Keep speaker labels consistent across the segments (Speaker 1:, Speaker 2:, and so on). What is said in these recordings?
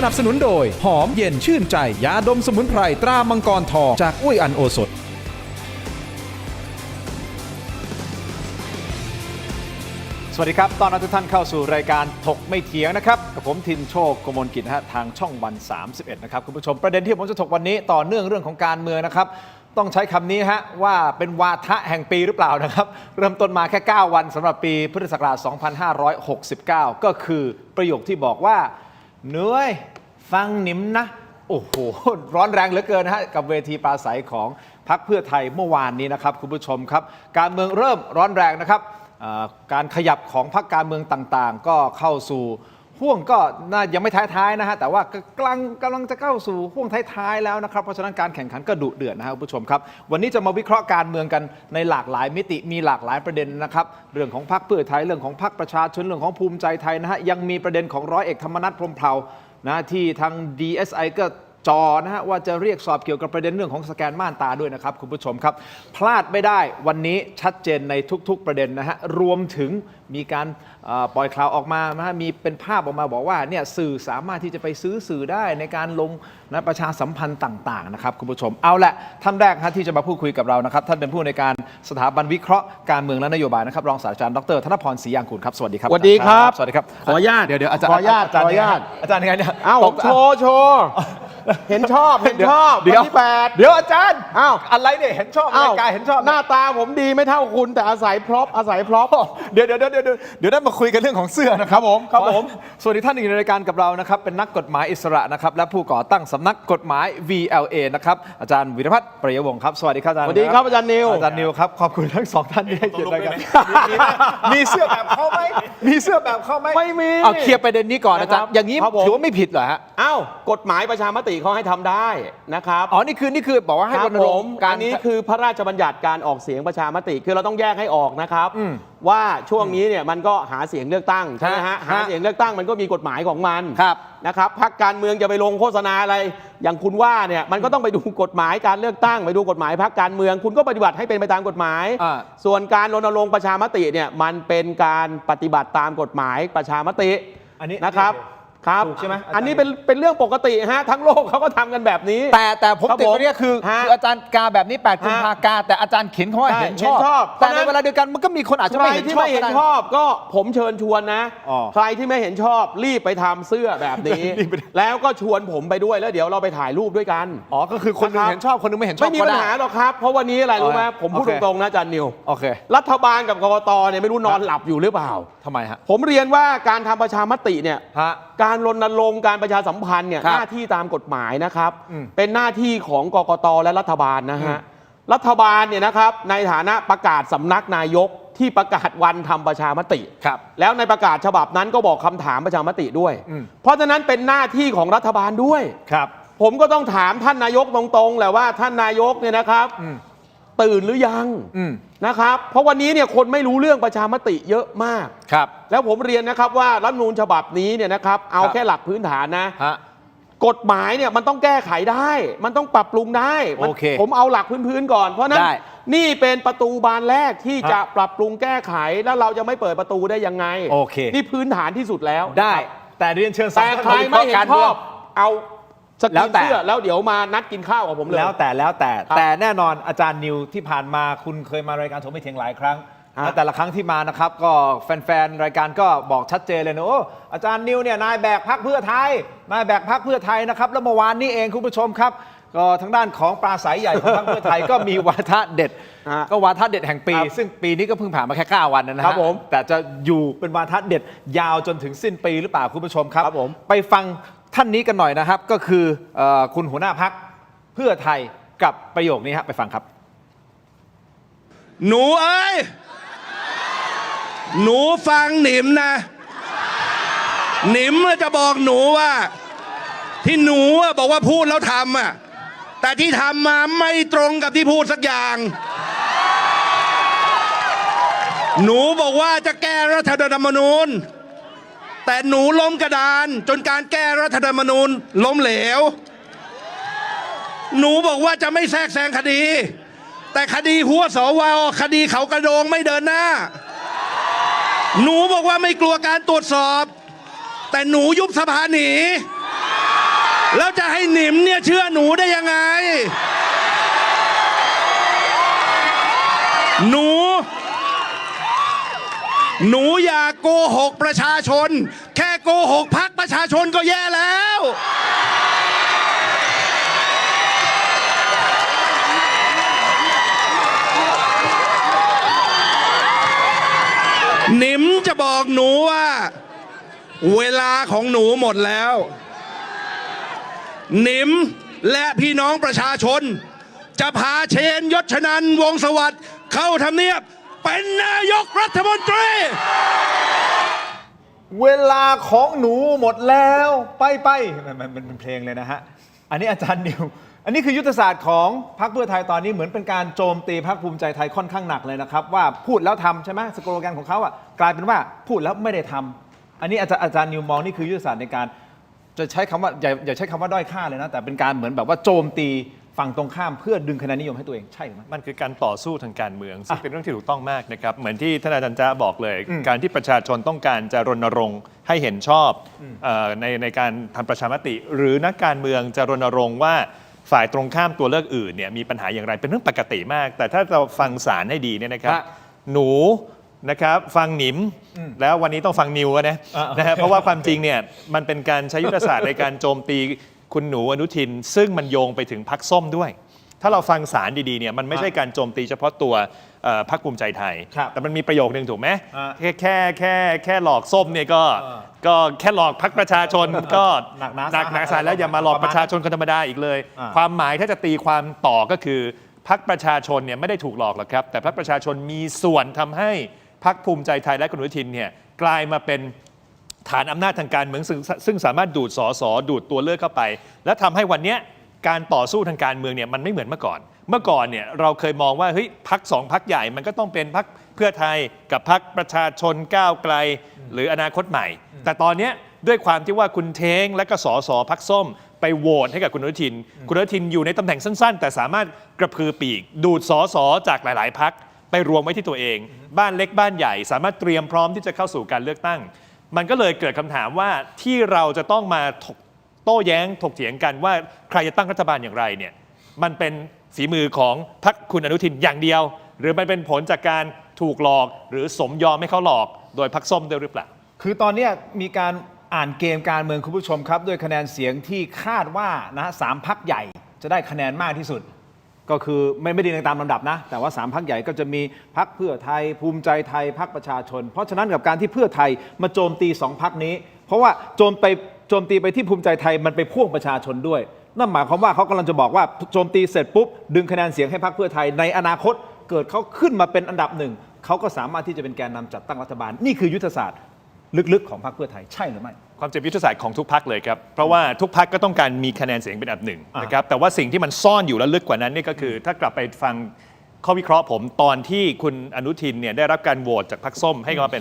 Speaker 1: สนับสนุนโดยหอมเย็นชื่นใจยาดมสมุนไพรตรามังกรทองจากอุ้ยอันโอสถ
Speaker 2: สวัสดีครับตอนรับทุกท่านเข้าสู่รายการถกไม่เถียงนะครับกับผมทินโชค กมลกิจนะฮะทางช่องวัน31นะครับคุณผู้ชมประเด็นที่ผมจะถกวันนี้ต่อเนื่องเรื่องของการเมืองนะครับต้องใช้คำนี้ฮะว่าเป็นวาทะแห่งปีหรือเปล่านะครับเริ่มต้นมาแค่9วันสำหรับปีพุทธศักราช2569ก็คือประโยคที่บอกว่าเหนื่อยฟังหนิมนะโอ้โหร้อนแรงเหลือเกินนะฮะกับเวทีปราศัยของพรรคเพื่อไทยเมื่อวานนี้นะครับคุณผู้ชมครับการเมืองเริ่มร้อนแรงนะครับการขยับของพรรคการเมืองต่างๆก็เข้าสู่ห่วงก็ยังไม่ท้ายๆนะฮะแต่ว่ากำลังจะเข้าสู่ห่วงท้ายๆแล้วนะครับเพราะฉะนั้นการแข่งขันก็ดุเดือดนะครับคุณผู้ชมครับวันนี้จะมาวิเคราะห์การเมืองกันในหลากหลายมิติมีหลากหลายประเด็นนะครับเรื่องของพรรคเพื่อไทยเรื่องของพรรคประชาชนเรื่องของภูมิใจไทยนะฮะยังมีประเด็นของร้อยเอกธรรมนัฐพรหมเผ่านะที่ทาง DSI ก็จอนะฮะว่าจะเรียกสอบเกี่ยวกับประเด็นเรื่องของสแกนม่านตาด้วยนะครับคุณผู้ชมครับพลาดไม่ได้วันนี้ชัดเจนในทุกๆประเด็นนะฮะรวมถึงมีการปล่อยข่าวออกมานะฮะมีเป็นภาพออกมาบอกว่าเนี่ยสื่อสามารถที่จะไปซื้อสื่อได้ในการลงนะประชาสัมพันธ์ต่างๆนะครับคุณผู้ชมเอาละท่านแรกนะที่จะมาพูดคุยกับเรานะครับท่านเป็นผู้ในการสถาบันวิเคราะห์การเมืองและนโยบายนะครับรองศาสตราจารย์ดร.ธนพรศรียางกูลครับสวัสดีครับ
Speaker 3: สวัสดีครับ
Speaker 2: สวัสดีครับ
Speaker 3: ขออนุญาต
Speaker 2: เดี๋ยวอาจารย์
Speaker 3: ขออนุญาต
Speaker 2: อาจารย์ยังไงเนี่ย
Speaker 3: เอ้าโชว์เห็นชอบเดี๋ยวที่8
Speaker 2: เดี๋ยวอาจารย์
Speaker 3: อ้าว
Speaker 2: อะไรเนี่ยเห็นชอบรายการเห็นชอบ
Speaker 3: หน้าตาผมดีไม่เท่าคุณแต่อาศัยพร็อพ
Speaker 2: เดี๋ยวได้มาคุยกันเรื่องของเสื้อนะครับผมสวัสดีท่านอยู่ในรายการกับเรานะครับเป็นนักกฎหมายอิสระนะครับและผู้ก่อตั้งสำนักกฎหมาย VLA นะครับอาจารย์วิรพัฒน์ประยวงศ์ครับสวัสดีครับอาจารย์
Speaker 3: สวัสดีครับอาจารย์นิว
Speaker 2: ครับขอบคุณทั้งสองท่านที่ให้เกียรติรายการมีเสื้อแบบเขาไหม
Speaker 3: ไม่มี
Speaker 2: เอาเคลียร์ประเด็นนี้ก่อนอาจารย์อย่างนี้ถือว่าไม่ผิดเหรอฮะ
Speaker 3: อ้าวกฎหมายประชามติเขาให้ทำได้นะครับ
Speaker 2: อ๋อนี่คือบอกว่าให้รณรงค์
Speaker 3: การนี้คือพระราชบัญญัติการออกเสียงประชามติคือเราต้องแยกให้ออกนะครับว่าช่วงนี้เนี่ยมันก็หาเสียงเลือกตั้งใช่ไหมฮะหาเสียงเลือกตั้งมันก็มีกฎหมายของมันนะครับพรรคการเมืองจะไปลงโฆษณาอะไรอย่างคุณว่าเนี่ยมันก็ต้องไปดูกฎหมายการเลือกตั้งไปดูกฎหมายพรรคการเมืองคุณก็ปฏิบัติให้เป็นไปตามกฎหมายส่วนการรณรงค์ประชามติเนี่ยมันเป็นการปฏิบัติตามกฎหมายประชามตินะครับ
Speaker 2: ใช่ไหม
Speaker 3: อันนี้เป็นเรื่องปกติฮะทั้งโลกเขาก็ทำกันแบบนี้
Speaker 2: แต่ผมติดตรงนี้คืออาจารย์กาแบบนี้8กุมภากาแต่อาจารย์เขียนเขาว่าเห็นชอบแต่ในเวลาเดียวกันมันก็มีคนอาจจะไม่เห็น
Speaker 3: ชอบก็ผมเชิญชวนนะใครที่ไม่เห็นชอบรีบไปทำเสื้อแบบนี้แล้วก็ชวนผมไปด้วยแล้วเดี๋ยวเราไปถ่ายรูปด้วยกัน
Speaker 2: อ๋อก็คือคนนึงเห็นชอบคนนึงไม่เห็นชอบ
Speaker 3: ไม่มีปัญหาหรอกครับเพราะวันนี้อะไรรู้ไหมผมพูดตรงๆนะอาจารย์นิวรัฐบาลกับกกตเนี่ยไม่รู้นอนหลับอยู่หรือเปล่า
Speaker 2: ทำไมฮะ
Speaker 3: ผมเรียนว่าการทำประชามติเนี่ยการรณรงค์การประชาสัมพันธ์เนี่ยหน้าที่ตามกฎหมายนะครับเป็นหน้าที่ของกกตและรัฐบาลนะฮะรัฐบาลเนี่ยนะครับในฐานะประกาศสำนักนายกที่ประกาศวันทำประชามติแล้วในประกาศฉบับนั้นก็บอกคำถามประชามติด้วยเพราะฉะนั้นเป็นหน้าที่ของรัฐบาลด้วยผมก็ต้องถามท่านนายกตรงๆแหละว่าท่านนายกเนี่ยนะครับตื่นหรือยังนะครับเพราะวันนี้เนี่ยคนไม่รู้เรื่องประชามติเยอะมากแล้วผมเรียนนะครับว่ารัฐธรรมนูญฉบับนี้เนี่ยนะครับเอาแค่หลักพื้นฐานนะกฎหมายเนี่ยมันต้องแก้ไขได้มันต้องปรับปรุงได้ผมเอาหลักพื้นก่อนเพราะนั้นนี่เป็นประตูบานแรกที่จะปรับปรุงแก้ไขแล้วเราจะไม่เปิดประตูได้ยังไงนี่พื้นฐานที่สุดแล้ว
Speaker 2: ได้แต่เรียนเชิญ
Speaker 3: แต่ใครไม่เห็นชอบเอาแล้วแต่แล้วเดี๋ยวมานัดกินข้าวกับผมเลย
Speaker 2: แล้วแต่แน่นอนอาจารย์นิวที่ผ่านมาคุณเคยมารายการถกไม่เถียงหลายครั้งแต่ละครั้งที่มานะครับก็แฟนๆรายการก็บอกชัดเจนเลยนะโอ้อาจารย์นิวเนี่ยนายแบกพรรคเพื่อไทยนะครับแล้วเมื่อวานนี้เองคุณผู้ชมครับก็ทางด้านของปราศัยใหญ่ของพรรคเพื่อไทยก็มีวาทะเด็ดก็วาทะเด็ดแห่งปีซึ่งปีนี้ก็เพิ่งผ่านมาแค่9วันนะครับแต่จะอยู่เป็นวาทะเด็ดยาวจนถึงสิ้นปีหรือเปล่าคุณผู้ชมครับไปฟังท่านนี้กันหน่อยนะครับก็คือคุณหัวหน้าพรรคเพื่อไทยกับประโยคนี้ครับไปฟังครับ
Speaker 4: หนูเอ้ยหนูฟังหนิมนะหนิมจะบอกหนูว่าที่หนูบอกว่าพูดแล้วทำอ่ะแต่ที่ทำมาไม่ตรงกับที่พูดสักอย่างหนูบอกว่าจะแก้รัฐธรรมนูญแต่หนูล้มกระดานจนการแก้รัฐธรรมนูญล้มเหลวหนูบอกว่าจะไม่แทรกแซงคดีแต่คดีหัวสวคดีเขากระโดงไม่เดินหน้าหนูบอกว่าไม่กลัวการตรวจสอบแต่หนูยุบสภาหนี แล้วจะให้หนิมเนี่ยเชื่อหนูได้ยังไง หนูอย่าโกหกประชาชน แค่โกหกพรรคประชาชนก็แย่แล้ว หนิมจะบอกหนูว่าเวลาของหนูหมดแล้ว หนิมและพี่น้องประชาชนจะพาเชนยศชนันท์วงศ์สวัสดิ์เข้าทำเนียบเป็นนายกรัฐมนตรี
Speaker 2: เวลาของหนูหมดแล้วไปมันเป็นเพลงเลยนะฮะอันนี้อาจารย์นิวอันนี้คือยุทธศาสตร์ของพรรคเพื่อไทยตอนนี้เหมือนเป็นการโจมตีพรรคภูมิใจไทยค่อนข้างหนักเลยนะครับว่าพูดแล้วทำใช่ไหมสโลแกนของเขาอ่ะกลายเป็นว่าพูดแล้วไม่ได้ทำอันนี้อาจารย์นิวมองนี่คือยุทธศาสตร์ในการจะใช้คำว่าอย่าใช้คำว่าด้อยค่าเลยนะแต่เป็นการเหมือนแบบว่าโจมตีฝั่งตรงข้ามเพื่อดึงคะแนนนิยมให้ตัวเองใช่ไหม
Speaker 5: มันคือการต่อสู้ทางการเมืองซึ่งเป็นเรื่องที่ถูกต้องมากนะครับเหมือนที่ท่านอาจารย์จ๊ะบอกเลย การที่ประชาชนต้องการจะรณรงค์ให้เห็นชอบในการทำประชามติ หรือนักการเมืองจะรณรงค์ว่าฝ่ายตรงข้ามตัวเลือกอื่นเนี่ยมีปัญหาอย่างไรเป็นเรื่องปกติมาก แต่ถ้าเราฟังสารให้ดีเนี่ยนะครับหนูนะครับฟังหนิมแล้ววันนี้ต้องฟังนิวนะฮะเพราะว่าความจริงเนี่ยมันเป็นการใช้ยุทธศาสตร์ในการโจมตีคุณหนูอนุทินซึ่งมันโยงไปถึงพรรคส้มด้วยถ้าเราฟังสารดีๆเนี่ยมันไม่ใช่การโจมตีเฉพาะตัวพรรคภูมิใจไทยแต่มันมีประโยคนึงถูกไหมแค่หลอกส้มเนี่ยก็แค่หลอกพรรคประชาชนก็หนักหนาสาหัสแล้วอย่ามาหลอกประชาชนคนธรรมดาอีกเลยความหมายถ้าจะตีความต่อก็คือพรรคประชาชนเนี่ยไม่ได้ถูกหลอกหรอกครับแต่พรรคประชาชนมีส่วนทำให้พรรคภูมิใจไทยและคุณอนุทินเนี่ยกลายมาเป็นฐานอำนาจทางการเมืองซึ่งสามารถดูดสสดูดตัวเลือกเข้าไปและทำให้วันนี้การต่อสู้ทางการเมืองเนี่ยมันไม่เหมือนเมื่อก่อนเนี่ยเราเคยมองว่าเฮ้ยพรรคสองพรรคใหญ่มันก็ต้องเป็นพรรคเพื่อไทยกับพรรคประชาชนก้าวไกลหรืออนาคตใหม่แต่ตอนนี้ด้วยความที่ว่าคุณเท้งและก็สสพรรคส้มไปโหวตให้กับคุณอนุทินอยู่ในตำแหน่งสั้นๆแต่สามารถกระพือปีกดูดสสจากหลายๆพรรคไปรวมไว้ที่ตัวเองบ้านเล็กบ้านใหญ่สามารถเตรียมพร้อมที่จะเข้าสู่การเลือกตั้งมันก็เลยเกิดคำถามว่าที่เราจะต้องมาโต้แย้งถกเถียงกันว่าใครจะตั้งรัฐบาลอย่างไรเนี่ยมันเป็นฝีมือของพรรคคุณอนุทินอย่างเดียวหรือมันเป็นผลจากการถูกหลอกหรือสมยอมให้เขาหลอกโดยพรรคส้มด้วยหรือเปล่า
Speaker 2: คือตอนนี้มีการอ่านเกมการเมืองคุณผู้ชมครับด้วยคะแนนเสียงที่คาดว่านะ3 พรรคใหญ่จะได้คะแนนมากที่สุดก็คือไม่ได้ในตามลำดับนะแต่ว่า3 พรรคใหญ่ก็จะมีพรรคเพื่อไทยภูมิใจไทยพรรคประชาชนเพราะฉะนั้นกับการที่เพื่อไทยมาโจมตี2 พรรคนี้เพราะว่าโจมตีไปที่ภูมิใจไทยมันไปพ่วงประชาชนด้วยนั่นหมายความว่าเขากำลังจะบอกว่าโจมตีเสร็จปุ๊บดึงคะแนนเสียงให้พรรคเพื่อไทยในอนาคตเกิดเขาขึ้นมาเป็นอันดับหนึ่งเขาก็สามารถที่จะเป็นแกนนำจัดตั้งรัฐบาลนี่คือยุทธศาสตร์ลึกๆของพรรคเพื่อไทยใช่หรือไม่
Speaker 5: ความจริงยุทธศาสตร์ของทุกพรรคเลยครับเพราะว่าทุกพรรคก็ต้องการมีคะแนนเสียงเป็นอันดับหนึ่งนะครับแต่ว่าสิ่งที่มันซ่อนอยู่และลึกกว่านั้นนี่ก็คือถ้ากลับไปฟังข้อวิเคราะห์ผมตอนที่คุณอนุทินเนี่ยได้รับการโหวตจากพรรคส้มให้มาเ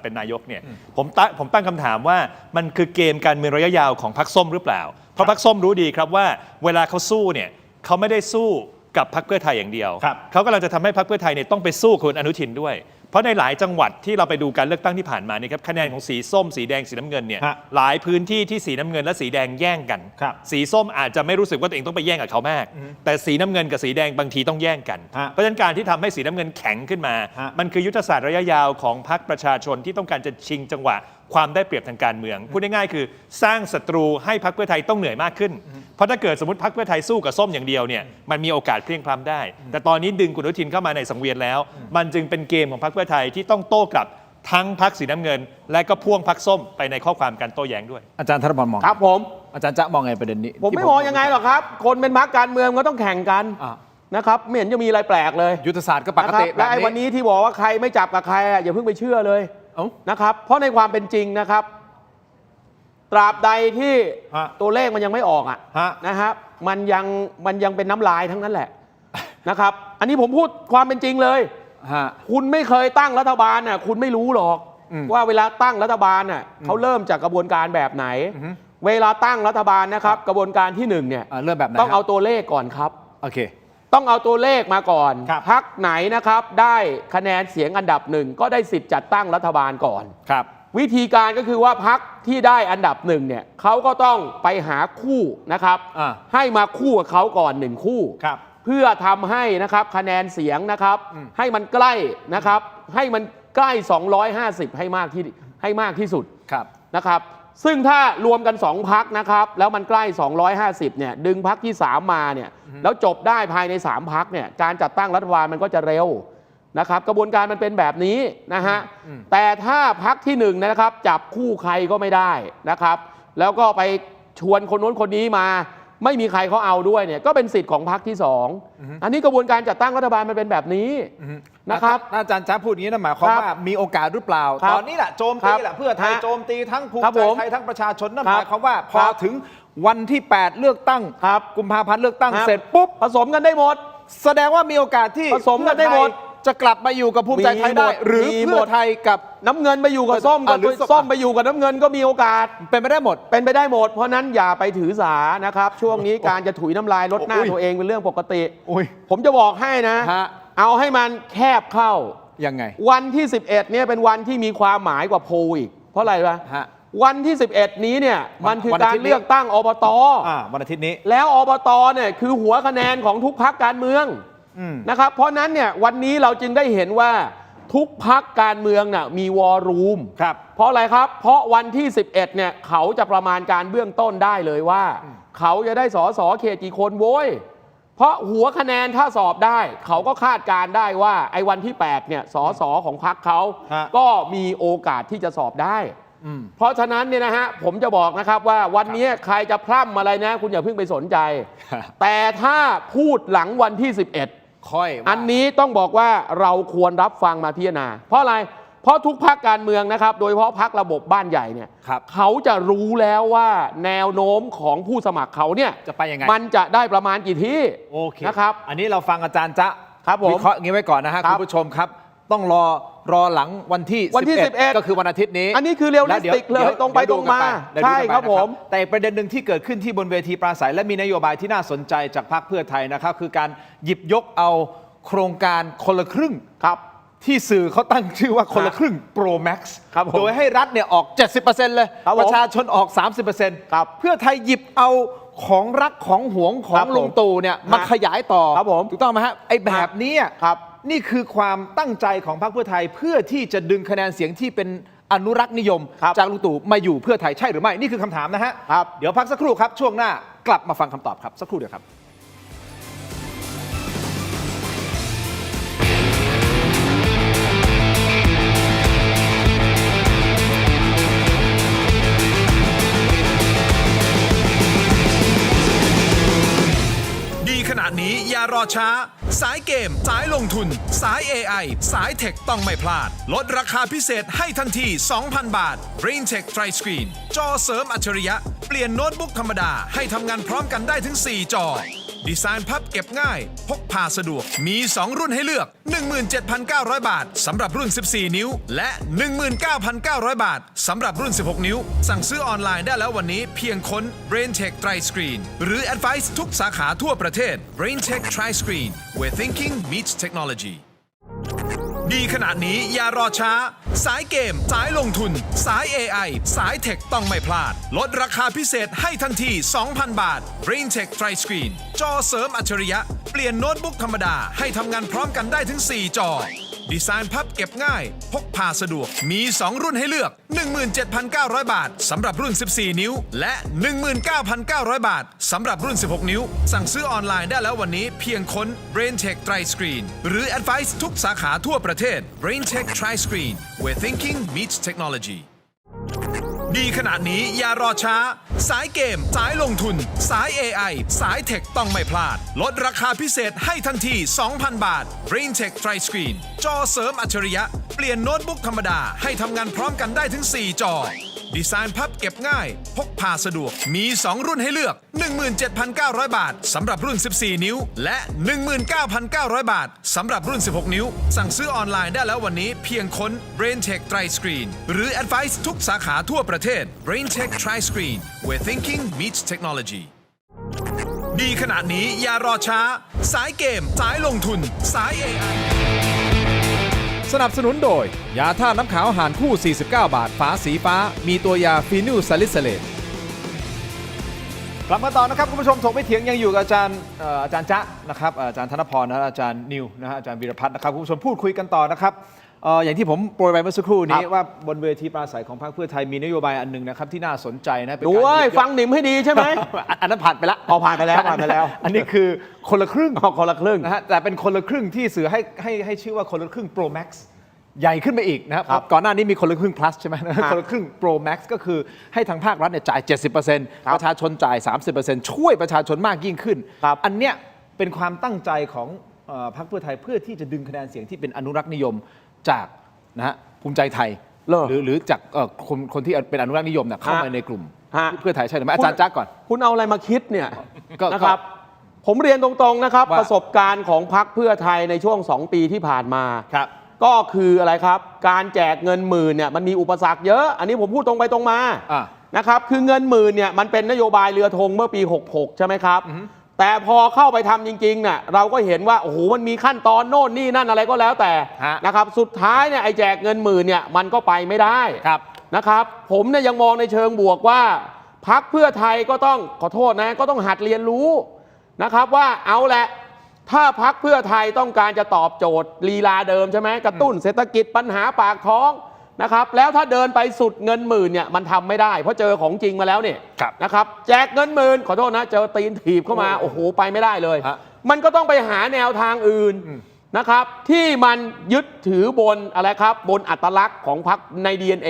Speaker 5: ป็นนายกเนี่ยผมตั้งคำถามว่ามันคือเกมการเมืองระยะยาวของพรรคส้มหรือเปล่าเพราะพรรคส้มรู้ดีครับว่าเวลาเขาสู้เนี่ยเขาไม่ได้สู้กับพรรคเพื่อไทยอย่างเดียวเขากำลังจะทำให้พรรคเพื่อไทยเนี่ยต้องไปสู้คุณอนุทินด้วยเพราะในหลายจังหวัดที่เราไปดูการเลือกตั้งที่ผ่านมานี่ครับคะแนนของสีส้มสีแดงสีน้ำเงินเนี่ยหลายพื้นที่ที่สีน้ำเงินและสีแดงแย่งกันสีส้มอาจจะไม่รู้สึกว่าตัวเองต้องไปแย่งกับเขามากแต่สีน้ำเงินกับสีแดงบางทีต้องแย่งกันเพราะฉะนั้นการที่ทำให้สีน้ำเงินแข็งขึ้นมามันคือยุทธศาสตร์ระยะยาวของพรรคประชาชนที่ต้องการจะชิงจังหวะความได้เปรียบทางการเมืองพูดง่ายๆคือสร้างศัตรูให้พรรคเพื่อไทยต้องเหนื่อยมากขึ้นเพราะถ้าเกิดสมมติพรรคเพื่อไทยสู้กับส้มอย่างเดียวเนี่ยมันมีโอกาสเพลียงพล้ำได้แต่ตอนนี้ดึงคุณอนุทินเข้ามาในสังเวียนแล้วมันจึงเป็นเกมของพรรคเพื่อไทยที่ต้องโต้กลับทั้งพรรคสีน้ำเงินและก็พ่วงพรรคส้มไปในข้อความการโต้แย้งด้วย
Speaker 2: อาจารย์ธนพรมอง
Speaker 3: ครับผม
Speaker 2: อาจารย์จะมองไงประเด็นนี้
Speaker 3: ผมไม่มองยังไงหรอกครับคนเป็นพรรคการเมืองก็ต้องแข่งกันนะครับไม่เห็นจะมีอะไรแปลกเลย
Speaker 2: ยุทธศาสตร์ก็ปกติ
Speaker 3: และวันนี้ที่บอกว่าใครไม่จับกับใครอย่าเพิ่งไปเชื่อเลยนะครับเพราะในความเป็นจริงนะครับตราบใดที่ตัวเลขมันยังไม่ออกนะครับมันยังเป็นน้ำลายทั้งนั้นแหละนะครับอันนี้ผมพูดความเป็นจริงเลยคุณไม่เคยตั้งรัฐบาลน่ะคุณไม่รู้หรอกว่าเวลาตั้งรัฐบาลน่ะเขาเริ่มจากกระบวนการแบบไหนเวลาตั้งรัฐบาลนะครับกระบวนการที่1เนี่ย
Speaker 2: เริ่มแบบไหน
Speaker 3: ต้องเอาตัวเลขก่อนครับ
Speaker 2: โอเค
Speaker 3: ต้องเอาตัวเลขมาก่อนพรรคไหนนะครับได้คะแนนเสียงอันดับ1ก็ได้สิทธิ์จัดตั้งรัฐบาลก่อน
Speaker 2: ครับ
Speaker 3: วิธีการก็คือว่าพรรคที่ได้อันดับหนึ่งเนี่ยเขาก็ต้องไปหาคู่นะครับ ให้มาคู่กับเขาก่อน1คู่
Speaker 2: ครับ
Speaker 3: เพื่อทำให้นะครับคะแนนเสียงนะครับให้มันใกล้นะครับให้มันใกล้250ให้มากที่สุด
Speaker 2: ครับ
Speaker 3: นะครับซึ่งถ้ารวมกัน2พรรคนะครับแล้วมันใกล้250เนี่ยดึงพรรคที่3มาเนี่ยแล้วจบได้ภายใน3พรรคเนี่ยการจัดตั้งรัฐบาลมันก็จะเร็วนะครับกระบวนการมันเป็นแบบนี้นะฮะแต่ถ้าพรรคที่1นะครับจับคู่ใครก็ไม่ได้นะครับแล้วก็ไปชวนคนนู้นคนนี้มาไม่มีใครเขาเอาด้วยเนี่ยก็เป็นสิทธิ์ของพรรคที่2อันนี้กระบวนการจัดตั้งรัฐบาลมันเป็นแบบนี้นะครับ
Speaker 2: อาจารย์จ๊ะพูดอย่างนี้นะหมายความว่ามีโอกาสหรือเปล่า ตอนนี้แหละโจมตีแหละเพื่อไทยโจมตีทั้งภูมิใจไทยทั้งประชาชนนั่นหมายความว่าพอถึงวันที่8เลือกตั้งกุมภาพันธ์เลือกตั้งเสร็จปุ๊บ
Speaker 3: ผสมกันได้หมด
Speaker 2: แสดงว่ามีโอกาสที่
Speaker 3: ผสมกันได้หมด
Speaker 2: จะกลับมาอยู่กับภูมิใจไทยได้หรือเพื่อไทยกับ
Speaker 3: น้ำเงินไปอยู่กับส้ม
Speaker 2: หรือ
Speaker 3: ส้มไปอยู่กับน้ำเงินก็มีโอกาส
Speaker 2: เป็นไปได้หมด
Speaker 3: เป็นไปได้หมดเพราะนั้นอย่าไปถือสานะครับช่วงนี้การจะถุยน้ำลายลดหน้าตัวเองเป็นเรื่องปกติผมจะบอกให้นะเอาให้มันแคบเข้า
Speaker 2: ยังไง
Speaker 3: วันที่11เนี่ยเป็นวันที่มีความหมายกว่าโพลอีกเพราะอะไรวะวันที่11นี้เนี่ยมันคือการเลือกตั้งอบต.
Speaker 2: วันอาทิตย์นี้
Speaker 3: แล้วอบต.เนี่ยคือหัวคะแนนของทุกพรรคการเมืองนะครับเพราะนั้นเนี่ยวันนี้เราจึงได้เห็นว่าทุกพรรคการเมืองน่ะมีวอรูมเพราะอะไรครับเพราะวันที่11เนี่ยเขาจะประมาณการเบื้องต้นได้เลยว่าเขาจะได้สสเขตกี่คนโว้ยเพราะหัวคะแนนถ้าสอบได้เขาก็คาดการได้ว่าไอ้วันที่8เนี่ยสสของพรรคเขาก็มีโอกาสที่จะสอบได้เพราะฉะนั้นเนี่ยนะฮะผมจะบอกนะครับว่าวันนี้ใครจะพร่ำอะไรนะคุณอย่าเพิ่งไปสนใจแต่ถ้าพูดหลังวันที่11
Speaker 2: ค่อย
Speaker 3: อันนี้ต้องบอกว่าเราควรรับฟังมาพิจารณาเพราะอะไรเพราะทุกพรรคการเมืองนะครับโดยเฉพาะพรรคระบบบ้านใหญ่เนี่ยเขาจะรู้แล้วว่าแนวโน้มของผู้สมัครเขาเนี่ย
Speaker 2: จะไปยังไง
Speaker 3: มันจะได้ประมาณกี่ที่นะครับ
Speaker 2: อันนี้เราฟังอาจารย์จ๊ะ
Speaker 3: ครับผม
Speaker 2: วิเคราะห์งี้ไว้ก่อนนะฮะคุณผู้ชมครับต้องรอหลังวันที่11ก็คือวันอาทิตย์นี้
Speaker 3: อันนี้คือเรียลลิสติกเลยตรงไปตรงมาใช่ครับผม
Speaker 2: แต่ประเด็นหนึ่งที่เกิดขึ้นที่บนเวทีปราศัยและมีนโยบายที่น่าสนใจจากพรรคเพื่อไทยนะครับคือการหยิบยกเอาโครงการคนละครึ่ง
Speaker 3: ครับ
Speaker 2: ที่สื่อเขาตั้งชื่อว่าคนละครึ่ง Pro Max โดยให้รัฐเนี่ยออก 70% เลยประชาชนออก 30% เพื่อไทยหยิบเอาของรักของหวงของลุงตู่เนี่ยมาขยายต่อถูกต้องไหมฮะไอ้แบบนี้นี่คือความตั้งใจของพรรคเพื่อไทยเพื่อที่จะดึงคะแนนเสียงที่เป็นอนุรักษ์นิยมจากลุงตู่มาอยู่เพื่อไทยใช่หรือไม่นี่คือคำถามนะฮะเดี๋ยวพักสักครู่ครับช่วงหน้ากลับมาฟังคำตอบครับสักครู่เดียวครับ
Speaker 6: ขณะนี้อย่ารอช้าสายเกมสายลงทุนสาย AI สายเทคต้องไม่พลาดลดราคาพิเศษให้ทันที 2,000 บาท BrainTech Tri Screen จอเสริมอัจฉริยะเปลี่ยนโน้ตบุ๊กธรรมดาให้ทำงานพร้อมกันได้ถึง 4 จอดีไซน์พับเก็บง่ายพกพาสะดวกมี 2 รุ่นให้เลือก 17,900 บาทสำหรับรุ่น 14 นิ้วและ 19,900 บาทสำหรับรุ่น 16 นิ้วสั่งซื้อออนไลน์ได้แล้ววันนี้เพียงค้น BrainTech Tri Screen หรือ Advice ทุกสาขาทั่วประเทศ BrainTech Tri Screen where thinking meets technology ดีขนาดนี้อย่ารอช้าสายเกมสายลงทุนสาย AI สายเทคต้องไม่พลาดลดราคาพิเศษให้ทันที 2,000 บาท BrainTech Tri Screen จอเสริมอัจฉริยะเปลี่ยนโน้ตบุ๊กธรรมดาให้ทำงานพร้อมกันได้ถึง 4 จอดีไซน์พับเก็บง่ายพกพาสะดวกมี 2 รุ่นให้เลือก 17,900 บาทสำหรับรุ่น 14 นิ้วและ 19,900 บาทสำหรับรุ่น 16 นิ้วสั่งซื้อออนไลน์ได้แล้ววันนี้เพียงค้น BrainTech Tri Screen หรือ Advice ทุกสาขาทั่วประเทศ BrainTech Tri Screen where thinking meets technology ดีขนาดนี้อย่ารอช้าสายเกมสายลงทุนสาย AI สายเทคต้องไม่พลาดลดราคาพิเศษให้ทันที 2,000 บาท BrainTech Tri Screen จอเสริมอัจฉริยะเปลี่ยนโน้ตบุ๊กธรรมดาให้ทำงานพร้อมกันได้ถึง 4 จอดีไซน์พับเก็บง่ายพกพาสะดวกมี 2 รุ่นให้เลือก 17,900 บาทสำหรับรุ่น 14 นิ้วและ 19,900 บาทสำหรับรุ่น 16 นิ้วสั่งซื้อออนไลน์ได้แล้ววันนี้เพียงค้น BrainTech Tri Screen หรือ Advice ทุกสาขาทั่วประเทศ BrainTech Tri Screen where thinking meets technology ดีขนาดนี้อย่ารอช้าสายเกมสายลงทุนสาย AI
Speaker 1: สนับสนุนโดย ยาท่าตุน้ำขาวห่านคู่ 49 บาท ฝาสีฟ้า มีตัวยาฟีนิลซาลิซิเลต
Speaker 2: กลับมาต่อนะครับคุณผู้ชมถกไม่เถียงยังอยู่กับอาจารย์จ๊ะนะครับอาจารย์ธนพรนะอาจารย์นิวนะฮะอาจารย์วีรพัฒน์นะครับคุณผู้ชมพูดคุยกันต่อนะครับอย่างที่ผมโปรยไปเมื่อสักครู่นี้ว่าบนเวทีปราศัยของพรรคเพื่อไทยมีนโยบายอันหนึ่งนะครับที่น่าสนใจนะเป็น
Speaker 3: ดู
Speaker 2: การ
Speaker 3: เว้ยฟังหนิมให้ดีใช่ไหม
Speaker 2: อันนั้นผ่านไปแล้ว
Speaker 3: เอาผ่านไปแล้วผ่านไปแล้ว
Speaker 2: อันนี้คือคนละครึ่ง
Speaker 3: เอาคนละครึ่ง
Speaker 2: นะฮะแต่เป็นคนละครึ่งที่สื่อให้ชื่อว่าคนละครึ่ง Pro Max ใหญ่ขึ้นไปอีกนะครับ
Speaker 3: ครับ
Speaker 2: ก่อนหน้านี้มีคนละครึ่ง plus ใช่ไหม
Speaker 3: ครับ
Speaker 2: คนละครึ่ง Pro Max ก็คือให้ทางภาครัฐเนี่ยจ่าย 70%ประชาชนจ่าย 30%ช่วยประชาชนมากยิ่งขึ้น อันเนี้ยเป็นความตั้งใจของพรรคเพื่อไทยเพื่อที่จะดึงคะแนนเสียงที่เป็นอนุรักษ์นิยมจากนะฮะภูมิใจไทย หรือจากคนที่เป็นอนุรักษ์นิยมเนี่ยเข้ามาในกลุ่มเพื่อไทยใช่หรือไม่อาจารย์จ๊ะก่อน
Speaker 3: คุณเอาอะไรมาคิดเนี่ย
Speaker 2: ก็
Speaker 3: นะครับ ผมเรียนตรงๆนะครับ
Speaker 2: ว่า
Speaker 3: ประสบการณ์ของพรรคเพื่อไทยในช่วง 2 ปีที่ผ่านมา
Speaker 2: ครับ
Speaker 3: ก็คืออะไรครับ การแจกเงินหมื่นเนี่ยมันมีอุปสรรคเยอะ อันนี้ผมพูดตรงไปตรงมา นะครับคือเงินหมื่นเนี่ยมันเป็นนโยบายเรือธงเมื่อปี 66 ใช่ไหมครับ แต่พอเข้าไปทำจริงๆเนี่ยเราก็เห็นว่าโอ้โหมันมีขั้นตอนโน่นนี่นั่นอะไรก็แล้วแต่นะครับสุดท้ายเนี่ยไอ้แจกเงินหมื่นเนี่ยมันก็ไปไม่ได้นะครับผมเนี่ยยังมองในเชิงบวกว่าพรรคเพื่อไทยก็ต้องขอโทษนะก็ต้องหัดเรียนรู้นะครับว่าเอาแหละถ้าพรรคเพื่อไทยต้องการจะตอบโจทย์ลีลาเดิมใช่ไหมกระตุ้นเศรษฐกิจปัญหาปากท้องนะครับแล้วถ้าเดินไปสุดเงินหมื่นเนี่ยมันทำไม่ได้เพราะเจอของจริงมาแล้วเนี่ยนะครับแจกเงินหมื่นขอโทษนะเจอตีนถีบเข้ามาโอ้โหไปไม่ได้เลยมันก็ต้องไปหาแนวทางอื่นนะครับที่มันยึดถือบนอะไรครับบนอัตลักษณ์ของพรรคใน DNA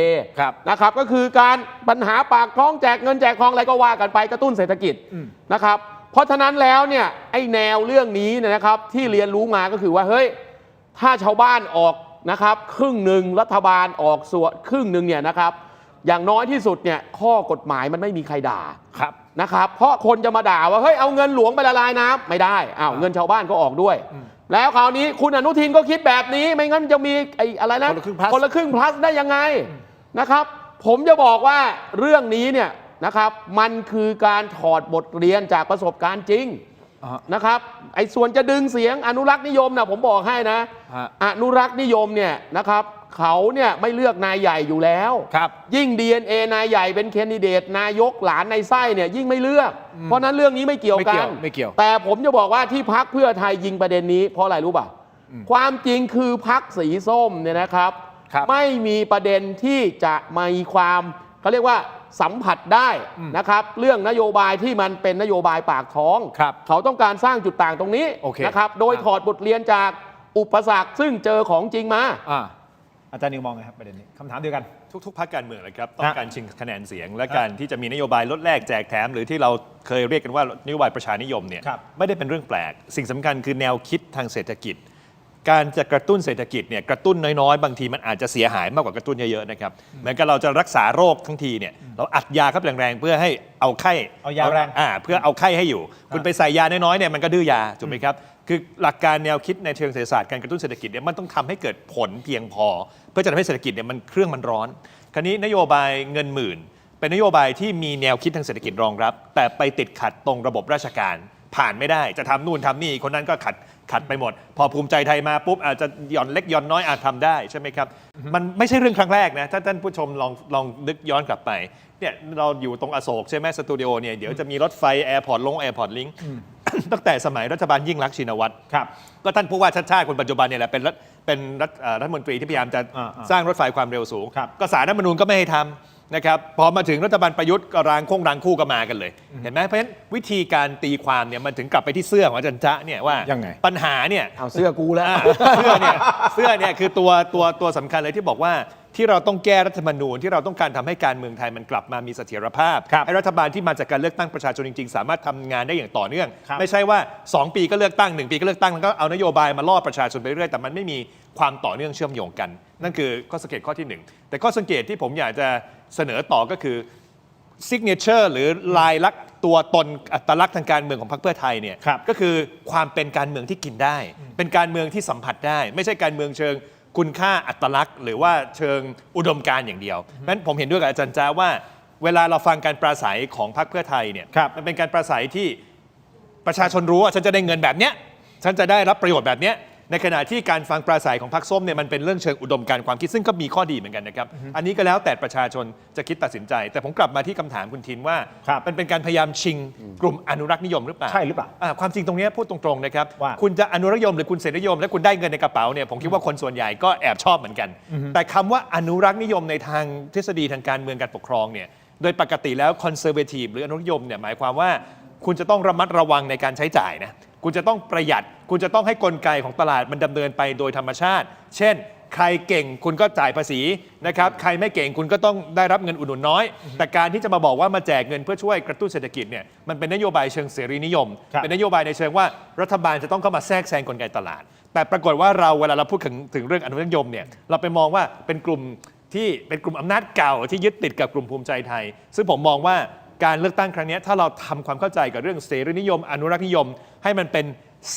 Speaker 3: นะครับก็คือการปัญหาปากท้องแจกเงินแจกทองอะไรก็ว่ากันไปกระตุ้นเศรษฐกิจนะครับเพราะฉะนั้นแล้วเนี่ยไอ้แนวเรื่องนี้เนี่ยนะครับที่เรียนรู้มาก็คือว่าเฮ้ยถ้าชาวบ้านออกนะครับครึ่งหนึ่งรัฐบาลออกส่วนครึ่งหนึ่งเนี่ยนะครับอย่างน้อยที่สุดเนี่ยข้อกฎหมายมันไม่มีใครด่านะครับเพราะคนจะมาด่าว่าเฮ้ยเอาเงินหลวงไปละลายน้ำไม่ได้อ้าวเงินชาวบ้านก็ออกด้วยแล้วคราวนี้คุณอนุทินก็คิดแบบนี้ไม่งั้นจะมีไอ้อะไรนะคนละครึ่ง plus ได้ยังไงนะครับผมจะบอกว่าเรื่องนี้เนี่ยนะครับมันคือการถอดบทเรียนจากประสบการณ์จริงนะครับไอ้ส่วนจะดึงเสียงอนุรักษ์นิยมนะผมบอกให้นะอนุรักษ์นิยมเนี่ยนะครับเขาเนี่ยไม่เลือกนายใหญ่อยู่แล้วยิ่ง DNA นายใหญ่เป็นแคนดิเดตนายกหลานในไส้เนี่ยยิ่งไม่เลือกเพราะนั้นเรื่องนี้ไม่เกี่ยวกันแต่ผมจะบอกว่าที่พรรคเพื่อไทยยิงประเด็นนี้เพราะอะไรรู้ป่ะความจริงคือพรรคสีส้มเนี่ยนะครับไม่มีประเด็นที่จะมีความเขาเรียกว่าสัมผัสได้นะครับเรื่องนโยบายที่มันเป็นนโยบายปากท้องเขาต้องการสร้างจุดต่างตรงนี้นะครับโดยถอดบทเรียนจากอุปสรรคซึ่งเจอของจริงมา
Speaker 2: อาจารย์นิวมองไงครับประเด็นนี้คำถามเดียวกัน
Speaker 5: ทุกพรรคการเมืองนะครับต้องการชิงคะแนนเสียงและการที่จะมีนโยบายลดแลกแจกแถมหรือที่เราเคยเรียกกันว่านโยบายประชานิยมเนี่ยไม่ได้เป็นเรื่องแปลกสิ่งสำคัญคือแนวคิดทางเศรษฐกิจการจะกระตุ้นเศรษฐกิจเนี่ยกระตุ้นน้อยๆบางทีมันอาจจะเสียหายมากกว่ากระตุ้นเยอะๆนะครับเหมือนกับเราจะรักษาโรคทั้งทีเนี่ยเราอัดยาครับแรงๆเพื่อให้เอาไข้
Speaker 2: เอายาแรง
Speaker 5: เพื่อเอาไข้ให้อยู่คุณไปใส่ยาน้อยๆเนี่ยมันก็ดื้อยาถูกไหมครับคือหลักการแนวคิดในเชิงเศรษฐศาสตร์การกระตุ้นเศรษฐกิจเนี่ยมันต้องทำให้เกิดผลเพียงพอเพื่อจะทำให้เศรษฐกิจเนี่ยมันเครื่องมันร้อนคราวนี้นโยบายเงินหมื่นเป็นนโยบายที่มีแนวคิดทางเศรษฐกิจรองรับแต่ไปติดขัดตรงระบบราชการผ่านไม่ได้จะทำนู่นทำนี่คนนั้นก็ขัดไปหมดพอภูมิใจไทยมาปุ๊บอาจจะหย่อนเล็กหย่อนน้อยอาจทำได้ใช่ไหมครับมันไม่ใช่เรื่องครั้งแรกนะถ้าท่านผู้ชมลองนึกย้อนกลับไปเนี่ยเราอยู่ตรงอโศกใช่ไหมสตูดิโอเนี่ยเดี๋ยวจะมีรถไฟแอร์พอร์ตแอร์พอร์ตลิงก์ตั้งแต่สมัยรัฐบาลยิ่งลักษณ์ชินวัตรก็ท่านผู้ว่าชาติชาติคนปัจจุบันเนี่ยแหละเป็นรัฐมนตรีที่พยายามจะสร้างรถไฟความเร็วสูงก็ศาลรัฐธรรมนูญก็ไม่ให้ทำนะครับพอมาถึงรัฐบาลประยุทธ์ก็รางคู่ก็มากันเลยเห็นไหมเพราะฉะนั้นวิธีการตีความเนี่ยมันถึงกลับไปที่เสื้อของอาจารย์จ๊ะเนี่ยว่าปัญหาเนี่ย
Speaker 3: เอาเสื้อกูแล้ว
Speaker 5: เสื้อเนี่ยคือตัวสำคัญเลยที่บอกว่าที่เราต้องแก้รัฐธรรมนูญที่เราต้องการทำให้การเมืองไทยมันกลับมามีเสถียรภาพให้รัฐบาลที่มาจากการเลือกตั้งประชาชนจริงๆสามารถทำงานได้อย่างต่อเนื่องไม่ใช่ว่า2ปีก็เลือกตั้ง1ปีก็เลือกตั้งแล้วก็เอานโยบายมาล่อประชาชนไปเรื่อยแต่มันไม่มีความต่อเนื่องเชื่อมโยงกันนั่นคือข้อสังเกตข้อที่1แต่ข้อสังเกตที่ผมอยากจะเสนอต่อก็คือซิกเนเจอร์หรือลายลักษณ์ตัวตนอัตลักษณ์ทางการเมืองของพรรคเพื่อไทยเนี่ยก็คือความเป็นการเมืองที่กินได้เป็นการเมืองที่สัมผัสได้ไม่ใช่การเมืองเชิงคุณค่าอัตลักษณ์หรือว่าเชิงอุดมการณ์อย่างเดียวนั้นผมเห็นด้วยกับอาจารย์จ้าว่าเวลาเราฟังการปราศัยของพรรคเพื่อไทยเนี่ยมันเป็นการปราศัยที่ประชาชนรู้ว่าฉันจะได้เงินแบบเนี้ยฉันจะได้รับประโยชน์แบบเนี้ย ในขณะที่การฟังปราศัยของพรรคส้มเนี่ยมันเป็นเรื่องเชิงอุดมการณ์ความคิดซึ่งก็มีข้อดีเหมือนกันนะครับอันนี้ก็แล้วแต่ประชาชนจะคิดตัดสินใจ แต่ผมกลับมาที่คำถามคุณทินว่ามันเป็นการพยายามชิงกลุ่มอนุรักษ์นิยมหรือเปล่า
Speaker 2: ใช่หรือเปล่า
Speaker 5: ความจริงตรงนี้พูดตรงๆนะครับ
Speaker 2: ว่า
Speaker 5: คุณจะอนุรักษ์นิยมหรือคุณเสรีนิยมและคุณได้เงินในกระเป๋าเนี่ยผมคิดว่าคนส่วนใหญ่ก็แอบชอบเหมือนกันแต่คำว่าอนุรักษ์นิยมในทางทฤษฎีทางการเมืองการปกครองเนี่ยโดยปกติแล้วคอนเซอร์เวทีฟหรืออนุรักษ์นิยมเนี่ยหมายความว่าคุณจะต้องระมัดระวังในการใช้จ่ายนะคุณจะต้องประหยัดคุณจะต้องให้กลไกของตลาดมันดำเนินไปโดยธรรมชาติ เช่นใครเก่งคุณก็จ่ายภาษีนะครับใครไม่เก่งคุณก็ต้องได้รับเงินอุดหนุนน้อยแต่การที่จะมาบอกว่ามาแจกเงินเพื่อช่วยกระตุ้นเศรษฐกิจเนี่ยมันเป็นนโยบายเชิงเสรีนิยมเป็นนโยบายในเชิงว่ารัฐบาลจะต้องเข้ามาแทรกแซงกลไกตลาดแต่ปรากฏว่าเวลาเราพูดถึงเรื่องอนุรักษ์นิยมเนี่ยเราไปมองว่าเป็นกลุ่มที่เป็นกลุ่มอำนาจเก่าที่ยึดติดกับกลุ่มภูมิใจไทยซึ่งผมมองว่าการเลือกตั้งครั้งนี้ถ้าเราทำความเข้าใจกับเรื่องเสรีนิยมอนุรักษ์นิยมให้มันเป็น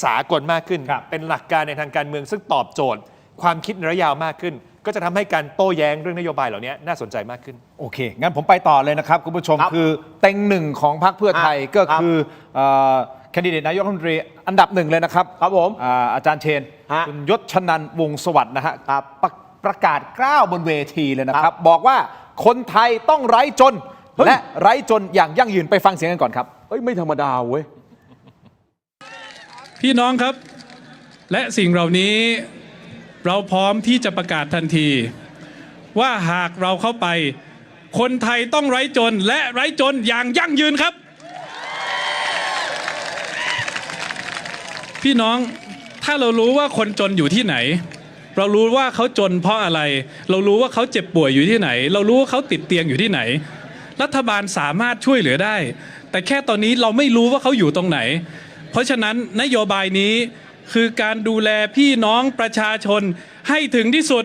Speaker 5: สากลมากขึ้นเป็นหลักการในทางการเมืองซึ่งตอบโจทย์ความคิดระยะยาวมากขึ้นก็จะทำให้การโต้แย้งเรื่องนโยบายเหล่านี้น่าสนใจมากขึ้น
Speaker 2: โอเคงั้นผมไปต่อเลยนะครับคุณผู้ชมคือเต็งหนึ่งของพรรคเพื่อไทยก็คือแคนดิเดตนายกรัฐมนตรีอันดับหนึ่งเลยนะครับ
Speaker 3: ครับผม
Speaker 2: อาจารย์เชนคุณยศชนันท์วงศ์สวัสดิ์นะฮะประกาศกล้าวบนเวทีเลยนะครับบอกว่าคนไทยต้องไร้จนและไร้จนอย่างยั่งยืนไปฟังเสียงกันก่อนครับ
Speaker 3: ไม่ธรรมดาเว้ย
Speaker 7: พี่น้องครับและสิ่งเหล่านี้เราพร้อมที่จะประกาศทันทีว่าหากเราเข้าไปคนไทยต้องไร้จนและไร้จนอย่างยั่งยืนครับพี่น้องถ้าเรารู้ว่าคนจนอยู่ที่ไหนเรารู้ว่าเขาจนเพราะอะไรเรารู้ว่าเขาเจ็บป่วยอยู่ที่ไหนเรารู้ว่าเขาติดเตียงอยู่ที่ไหนรัฐบาลสามารถช่วยเหลือได้แต่แค่ตอนนี้เราไม่รู้ว่าเขาอยู่ตรงไหนเพราะฉะนั้นนโยบายนี้คือการดูแลพี่น้องประชาชนให้ถึงที่สุด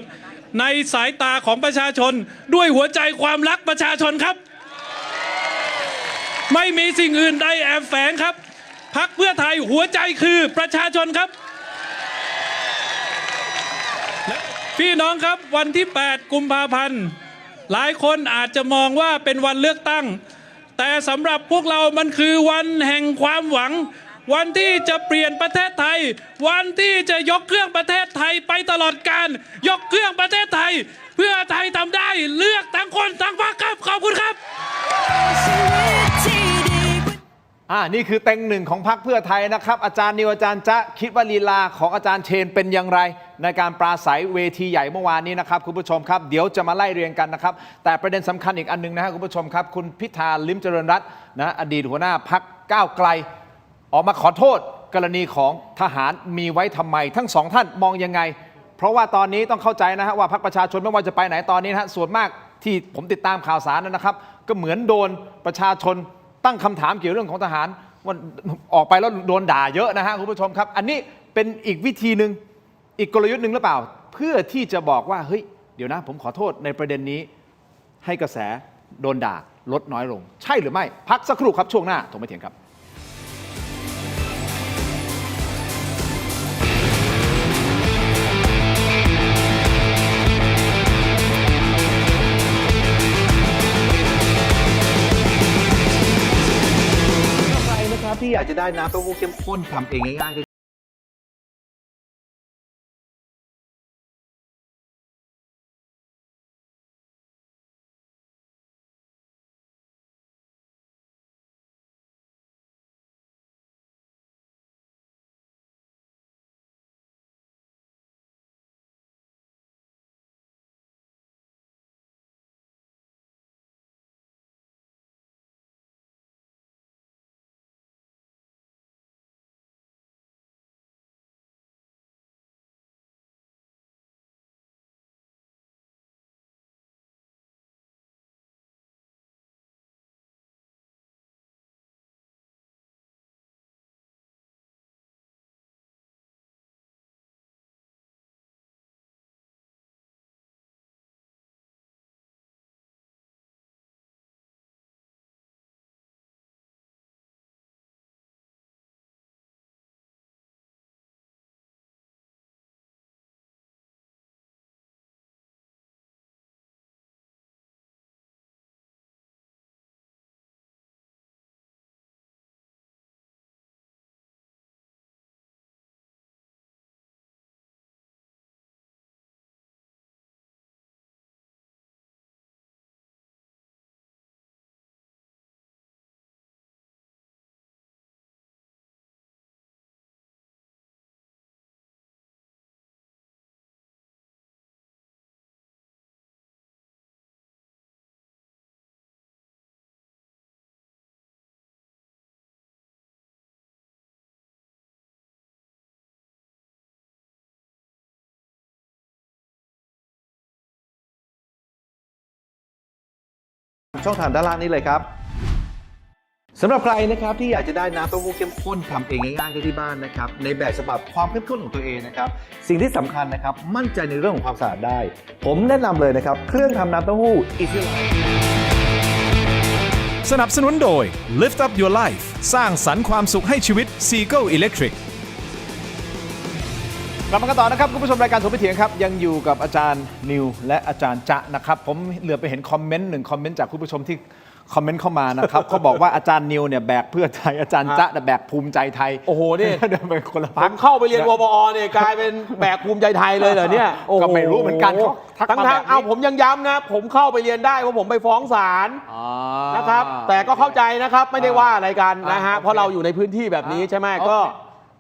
Speaker 7: ในสายตาของประชาชนด้วยหัวใจความรักประชาชนครับไม่มีสิ่งอื่นใดแอบแฝงครับพรรคเพื่อไทยหัวใจคือประชาชนครับพี่น้องครับวันที่8กุมภาพันธ์หลายคนอาจจะมองว่าเป็นวันเลือกตั้งแต่สำหรับพวกเรามันคือวันแห่งความหวังวันที่จะเปลี่ยนประเทศไทยวันที่จะยกเครื่องประเทศไทยไปตลอดกาลยกเครื่องประเทศไทยเพื่อไทยทำได้เลือกทั้งคนทั้งพรรคครับขอบคุณครับ
Speaker 2: นี่คือเต็งหนึ่งของพรรคเพื่อไทยนะครับอาจารย์นิวอาจารย์จ๊ะคิดว่าลีลาของอาจารย์เชนเป็นอย่างไรในการปราศัยเวทีใหญ่เมื่อวานนี้นะครับคุณผู้ชมครับเดี๋ยวจะมาไล่เรียงกันนะครับแต่ประเด็นสำคัญอีกอันนึงนะครับคุณผู้ชมครับคุณพิธาลิ้มเจริญรัตน์นะอดีตหัวหน้าพรรคก้าวไกลออกมาขอโทษกรณีของทหารมีไว้ทำไมทั้งสองท่านมองยังไงเพราะว่าตอนนี้ต้องเข้าใจนะฮะว่าพรรคประชาชนไม่ว่าจะไปไหนตอนนี้นะฮะส่วนมากที่ผมติดตามข่าวสารนะครับก็เหมือนโดนประชาชนตั้งคำถามเกี่ยวเรื่องของทหารว่าออกไปแล้วโดนด่าเยอะนะฮะคุณผู้ชมครับอันนี้เป็นอีกวิธีหนึ่งอีกกลยุทธ์หนึ่งหรือเปล่าเพื่อที่จะบอกว่าเฮ้ยเดี๋ยวนะผมขอโทษในประเด็นนี้ให้กระแสโดนด่าลดน้อยลงใช่หรือไม่พักสักครู่ครับช่วงหน้าถกไม่เถียงครับ
Speaker 8: ที่อยากจะได้น้ำเต้าหู้เข้มข้นทำเองง่ายๆ ช่องทางด้านล่างนี้เลยครับสำหรับใครนะครับที่อยากจะได้น้ำเต้าหู้เข้มข้นทำเองง่ายๆได้ที่บ้านนะครับในแบบฉบับความเข้มข้นของตัวเองนะครับสิ่งที่สำคัญนะครับมั่นใจในเรื่องของความสะอาดได้ ผมแนะนำเลยนะครับเครื่องทำน้ำเต้าหู้ Easy Life
Speaker 6: สนับสนุนโดย Lift Up Your Life สร้างสรรค์ความสุขให้ชีวิต Seagull Electric
Speaker 2: กลับมากันต่อนะครับคุณผู้ชมรายการถกไม่เถียงครับยังอยู่กับอาจารย์นิวและอาจารย์จ๊ะนะครับผมเหลือไปเห็นคอมเมนต์หนึ่งคอมเมนต์จากคุณผู้ชมที่คอมเมนต์เข้ามานะครับ เขาบอกว่าอาจารย์นิวเนี่ยแบกเพื่อไทยอาจารย์จ๊ะแบกภูมิใจไทย
Speaker 3: โอ้โหนี่
Speaker 2: เดินเป็นคนละ
Speaker 3: ผมเข้าไปเรียนวปอเนี่ยกลายเป็นแบกภูมิใจไทยเลยเหรอเนี่ยโอ้โห
Speaker 2: ก็ไม่รู้เหมือนกันเขาทักมาแบบ
Speaker 3: ทั้ง
Speaker 2: นี้
Speaker 3: เอาผมยังย้ำนะผมเข้าไปเรียนได้เพราะผมไปฟ้องศาล
Speaker 2: อ๋อ
Speaker 3: นะครับแต่ก็เข้าใจนะครับไม่ได้ว่าอะไรกันนะฮะ
Speaker 2: โอเค
Speaker 3: เพราะเราอยู่ในพื้นที่แบบนี้ใช่ไหม
Speaker 2: โอเค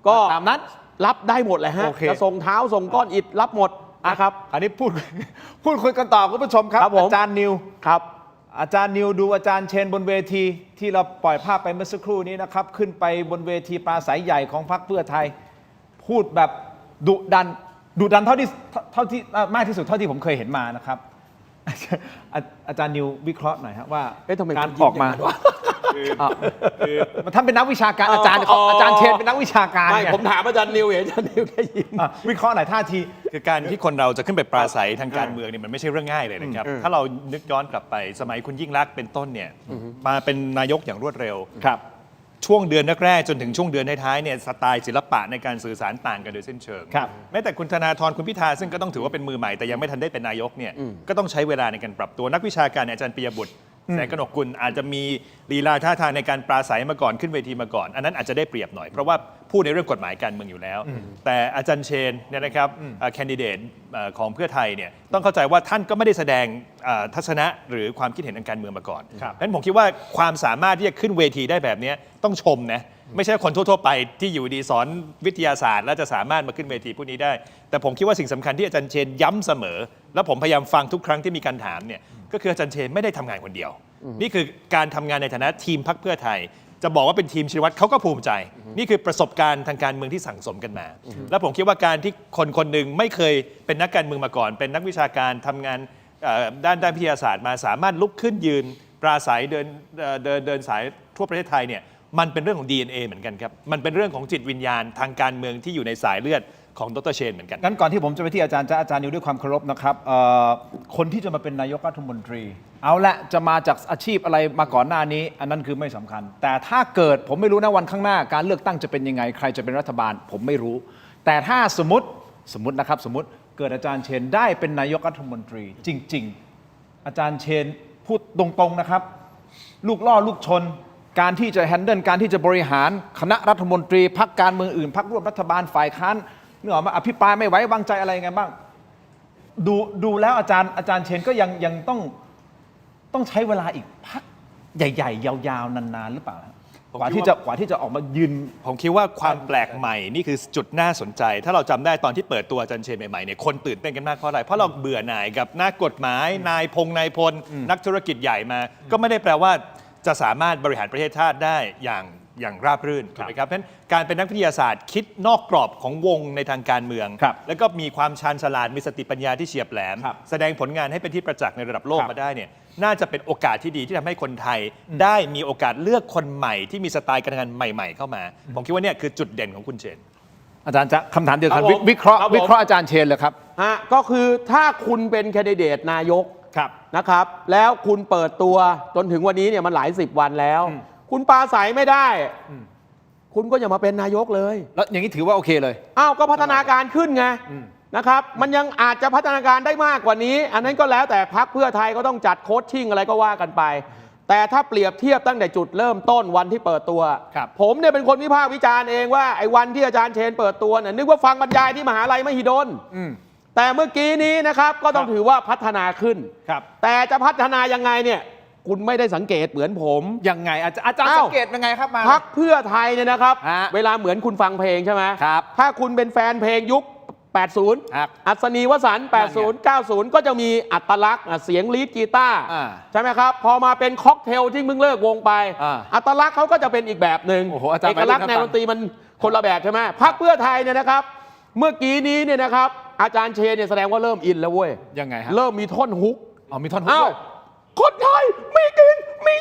Speaker 3: ก็
Speaker 2: ตามนั้น
Speaker 3: รับได้หมดเลยฮะ
Speaker 2: โอเค
Speaker 3: จะส่งเท้าส่งก้อนอิฐรับหมดนะครับ
Speaker 2: อันนี้พูด คุยกันต่อคุณผู้ชมครับ
Speaker 3: ครับผม
Speaker 2: อาจารย์นิว
Speaker 3: ครับ
Speaker 2: อาจารย์นิวดูอาจารย์เชนบนเวทีที่เราปล่อยภาพไปเมื่อสักครู่นี้นะครับขึ้นไปบนเวทีปราศัยใหญ่ของพรรคเพื่อไทย พูดแบบดุดันเท่าที่มากที่สุดเท่าที่ผมเคยเห็นมานะครับ อาจารย์นิววิเคราะห์หน่อยฮะว่า
Speaker 3: ทำไม
Speaker 2: การ
Speaker 3: คุณยิ้ม
Speaker 2: ออกมา
Speaker 3: อย่างนั้นวะ
Speaker 2: ท่านเป็นนักวิชาการอาจารย์เชนเป็นนักวิชาการ
Speaker 3: ไม่
Speaker 2: ไง
Speaker 3: ผมถามอาจารย์นิวเห็นอาจารย์นิวแค่ยิ้ม
Speaker 2: วิเคราะห์หน่อยท่าที
Speaker 5: คือการที่คนเราจะขึ้นไปปราศัยทางการเมืองเนี่ยมันไม่ใช่เรื่องง่ายเลยนะครับ ถ้าเรานึกย้อนกลับไปสมัยคุณยิ่งลักษณ์เป็นต้นเนี่ยมาเป็นนายกอย่างรวดเร็ว
Speaker 2: ครับ
Speaker 5: ช่วงเดือนแรกๆจนถึงช่วงเดือนท้ายๆเนี่ยสไตล์ศิลปะในการสื่อสารต่างกันโดยสิ้นเชิง
Speaker 2: ครับ
Speaker 5: แม้แต่คุณธนาธรคุณพิธาซึ่งก็ต้องถือว่าเป็นมือใหม่แต่ยังไม่ทันได้เป็นนายกเนี่ยก็ต้องใช้เวลาในการปรับตัวนักวิชาการเนี่ยอาจารย์ปิยบุตรแสงกนกกุลอาจจะมีลีลาท่าทางในการปราศัยมาก่อนขึ้นเวทีมาก่อนอันนั้นอาจจะได้เปรียบหน่อยเพราะว่าพูดในเรื่องกฎหมายการเมืองอยู่แล้ว แต่อาจารย์เชนเนี่ยนะครับแคนดิเดตของเพื่อไทยเนี่ยต้องเข้าใจว่าท่านก็ไม่ได้แสดงทัศนะหรือความคิดเห็นทางการเมืองมาก่อน
Speaker 2: ครับ
Speaker 5: เพราะฉะนั้นผมคิดว่าความสามารถที่จะขึ้นเวทีได้แบบนี้ต้องชมนะไม่ใช่คนทั่วๆไปที่อยู่ดีสอนวิทยาศาสตร์แล้วจะสามารถมาขึ้นเวทีพวกนี้ได้ แต่ผมคิดว่าสิ่งสำคัญที่อาจารย์เชนย้ำเสมอ แล้วผมพยายามฟังทุกครั้งที่มีการถามเนี่ยก็คืออาจารย์เชนไม่ได้ทำงานคนเดียว นี่คือการทำงานในฐานะทีมพรรคเพื่อไทย จะบอกว่าเป็นทีมชินวัตรเขาก็ภูมิใจ นี่คือประสบการณ์ทางการเมืองที่สั่งสมกันมา แล้วผมคิดว่าการที่คนคนหนึ่งไม่เคยเป็นนักการเมืองมาก่อน เป็นนักวิชาการทำงานด้านวิทยาศาสตร์มาสามารถลุกขึ้นยืนปราศัยเดินสายทั่วประเทศไทยเนี่ยมันเป็นเรื่องของ DNA เหมือนกันครับมันเป็นเรื่องของจิตวิญญาณทางการเมืองที่อยู่ในสายเลือดของดร.เชนเหมือนกัน
Speaker 2: งั้นก่อนที่ผมจะไปที่อาจารย์นิวด้วยความเคารพนะครับคนที่จะมาเป็นนายกรัฐมนตรี เอาละจะมาจากอาชีพอะไรมาก่อนหน้านี้ อันนั้นคือไม่สำคัญ แต่ถ้าเกิดผมไม่รู้นะวันข้างหน้าการเลือกตั้งจะเป็นยังไงใครจะเป็นรัฐบาล ผมไม่รู้ แต่ถ้าสมมตินะครับสมมติเกิดอาจารย์เชนได้เป็นนายกรัฐมนตรี จริง ๆ อาจารย์เชนพูดตรงๆนะครับ ลูกล่อลูกชน การที่จะแฮนเดิลการที่จะบริหารคณะรัฐมนตรีพรรคการเมืองอื่นพรรคร่วมรัฐบาลฝ่ายค้านนึกออกมาอภิปรายไม่ไว้วางใจอะไรไงบ้างดูแล้วอาจารย์เชนก็ยังต้องใช้เวลาอีกพักใหญ่ๆ ยาวๆนานๆหรือเปล่า กว่าที่จะออกมายืน
Speaker 5: ผมคิดว่าความแปลกใหม่นี่คือจุดน่าสนใจ ถ้าเราจำได้ตอนที่เปิดตัวอาจารย์เชนใหม่ๆเนี่ยคนตื่นเต้นกันมากเพราะอะไรเพราะเราเบื่อหน่ายกับนักกฎหมายนายพลนักธุรกิจใหญ่มา ก็ไม่ได้แปลว่าจะสามารถบริหารประเทศชาติได้อย่างราบรื่นถูกไหมครับเพราะฉะนั้นการเป็นนักวิทยาศาสตร์คิดนอกกรอบของวงในทางการเมือง แล้วก็มีความชาญฉลาดมีสติปัญญาที่เฉียบแหลม แสดงผลงานให้เป็นที่ประจักษ์ในระดับโลกมาได้เนี่ยน่าจะเป็นโอกาสที่ดีที่ทำให้คนไทยได้มีโอกาสเลือกคนใหม่ที่มีสไตล์การทำงานใหม่ๆเข้ามา ผมคิดว่าเนี่ยคือจุดเด่นของคุณเชน
Speaker 2: อาจารย์จะคำถามเดียวกัน
Speaker 3: ครับผม
Speaker 2: วิเคราะห์
Speaker 3: ครับผม
Speaker 2: วิเคราะห์อาจารย์เชนเลยครับ
Speaker 3: ก็คือถ้าคุณเป็นแคนดิเดตนายกนะครับ แล้วคุณเปิดตัวจนถึงวันนี้เนี่ยมันหลาย10 วันแล้ว คุณปราศัยไม่ได้ คุณก็อย่ามาเป็นนายกเลย
Speaker 2: แล้วอย่างนี้ถือว่าโอเคเลย
Speaker 3: อ้าวก็พัฒนาการขึ้นไงนะครับ มันยังอาจจะพัฒนาการได้มากกว่านี้ อันนั้นก็แล้วแต่พรรคเพื่อไทยก็ต้องจัดโค้ชชิ่งอะไรก็ว่ากันไป แต่ถ้าเปรียบเทียบตั้งแต่จุดเริ่มต้นวันที่เปิดตัว ผมเนี่ยเป็นคนวิพากษ์วิจารณ์เองว่าไอ้วันที่อาจารย์เชนเปิดตัวเนี่ยนึกว่าฟังบรรยายที่มหาลัยมหิดลแต่เมื่อกี้นี้นะครับก็ต้องถือว่าพัฒนาขึ้นแต่จะพัฒนายังไงเนี่ยคุณไม่ได้สังเกตเหมือนผม
Speaker 2: ยังไงอาจารย์สังเกตยังไงครับมา
Speaker 3: พรรคเพื่อไทยเนี่ยนะครับ
Speaker 2: ฮะ
Speaker 3: เวลาเหมือนคุณฟังเพลงใช่ไหม
Speaker 2: ครับ
Speaker 3: ถ้าคุณเป็นแฟนเพลงยุค 80
Speaker 2: ครับ
Speaker 3: อัศนีวสันต์ 80 90 ก็จะมีอัตลักษณ์เสียงลีดกีตาร์ ใช่ไหมครับ พอมาเป็นค็อกเทลที่มึงเลิกวงไป อัตลักษณ์เขาก็จะเป็นอีกแบบหนึ่ง
Speaker 2: โอ้โหอาจารย์
Speaker 3: เอกลักษณ์แนวดนตรีมันคนละแบบใช่ไหมพรรคเพื่อไทยเนี่ยนะครับ เมื่อกี้นี้เนี่ยนะครับอาจารย์เชนเนี่ยแสดงว่าเริ่มอินแล้วเว้ย
Speaker 2: ยังไงฮะ
Speaker 3: เริ่มมีท่อนฮุก
Speaker 2: มีท่อนฮุก
Speaker 3: อ้าว
Speaker 2: ด้วย
Speaker 3: คนไทยไม่กิน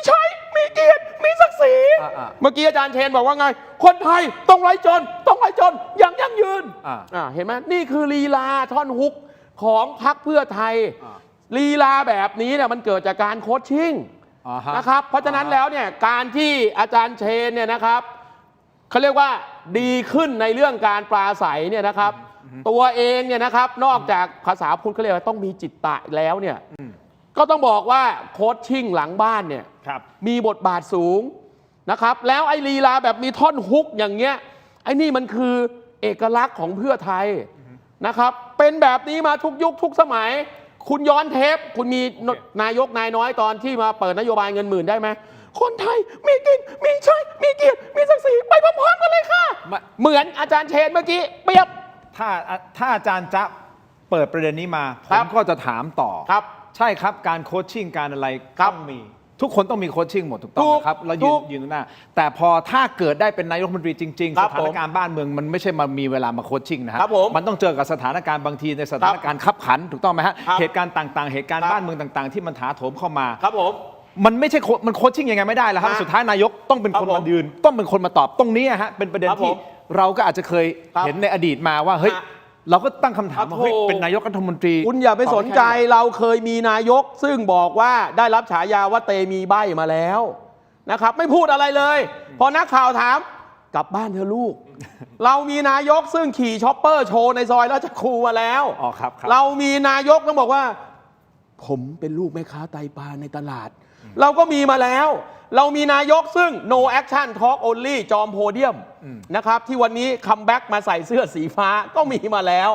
Speaker 3: ใช่มีเกียรติมีศักดิ์ศรีเมื่อกี้อาจารย์เชนบอกว่าไงคนไทยต้องไร้จนอย่างยั่งยืนเห็นไหมนี่คือลีลาท่อนฮุกของพรรคเพื่อไทยลีลาแบบนี้เนี่ยมันเกิดจากการโคชชิ่งนะครับเพราะฉะนั้นแล้วเนี่ยการที่อาจารย์เชนเนี่ยนะครับเขาเรียกว่าดีขึ้นในเรื่องการปราศัยเนี่ยนะครับตัวเองเนี่ยนะครับนอกจากภาษาพุทธเขาเรียกว่าต้องมีจิตตะแล้วเนี่ยก็ต้องบอกว่าโคชชิ่งหลังบ้านเนี่ยมีบทบาทสูงนะครับแล้วไอ้ลีลาแบบมีท่อนฮุกอย่างเงี้ยไอ้นี่มันคือเอกลักษณ์ของเพื่อไทยนะครับเป็นแบบนี้มาทุกยุคทุกสมัยคุณย้อนเทปคุณมีนายกนายน้อยตอนที่มาเปิดนโยบายเงินหมื่นได้ไหมคนไทยมีกินมีใช้มีเกียรติมีศักดิ์ศรีไปพร้อมๆกันเลยค่ะเหมือนอาจารย์เชนเมื่อกี้เปรียบ
Speaker 2: ถ้าอาจารย์จะเปิดประเด็นนี้มาผมก็จะถามต่อครับใช่ครับการโคชชิ่งการอะไรต้องมีทุกคนต้องมีโคชชิ่งหมดถูกต้องนะครับแล้วยืนตรงหน้าแต่พอถ้าเกิดได้เป็นนายกรัฐมนตรีจริงๆสถานการณ์บ้านเมืองมันไม่ใช่มามีเวลามาโคชชิ่งนะครับมันต้องเจอกับสถานการณ์บางทีในสถานการณ์ขับขันถูกต้องไหมฮะเหตุการณ์ต่างๆเหตุการณ์บ้านเมืองต่างๆที่มันถาโถมเข้ามา
Speaker 3: ครับผม
Speaker 2: มันไม่ใช่มันโคชชิ่งยังไงไม่ได้แล้วครับสุดท้ายนายกต้องเป็นคนมายืนต้องเป็นคนมาตอบตรงนี้ฮะเป็นประเด็นที่เราก็อาจจะเคยเห็นในอดีตมาว่าเฮ้ยเราก็ตั้งคำถามว่าเฮ้ยเป็นนายกรัฐมนตรี
Speaker 3: คุณอย่าไปสนใจเราเคยมีนายกซึ่งบอกว่าได้รับฉายาว่าเตมีใบ้มาแล้วนะครับไม่พูดอะไรเลยพอนักข่าวถามกลับบ้านเธอลูก เรามีนายกซึ่งขี่ช็อปเปอร์โชว์ในซอยราชครูมาแล้วเรามีนายกต้องบอกว่าผมเป็นลูกแม่ค้าไตปลาในตลาดเราก็มีมาแล้วเรามีนายกซึ่ง no action talk only จอมโพเดียมนะครับที่วันนี้คัมแบ็กมาใส่เสื้อสีฟ้าก็มีมาแล้ว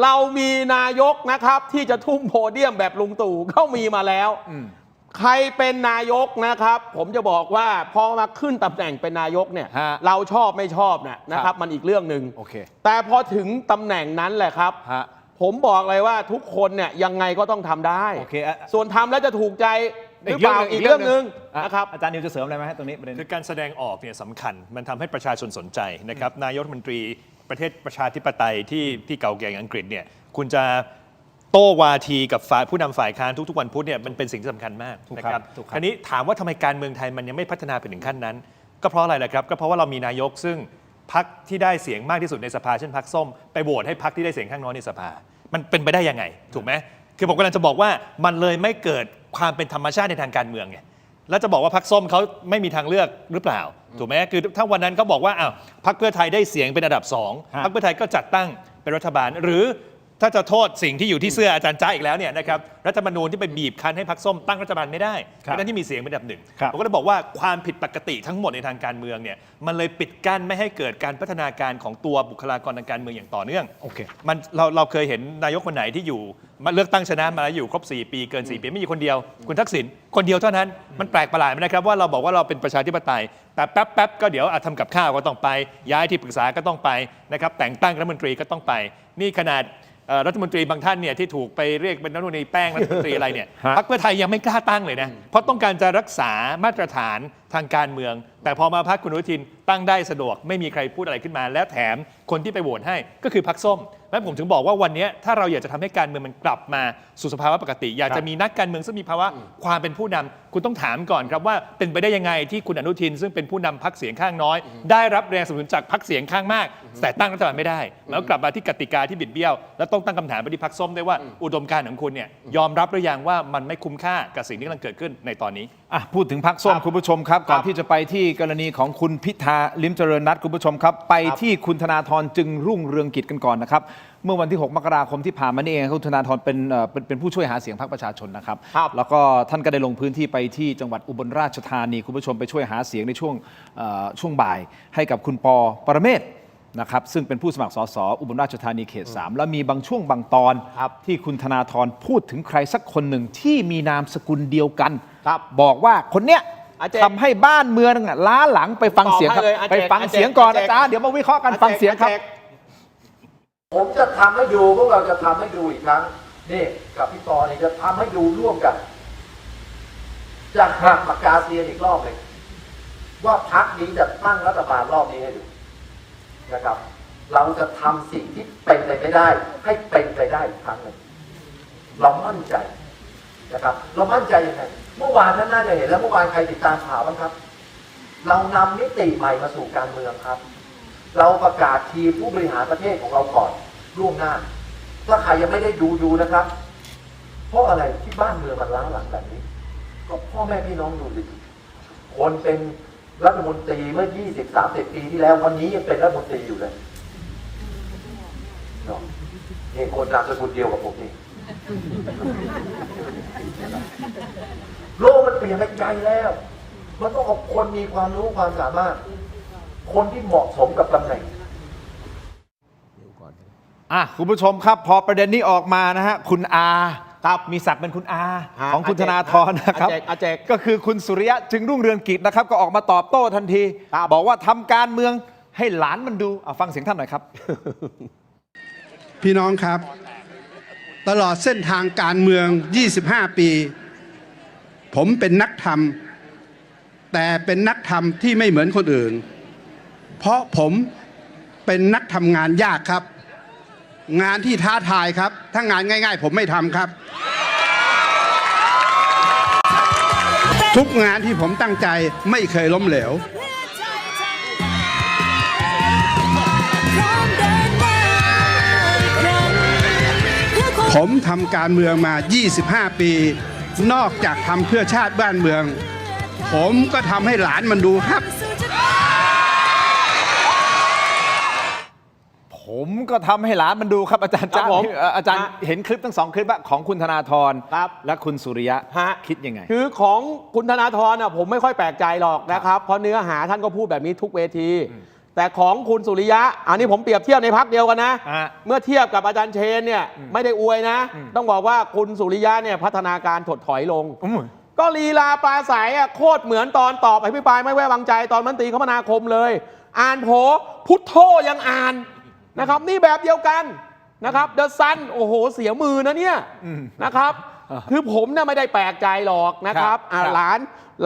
Speaker 3: เรามีนายกนะครับที่จะทุ่มโพเดียมแบบลุงตู่ก็มีมาแล้วใครเป็นนายกนะครับผมจะบอกว่าพอมาขึ้นตำแหน่งเป็นนายกเนี่ยเราชอบไม่ชอบนะครับมันอีกเรื่องหนึ่งแต่พอถึงตำแหน่งนั้นแหละครับผมบอกเลยว่าทุกคนเนี่ยยังไงก็ต้องทำได้ส่วนทำแล้วจะถูกใจหรือเปล่าอีกเรื่องหนึ่งนะครับ
Speaker 2: อาจารย์นิวจะเสริมอะไรไหมตรงนี้ประเด็น
Speaker 5: คือการแสดงออกเนี่ยสำคัญมันทำให้ประชาชนสนใจนะครับนายกรัฐมนตรีประเทศประชาธิปไตยที่เก่าแก่อย่างอังกฤษเนี่ยคุณจะโต้วาทีกับผู้นำฝ่ายค้านทุกๆวันพุธเนี่ยมันเป็นสิ่งที่สำคัญมากนะครับคราวนี้ถามว่าทำไมการเมืองไทยมันยังไม่พัฒนาไปถึงขั้นนั้นก็เพราะอะไรล่ะครับก็เพราะว่าเรามีนายกซึ่งพรรคที่ได้เสียงมากที่สุดในสภาเช่นพรรคส้มไปโหวตให้พรรคที่ได้เสียงข้างน้อยในสภามันเป็นไปได้ยังไงถูกไหมคือผมกำลังจะบอกว่ามันเลยไม่เกิดความเป็นธรรมชาติในทางการเมืองไงแล้วจะบอกว่าพรรคส้มเขาไม่มีทางเลือกหรือเปล่าถูกไหมคือถ้าวันนั้นเขาบอกว่าอ้าวพรรคเพื่อไทยได้เสียงเป็นอันดับ2พรรคเพื่อไทยก็จัดตั้งเป็นรัฐบาลหรือถ้าจะโทษสิ่งที่อยู่ที่เสื้ออาจารย์จ้าอีกแล้วเนี่ยนะครับรัฐธรรมนูญที่ไปบีบคั้นให้พรรคส้มตั้งรัฐบาลไม่ได้เพราะนั้นที่มีเสียงเป็นอันดับ1ผมก็เลยบอกว่าความผิดปกติทั้งหมดในทางการเมืองเนี่ยมันเลยปิดกั้นไม่ให้เกิดการพัฒนาการของตัวบุคลากรทางการเมืองอย่างต่อเนื่องมันเราเคยเห็นนายกคนไหนที่อยู่มาเลือกตั้งชนะมาแล้วอยู่ครบ4 ปีเกิน4 ปีไม่มีคนเดียวคุณทักษิณคนเดียวเท่านั้นมันแปลกประหลาดไหมนะครับว่าเราบอกว่าเราเป็นประชาธิปไตยแต่แป๊บก็เดี๋ยวทำกับข้าวก็ต้องไปย้ายที่ปรึกษาก็ต้องไปนะครับแต่งตั้งรัฐมนตรีก็ต้องไปนี่ขนาดรัฐมนตรีบางท่านเนี่ยที่ถูกไปเรียกเป็นรัฐมนตรีแป้งรัฐมนตรีอะไรเนี่ยพรรคเพื่อไทยยังไม่กล้าตั้งเลยนะเพราะต้องการจะรักษามาตรฐานทางการเมืองแต่พอมาพรรคคุณอนุทินตั้งได้สะดวกไม่มีใครพูดอะไรขึ้นมาและแถมคนที่ไปโหวตให้ก็คือพรรคส้มและผมถึงบอกว่าวันนี้ถ้าเราอยากจะทำให้การเมืองมันกลับมาสู่สภาวะปกติอยากจะมีนักการเมืองซึ่งมีภาวะความเป็นผู้นำคุณต้องถามก่อนครับว่าเป็นไปได้ยังไงที่คุณอนุทินซึ่งเป็นผู้นำพรรคเสียงข้างน้อยได้รับแรงสนับสนุนจากพรรคเสียงข้างมากแต่ตั้งรัฐบาลไม่ได้แล้วกลับมาที่กติกาที่บิดเบี้ยวแล้วต้องตั้งคำถามไปที่พรรคส้มด้วยว่าอุดมการณ์ของคุณเนี่ยยอมรับหรือยังว่ามันไม่คุ้มค่ากับสิ่งที่กำลังเกิดขึ้นในตอนนี้
Speaker 2: พูดถึงพรรคส้มคุณผู้ชมครับก่อนที่จะไปที่กรณีของคุณพิธาลิ้มเจริญรัตน์คุณผู้ชมครับไปที่คุณธนาธรจึงรุ่งเรืองกิจกันก่อนนะครับเมื่อวันที่6 มกราคมที่ผ่านมานี่เองคุณธนาธรเป็นผู้ช่วยหาเสียงพรรคประชาชนนะครับแล้วก็ท่านก็ได้ลงพื้นที่ไปที่จังหวัดอุบลราชธานีคุณผู้ชมไปช่วยหาเสียงในช่วงบ่ายให้กับคุณป.ปรเมศนะครับซึ่งเป็นผู้สมัครสสอุบลราชธานีเขต 3แล้วมีบางช่วงบางตอนที่คุณธนาธรพูดถึงใครสักคนหนึ่งที่มีนามสกุลเดียวกันบอกว่าคนเนี้ยทำให้บ้านเมืองล้าหลังไปฟังเสียงครับไปฟังเสียงก่อนอาจารย์เดี๋ยวมาวิเคราะห์กันฟังเสียงครับ
Speaker 9: ผมจะทำให้ดูพวกเราจะทำให้ดูอีกครั้งนี่กับพี่ปอนี่จะทำให้ดูร่วมกันจะหักปากกาเซียนอีกรอบเลยว่าพรรคนี้จะตั้งรัฐบาลรอบนี้ให้ดูนะครับเราจะทำสิ่งที่เป็นไปไม่ได้ให้เป็นไปได้อีกครั้งหนึ่งเรามั่นใจนะครับเรามั่นใจยังไง เมื่อวานท่านน่าจะเห็นแล้วเมื่อวานใครติดตามข่าวบ้างครับ เรานำมิติใหม่มาสู่การเมืองครับ เราประกาศทีมผู้บริหารประเทศของเราก่อนล่วงหน้า ถ้าใครยังไม่ได้ดูนะครับ เพราะอะไรที่บ้านเมืองมันล้าหลังแบบนี้ ก็พ่อแม่พี่น้องดูสิคนเป็นรัฐมนตรีเมื่อ 20-30 ปีที่แล้ววันนี้ยังเป็นรัฐมนตรีอยู่เลยเนาะนี่คนนามสกุลเดียวกับผมนี่โลกมันเปลี่ยนไปไกลแล้ว มันต้องเอาคนมีความรู้ความสามารถ คนที่เหมาะสมกับตำแหน่ง
Speaker 2: คุณผู้ชมครับพอประเด็นนี้ออกมานะฮะคุณอาครับมีศักดิ์เป็นคุณอาของคุณธนาธรนะครับ
Speaker 3: อาเจก
Speaker 2: ก็คือคุณสุริยะจึงรุ่งเรืองกิจนะครับก็ออกมาตอบโต้ทันที บอกว่าทำการเมืองให้หลานมันดูฟังเสียงท่านหน่อยครับ
Speaker 10: พี่น้องครับ ตลอดเส้นทางการเมือง 25 ปี ผมเป็นนักธรรม แต่เป็นนักธรรมที่ไม่เหมือนคนอื่น เพราะผมเป็นนักทำงานยากครับ งานที่ท้าทายครับ ถ้างานง่ายๆ ผมไม่ทำครับ ทุกงานที่ผมตั้งใจไม่เคยล้มเหลว ผมทำการเมืองมา 25 ปี นอกจากทำเพื่อชาติบ้านเมือง ผมก็ทำให้หลานมันดูครับ
Speaker 2: ผมก็ทำให้หลานมันดูครับอาจารย์
Speaker 3: ครั
Speaker 2: จ้า
Speaker 3: บผม
Speaker 2: อาจารย์เห็นคลิปทั้งสองคลิปของคุณธนาธร
Speaker 3: ครับ
Speaker 2: และคุณสุริยะ
Speaker 3: ฮะ
Speaker 2: คิดยังไง
Speaker 3: คือของคุณธนาธรผมไม่ค่อยแปลกใจหรอกนะครับ เพราะเนื้อหาท่านก็พูดแบบนี้ทุกเวที แต่ของคุณสุริยะ อันนี้ผมเปรียบเทียบในพักเดียวกันนะ เมื่อเทียบกับอาจารย์เชนเนี่ยไม่ได้อวยนะ ต้องบอกว่าคุณสุริยะเนี่ยพัฒนาการถดถอยลง ก็ลีลาปราศัยโคตรเหมือนตอนตอบอภิปรายไม่ไว้วางใจตอนมนตรีคมนาคมเลย อ่านโผพุทโธยังอ่านนะครับนี่แบบเดียวกันนะครับเดอะซันโอ้โหเสียมือนะเนี่ยนะครับคือผมเนี่ยไม่ได้แปลกใจหรอกนะครับห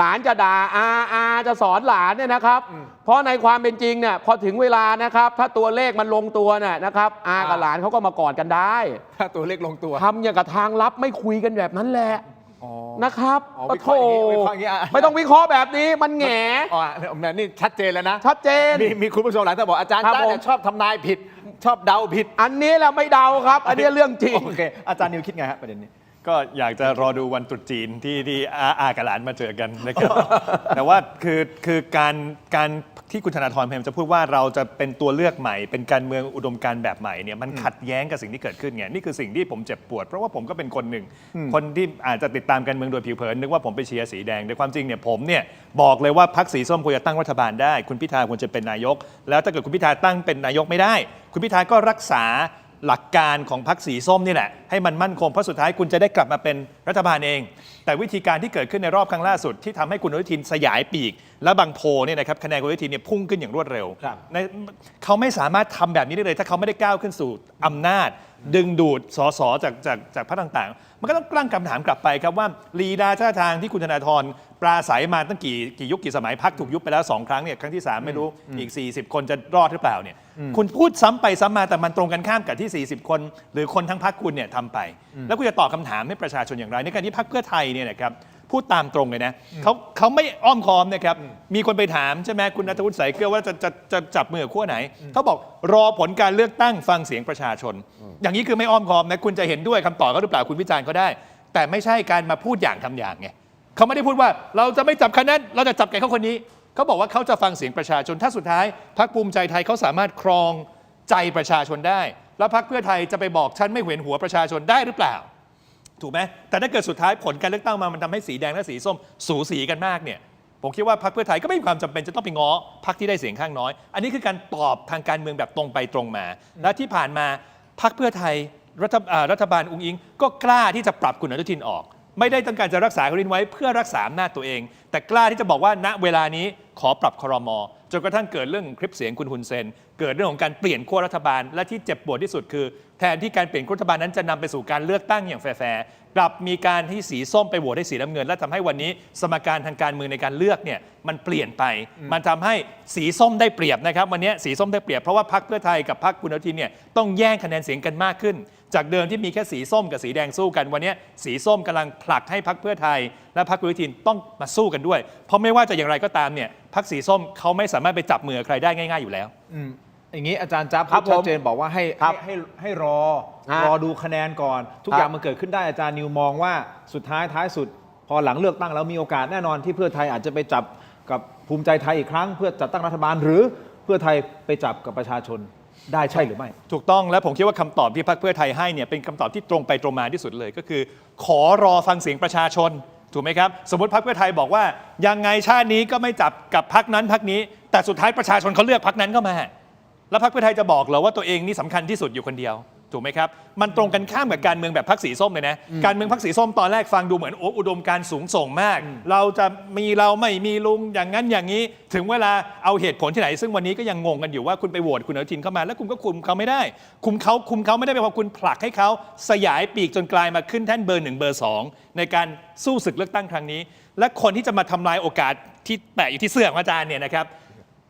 Speaker 3: ลานจะด่าอาจะสอนหลานเนี่ยนะครับเพราะในความเป็นจริงเนี่ยพอถึงเวลานะครับถ้าตัวเลขมันลงตัวเนี่ยนะครับอากับหลานเขาก็มากอดกันได้
Speaker 2: ถ้าตัวเลขลงตัว
Speaker 3: ทำอย่างกับทางลับไม่คุยกันแบบนั้นแหละนะครับ
Speaker 2: วิเคราะห์อย่างนี้
Speaker 3: ไม่ต้องวิเคราะห์แบบนี้มันแหง
Speaker 2: นี่ชัดเจนแล้วนะ
Speaker 3: ชัดเจน
Speaker 2: มีคุณผู้ชมหลายท่านบอกอาจารย์
Speaker 3: ครับ
Speaker 2: จ้าเนี่ย
Speaker 3: ผม
Speaker 2: ชอบทำนายผิด ชอบเดาผิด
Speaker 3: อันนี้แหละไม่เดาครับ อันนี้เรื่องจริง
Speaker 2: โอเคอาจารย์นิวคิดไงฮะประเด็นนี้
Speaker 5: ก็อยากจะรอดูวันตรุษจีนที่อากับหลานมาเจอกันนะครับ แต่ว่าคือการที่คุณธนาธรพยายามจะพูดว่าเราจะเป็นตัวเลือกใหม่เป็นการเมืองอุดมการณ์แบบใหม่เนี่ยมันขัดแย้งกับสิ่งที่เกิดขึ้นไงนี่คือสิ่งที่ผมเจ็บปวดเพราะว่าผมก็เป็นคนหนึ่ง คนที่อาจจะติดตามการเมืองโดยผิวเผินนึกว่าผมไปเชียร์สีแดงแต่ความจริงเนี่ยผมเนี่ยบอกเลยว่าพรรคสีส้มควรจะตั้งรัฐบาลได้คุณพิธาควรจะเป็นนายกแล้วถ้าเกิดคุณพิธาตั้งเป็นนายกไม่ได้คุณพิธาก็รักษาหลักการของพรรคสีส้มนี่แหละให้มันมั่นคงเพราะสุดท้ายคุณจะได้กลับมาเป็นรัฐบาลเองแต่วิธีการที่เกิดขึ้นในรอบครั้งล่าสุดที่ทำให้คุณอนุทินสยายปีกและบางโพลเนี่ยนะครับคะแนนคุณอนุทินเนี่ยพุ่งขึ้นอย่างรวดเร็วเขาไม่สามารถทำแบบนี้ได้เลยถ้าเขาไม่ได้ก้าวขึ้นสู่อำนาจดึงดูดสสจากพรรคต่างๆมันก็ต้องตั้งคำถามกลับไปครับว่าลีลาท่าทางที่คุณธนาธรปราศัยมาตั้งกี่ยุคกี่สมัยพรรคถูกยุบไปแล้ว2ครั้งเนี่ยครั้งที่3ไม่รู้อีก40คนจะรอดหรือเปล่าเนี่ยคุณพูดซ้ำไปซ้ำมาแต่มันตรงกันข้ามกับที่40คนหรือคนทั้งพรรคคุณเนี่ยทำไปแล้วคุณจะตอบคำถามให้ประชาชนอย่างไรในการที่พรรคเพื่อไทยเนี่ยนะครับพูดตามตรงเลยนะเขาไม่อ้อมค้อมนะครับมีคนไปถามใช่ไหมคุณณัฐวุฒิสายเกลือว่าจะจับมือกับขั้วไหนเขาบอกรอผลการเลือกตั้งฟังเสียงประชาชนอย่างนี้คือไม่อ้อมค้อมนะคุณจะเห็นด้วยคำตอบเขาหรือเปล่าคุณวิจารณ์เขาได้แต่ไม่ใช่การมาพูดอย่างทำอย่างไงเขาไม่ได้พูดว่าเราจะไม่จับคะแนนเราจะจับแกเขาคนนี้เขาบอกว่าเขาจะฟังเสียงประชาชนถ้าสุดท้ายพรรคภูมิใจไทยเขาสามารถครองใจประชาชนได้แล้วพรรคเพื่อไทยจะไปบอกฉันไม่เห็นหัวประชาชนได้หรือเปล่าถูกไหมแต่ถ้าเกิดสุดท้ายผลการเลือกตั้งมามันทำให้สีแดงและสีส้มสูสีกันมากเนี่ยผมคิดว่าพรรคเพื่อไทยก็ไม่มีความจำเป็นจะต้องไปง้อพรรคที่ได้เสียงข้างน้อยอันนี้คือการตอบทางการเมืองแบบตรงไปตรงมาและที่ผ่านมาพรรคเพื่อไทยรัฐบาลอุ๊งอิ๊งก็กล้าที่จะปรับคุณอนุทินออกไม่ได้ต้องการจะรักษาคุณอนุทินไว้เพื่อรักษาอำนาจตัวเองแต่กล้าที่จะบอกว่าณเวลานี้ขอปรับครม.จนกระทั่งเกิดเรื่องคลิปเสียงคุณฮุนเซนเกิดเรื่องของการเปลี่ยนขั้วรัฐบาลและที่เจ็บปวดที่สุดคือแทนที่การเปลี่ยนขั้วรัฐบาลนั้นจะนำไปสู่การเลือกตั้งอย่างแฟร์ๆกลับมีการที่สีส้มไปโหวตให้สีน้ำเงินและทำให้วันนี้สมการทางการเมืองในการเลือกเนี่ยมันเปลี่ยนไปมันทำให้สีส้มได้เปรียบนะครับวันนี้สีส้มได้เปรียบเพราะว่าพรรคเพื่อไทยกับพรรคคุณอนุทินเนี่ยต้องแย่งคะแนนเสียงกันมากขึ้น จากเดิมที่มีแค่สีส้มกับสีแดงสู้กันวันนี้สีส้มกำลังผลักให้พรรคเพื่อไทยและพรรคคุณอนุทินต้องมาสู้กันด้วยเพราะไม่ว่าจะอย่างไรก็ตามเนี่ยพรรคสีส้มเขาไม่สามารถไปจับมือใครได้ง่ายๆอยู่แล้ว
Speaker 2: อย่างนี้อาจารย์จ๊บ
Speaker 3: ครับ
Speaker 2: พูดชัดเจนบอกว่าให้
Speaker 3: ครับ
Speaker 2: ให้รอ
Speaker 3: ฮะ
Speaker 2: รอดูคะแนนก่อน ทุก
Speaker 3: ครับ
Speaker 2: อย่างมันเกิดขึ้นได้อาจารย์นิวมองว่าสุดท้ายสุด พอหลังเลือกตั้งแล้วมีโอกาสแน่นอนที่เพื่อไทยอาจจะไปจับกับภูมิใจไทยอีกครั้ง เพื่อจัดตั้งรัฐบาลหรือเพื่อไทยไปจับกับประชาชนได้ใช่หรือไม่
Speaker 5: ถูกต้องและผมคิดว่าคำตอบที่พรรคเพื่อไทยให้เนี่ยเป็นคำตอบที่ตรงไปตรงมาที่สุดเลยก็คือ ขอรอฟังเสียงประชาชนถูกไหมครับสมมติพรรคเพื่อไทยบอกว่ายังไงชาตินี้ก็ไม่จับกับพรรคนั้นพรรคนี้ แต่สุดท้ายประชาชนเขาเลือกพรรคนั้นเข้ามาแล้วพรรคเพื่อไทยจะบอกเหรอว่าตัวเองนี่สำคัญที่สุดอยู่คนเดียวถูกไหมครับมันตรงกันข้ามกับการเมืองแบบพรรคสีส้มเลยนะการเมืองพรรคสีส้มตอนแรกฟังดูเหมือนอุดมการณ์สูงส่งมากเราจะมีเราไม่มีลุงอย่างนั้นอย่างนี้ถึงเวลาเอาเหตุผลที่ไหนซึ่งวันนี้ก็ยังงงกันอยู่ว่าคุณไปโหวตคุณอนุทินเข้ามาแล้วคุณก็คุมเขาไม่ได้คุมเขาไม่ได้แปลว่าคุณผลักให้เขาสยายปีกจนกลายมาขึ้นแท่นเบอร์ 1 เบอร์ 2ในการสู้ศึกเลือกตั้งครั้งนี้และคนที่จะมาทำลายโอกาสที่แปะอยู่ที่เสื้อของอาจารย์เนี่ยนะครับ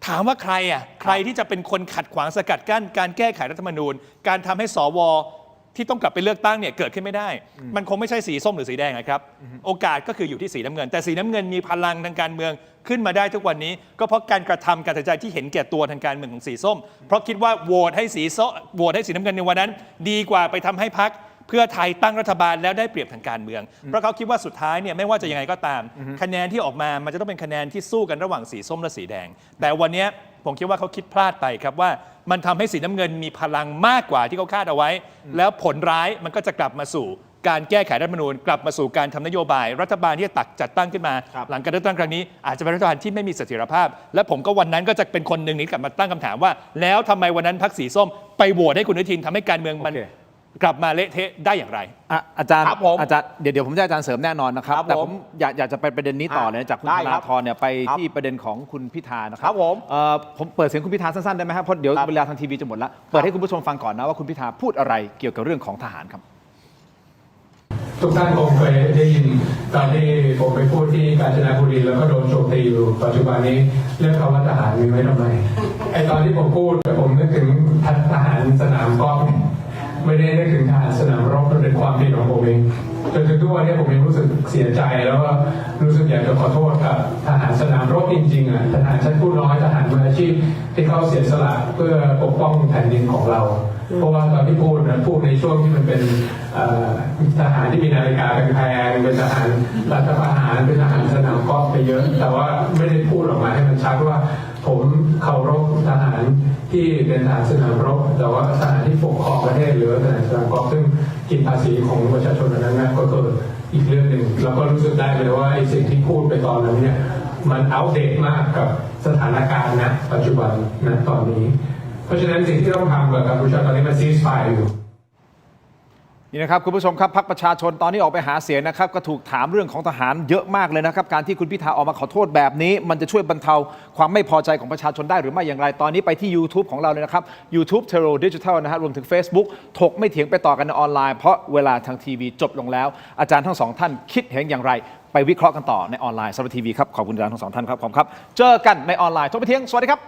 Speaker 5: ถามว่าใครใครที่จะเป็นคนขัดขวางสกัดกั้นการแก้ไขรัฐธรรมนูญการทำให้สวที่ต้องกลับไปเลือกตั้งเนี่ยเกิดขึ้นไม่ได้มันคงไม่ใช่สีส้มหรือสีแดงนะครับโอกาสก็คืออยู่ที่สีน้ำเงินแต่สีน้ำเงินมีพลังทางการเมืองขึ้นมาได้ทุกวันนี้ก็เพราะการกระทำการตัดสินใจที่เห็นแก่ตัวทางการเมืองของสีส้มเพราะคิดว่าโหวตให้สีน้ำเงินในวันนั้นดีกว่าไปทำให้พรรคเพื่อไทยตั้งรัฐบาลแล้วได้เปรียบทางการเมืองเพราะเขาคิดว่าสุดท้ายเนี่ยไม่ว่าจะยังไงก็ตามคะแนนที่ออกมามันจะต้องเป็นคะแนนที่สู้กันระหว่างสีส้มและสีแดงแต่วันนี้ผมคิดว่าเขาคิดพลาดไปครับว่ามันทำให้สีน้ำเงินมีพลังมากกว่าที่เขาคาดเอาไว้แล้วผลร้ายมันก็จะกลับมาสู่การแก้ไขรัฐธรรมนูญกลับมาสู่การทำนโยบายรัฐบาลที่จะจัดตั้งขึ้นมาหลังการเลือกตั้งครั้งนี้อาจจะเป็นรัฐบาลที่ไม่มีเสถียรภาพและผมก็วันนั้นก็จะเป็นคนหนึ่งที่กลับมาตั้งคำถามว่าแล้วทำไมวันนั้นพรรคสีส้มไปโหวตให้คุณอนุทินทำให้การเมืองมันกลับมาเละเทะได้อย่างไร
Speaker 2: อาจารย์
Speaker 3: ครับผม
Speaker 2: อาจารย์เดี๋ยวผมจะอาจารย์เสริมแน่นอนนะครับ
Speaker 3: ครับ
Speaker 2: แต่
Speaker 3: ผ
Speaker 2: ผม มอยากจะไปประเด็นนี้ต่อเลยนะจากคุณ
Speaker 3: ได้
Speaker 2: ธ
Speaker 3: ครั
Speaker 2: นา
Speaker 3: บ
Speaker 2: ธรเนี่ยไป
Speaker 3: ครับ
Speaker 2: ที่ประเด็นของคุณพิธานะค
Speaker 3: ค
Speaker 2: รั
Speaker 3: รับผม
Speaker 2: ผมเปิดเสียงคุณพิธาสั้นๆได้ไหมครับเพราะเดี๋ยว
Speaker 3: ครับ
Speaker 2: เวลาทางทีวีจะหมดแล้วเปิดให้คุณผู้ชมฟังก่อนนะว่าคุณพิธาพูดอะไรเกี่ยวกับเรื่องของทหารครับ
Speaker 11: ทุกท่านคงเคยได้ยินตอนที่ผมไปพูดที่กาญจนบุรีแล้วก็โดนโจมตีอยู่ปัจจุบันนี้เรื่องคำว่าทหารมีไว้ทำไมไอตอนที่ผมพูดผมนึกถึงทหารสนามกอล์ฟไม่ได้นึกถึงทหารสนามรบมันเป็นความผิดของผมเองจนถึงทุกวันนี้ผมยังรู้สึกเสียใจแล้วก็รู้สึกอยากจะขอโทษกับทหารสนามรบจริงๆทหารชั้นผู้น้อยทหารมืออาชีพที่เขาเสียสละเพื่อปกป้องแผ่นดินของเราเพราะว่าตอนที่พูดในช่วงที่มันเป็นทหารที่มีนาฬิกาแพงๆเป็นทหารรัฐประหารเป็นทหารสนามกอล์ฟไปเยอะแต่ว่าไม่ได้พูดออกมาให้มันชัดว่าผมเคารพทหารที่เป็นทหารสนามรบแต่ว่าทหารที่ปกครองประเทศหรือทหารสนามกอล์ฟซึ่งกินภาษีของประชาชนนั้นนะก็เกิดอีกเรื่องหนึ่งเราก็รู้สึกได้เลยว่าไอ้สิ่งที่พูดไปตอนนั้นเนี่ยมันอัปเดตมากกับสถานการณ์นะปัจจุบันณตอนนี้เพราะฉะนั้นสิ่งที่ต้องทำกับกัมพูชาตอนนี้มันซีสไฟร์อยู่
Speaker 2: นี่นะครับคุณผู้ชมครับพรรคประชาชนตอนนี้ออกไปหาเสียงนะครับก็ถูกถามเรื่องของทหารเยอะมากเลยนะครับการที่คุณพิธาออกมาขอโทษแบบนี้มันจะช่วยบรรเทาความไม่พอใจของประชาชนได้หรือไม่อย่างไรตอนนี้ไปที่ YouTube ของเราเลยนะครับ YouTube Terror Digital นะฮะรวมถึง Facebook ถกไม่เถียงไปต่อกันในออนไลน์เพราะเวลาทางทีวีจบลงแล้วอาจารย์ทั้งสองท่านคิดเห็นอย่างไรไปวิเคราะห์กันต่อในออนไลน์สำหรับทีวีครับขอบคุณอาจารย์ทั้งสองท่านครับขอบคุณครับเจอกันในออนไลน์ถกไม่เถียงสวัสดีครับ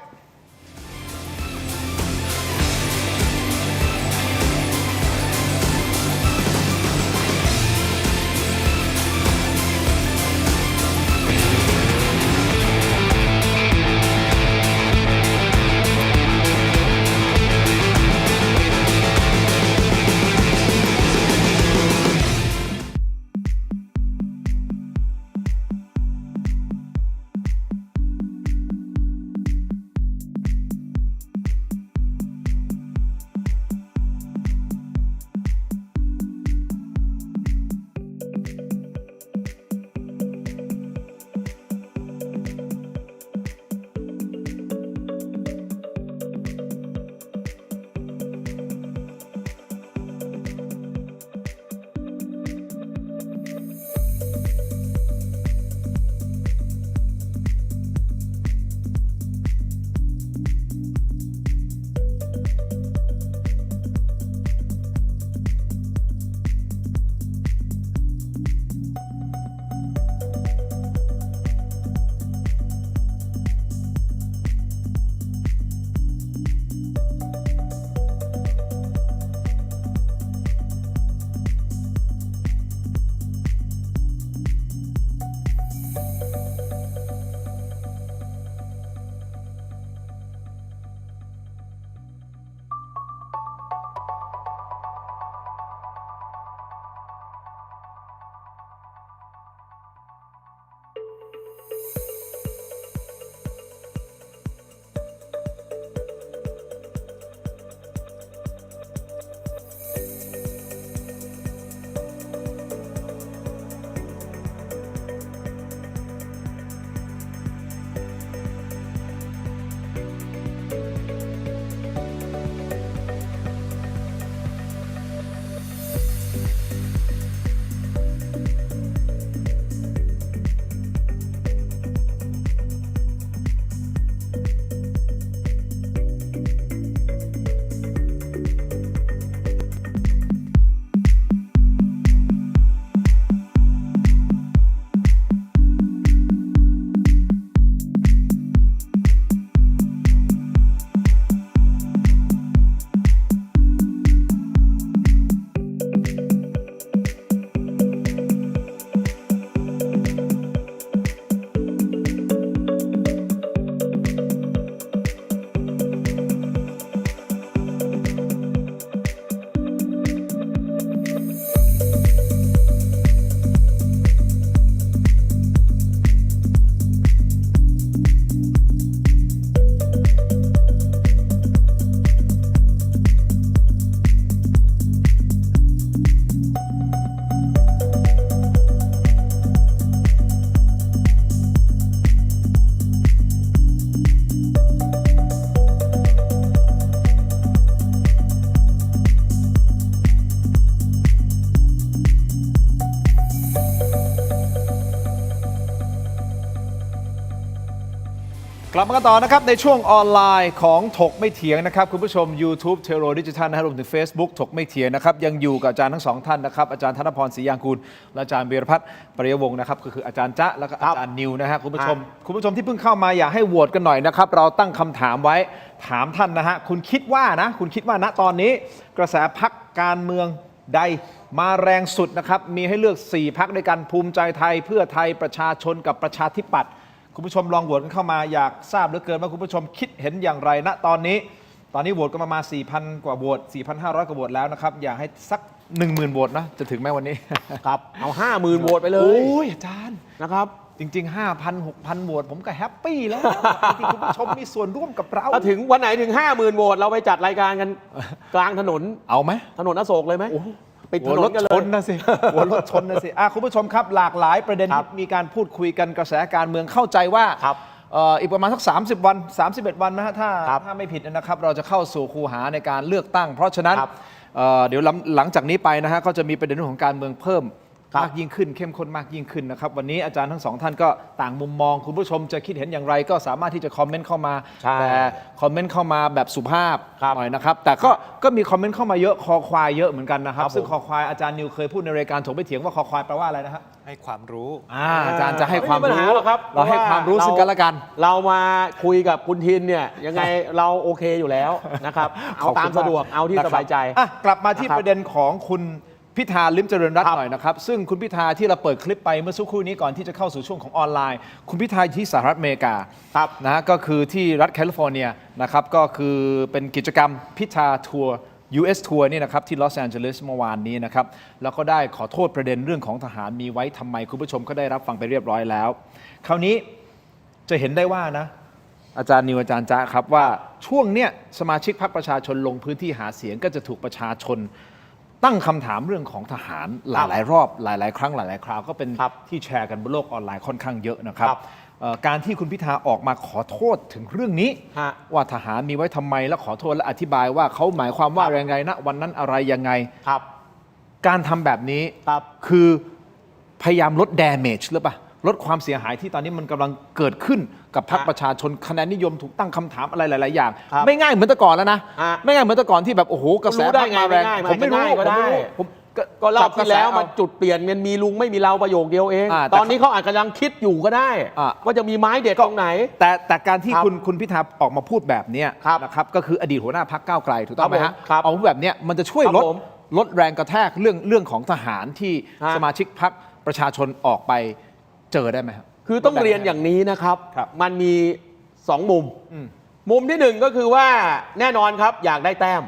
Speaker 2: ลับมากันต่อนะครับในช่วงออนไลน์ของถกไม่เถียงนะครับคุณผู้ชม YouTube เทโรดิจิทัลนะครับรวมถึง Facebook ถกไม่เถียงนะครับยังอยู่กับอาจารย์ทั้งสองท่านนะครับอาจารย์ธนพรศรียางกูลและอาจารย์เบียรพัฒน์ปริยวงศ์นะครับก็คืออาจารย์จ๊ะแล้วก็อาจารย์นิวนะครับคุณผู้ชมที่เพิ่งเข้ามาอยากให้โหวตกันหน่อยนะครับเราตั้งคำถามไว้ถามท่านนะฮะคุณคิดว่าณตอนนี้กระแสพรรคการเมืองใดมาแรงสุดนะครับมีให้เลือก4พรรคด้วยกันภูมิใจไทยเพื่อไทยประชาชนกับประชาธิปัตย์คุณผู้ชมลองโหวตกันเข้ามาอยากทราบเหลือเกินว่าคุณผู้ชมคิดเห็นอย่างไรณตอนนี้โหวตกันมา 4,000 กว่าโหวต 4,500 กว่าโหวตแล้วนะครับอยากให้สัก 10,000 โหวตนะจะถึงไหมวันนี้
Speaker 3: ครับเอา 50,000 โหวตไปเลย
Speaker 2: โอ้ยอาจารย์
Speaker 3: นะครับ
Speaker 2: จริงๆ 5,000 6,000 โหวตผมก็แฮปปี้แล้วที่คุณผู้ชมมีส่วนร่วมกับเรา
Speaker 3: ถ้าถึงวันไหนถึง 50,000 โหวตเราไปจัดรายการกันกลางถนน
Speaker 2: เอาไหม
Speaker 3: ถนนอโศกเลยไหมปิดถ
Speaker 2: หัวน ร
Speaker 3: น
Speaker 2: ถ
Speaker 3: กันเล
Speaker 2: ช
Speaker 3: ย
Speaker 2: นนะสิหัวรถชนนะสิคุณผู้ชมครับหลากหลายประเด็นที่มีการพูดคุยกันกระแสการเมืองเข้าใจว่าอีกประมาณสัก30 วัน 31 วันนะฮะถ้าไม่ผิดนะครับเราจะเข้าสู่คูหาในการเลือกตั้งเพราะฉะนั้นเดี๋ยวหลังจากนี้ไปนะฮะก็จะมีประเด็นเรื่องของการเมืองเพิ่มมากยิ่งขึ้นเข้มข้นมากยิ่งขึ้นนะครับวันนี้อาจารย์ทั้งสองท่านก็ต่างมุมมองคุณผู้ชมจะคิดเห็นอย่างไรก็สามารถที่จะคอมเมนต์เข้ามาแต่คอมเมนต์เข้ามาแบบสุภาพหน่อยนะครับแต่ก็มีคอมเมนต์เข้ามาเยอะคอควายเยอะเหมือนกันนะครับซึ่งคอควายอาจารย์นิวเคยพูดในรายการถกไม่เถียงว่าคอควายแปลว่าอะไรนะฮะ
Speaker 5: ให้ความรู้
Speaker 2: อาจารย์จะให้ความรู้
Speaker 3: เรา
Speaker 2: ให้ความรู้ซึ่งกันและกัน
Speaker 3: เรามาคุยกับคุณทินเนี่ยยังไงเราโอเคอยู่แล้วนะครับเอาตามสะดวกเอาที่สบายใจ
Speaker 2: กลับมาที่ประเด็นของคุณพิธาลิ้มเจริญรัตน์หน่อยนะครับซึ่งคุณพิธาที่เราเปิดคลิปไปเมื่อสักครู่นี้ก่อนที่จะเข้าสู่ช่วงของออนไลน์คุณพิธาที่สหรัฐอเมริกานะก็คือที่รัฐแคลิฟอร์เนียนะครับก็คือเป็นกิจกรรมพิธาทัวร์ US ทัวร์นี่นะครับที่ลอสแอนเจลิสเมื่อวานนี้นะครับแล้วก็ได้ขอโทษประเด็นเรื่องของทหารมีไว้ทำไมคุณผู้ชมก็ได้รับฟังไปเรียบร้อยแล้วคราวนี้จะเห็นได้ว่านะอาจารย์นิวอาจารย์จ๊ะครับว่าช่วงเนี้ยสมาชิกพรรคประชาชนลงพื้นที่หาเสียงก็จะถูกประชาชนตั้งคำถามเรื่องของทหารหลายๆรอบหลายๆครั้งหลายๆคราวก็เป็นที่แชร์กันบนโลกออนไลน์ค่อนข้างเยอะนะครับการที่คุณพิธาออกมาขอโทษถึงเรื่องนี้ว่าทหารมีไว้ทำไมและขอโทษและอธิบายว่าเขาหมายความว่ายังไงนะวันนั้นอะไรยังไงการทำแบบนี้คือพยายามลด damage หรือเปล่าลดความเสียหายที่ตอนนี้มันกำลังเกิดขึ้นกับพรรคประชาชนคะแนนนิยมถูกตั้งคำถามอะไรหลายๆอย่างไม่ง่ายเหมือนแต่ก่อนแล้วนะไม่ง่ายเหมือนแต่ก่อนที่แบบโอ้โหกระแสพรรคมาแรงผมไม่รู้
Speaker 3: ก็รอบที่แล้วมันจุดเปลี่ยนมันมีลุงไม่มีเราประโยคเดียวเองตอนนี้เขาอาจจะยังคิดอยู่ก็ได้ว่าจะมีไม้เด็ดตรงไหน
Speaker 2: แต่การที่คุณพิธาออกมาพูดแบบนี้นะครับก็คืออดีตหัวหน้าพรรคก้าวไกลถูกต้องไหมฮะเอาแบบนี้มันจะช่วยลดแรงกระแทกเรื่องของทหารที่สมาชิกพรรคประชาชนออกไปเจอได้ไหมครับ
Speaker 3: คือต้องเรียนอย่างนี้นะครับมันมี2 มุมมุมที่1ก็คือว่าแน่นอนครับอยากได้แต้ม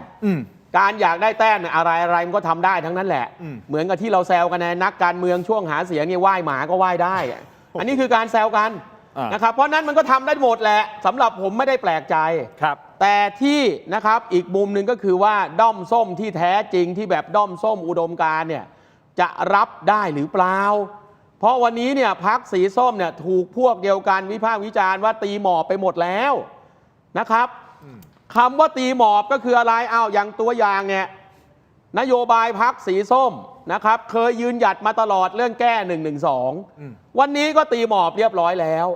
Speaker 3: การอยากได้แต้มเนี่ยอะไรมันก็ทำได้ทั้งนั้นแหละเหมือนกับที่เราแซวกันในนักการเมืองช่วงหาเสียงเนี่ยไหว้หมาก็ไหว้ได้อันนี้คือการแซวกันนะครับเพราะนั้นมันก็ทำได้หมดแหละสำหรับผมไม่ได้แปลกใจแต่ที่นะครับอีกมุมหนึ่งก็คือว่าด้อมส้มที่แท้จริงที่แบบด้อมส้มอุดมการณ์เนี่ยจะรับได้หรือเปล่าเพราะวันนี้เนี่ยพรรคสีส้มเนี่ยถูกพวกเดียวกันวิพากษ์วิจารณ์ว่าตีหมอบไปหมดแล้วนะครับคำว่าตีหมอบก็คืออะไรอย่างตัวอย่างเนี่ยนโยบายพรรคสีส้มนะครับเคยยืนหยัดมาตลอดเรื่องแก้112วันนี้ก็ตีหมอบเรียบร้อยแล้ว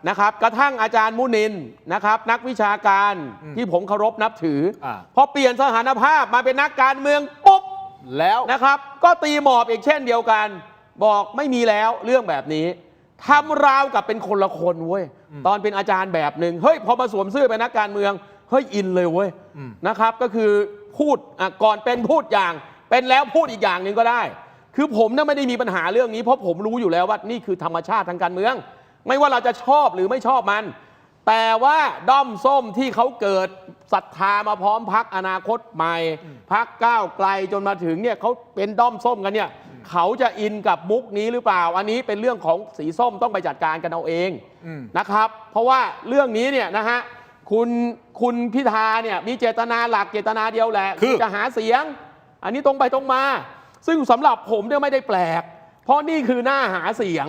Speaker 3: นะครับกระทั่งอาจารย์มุนินนะครับนักวิชาการที่ผมเคารพนับถือพอเปลี่ยนสถานภาพมาเป็นนักการเมืองปุ๊บ
Speaker 2: แล้ว
Speaker 3: นะครับก็ตีหมอบอีกเช่นเดียวกันบอกไม่มีแล้วเรื่องแบบนี้ทำราวกับเป็นคนละคนเว้ยตอนเป็นอาจารย์แบบหนึ่งเฮ้ยพอมาสวมเสื้อเป็นนักการเมืองเฮ้ยอินเลยเว้ยนะครับก็คือพูดก่อนเป็นพูดอย่างเป็นแล้วพูดอีกอย่างหนึ่งก็ได้คือผมเนี่ยไม่ได้มีปัญหาเรื่องนี้เพราะผมรู้อยู่แล้วว่านี่คือธรรมชาติทางการเมืองไม่ว่าเราจะชอบหรือไม่ชอบมันแต่ว่าด้อมส้มที่เขาเกิดศรัทธามาพร้อมพรรคอนาคตใหม่พรรคก้าวไกลจนมาถึงเนี่ยเขาเป็นด้อมส้มกันเนี่ยเขาจะอินกับมุกนี้หรือเปล่าอันนี้เป็นเรื่องของสีส้มต้องไปจัดการกันเอาเองนะครับเพราะว่าเรื่องนี้เนี่ยนะฮะคุณพิธาเนี่ยมีเจตนาหลักเจตนาเดียวแหละคือจะหาเสียงอันนี้ตรงไปตรงมาซึ่งสำหรับผมเนี่ยไม่ได้แปลกเพราะนี่คือหน้าหาเสียง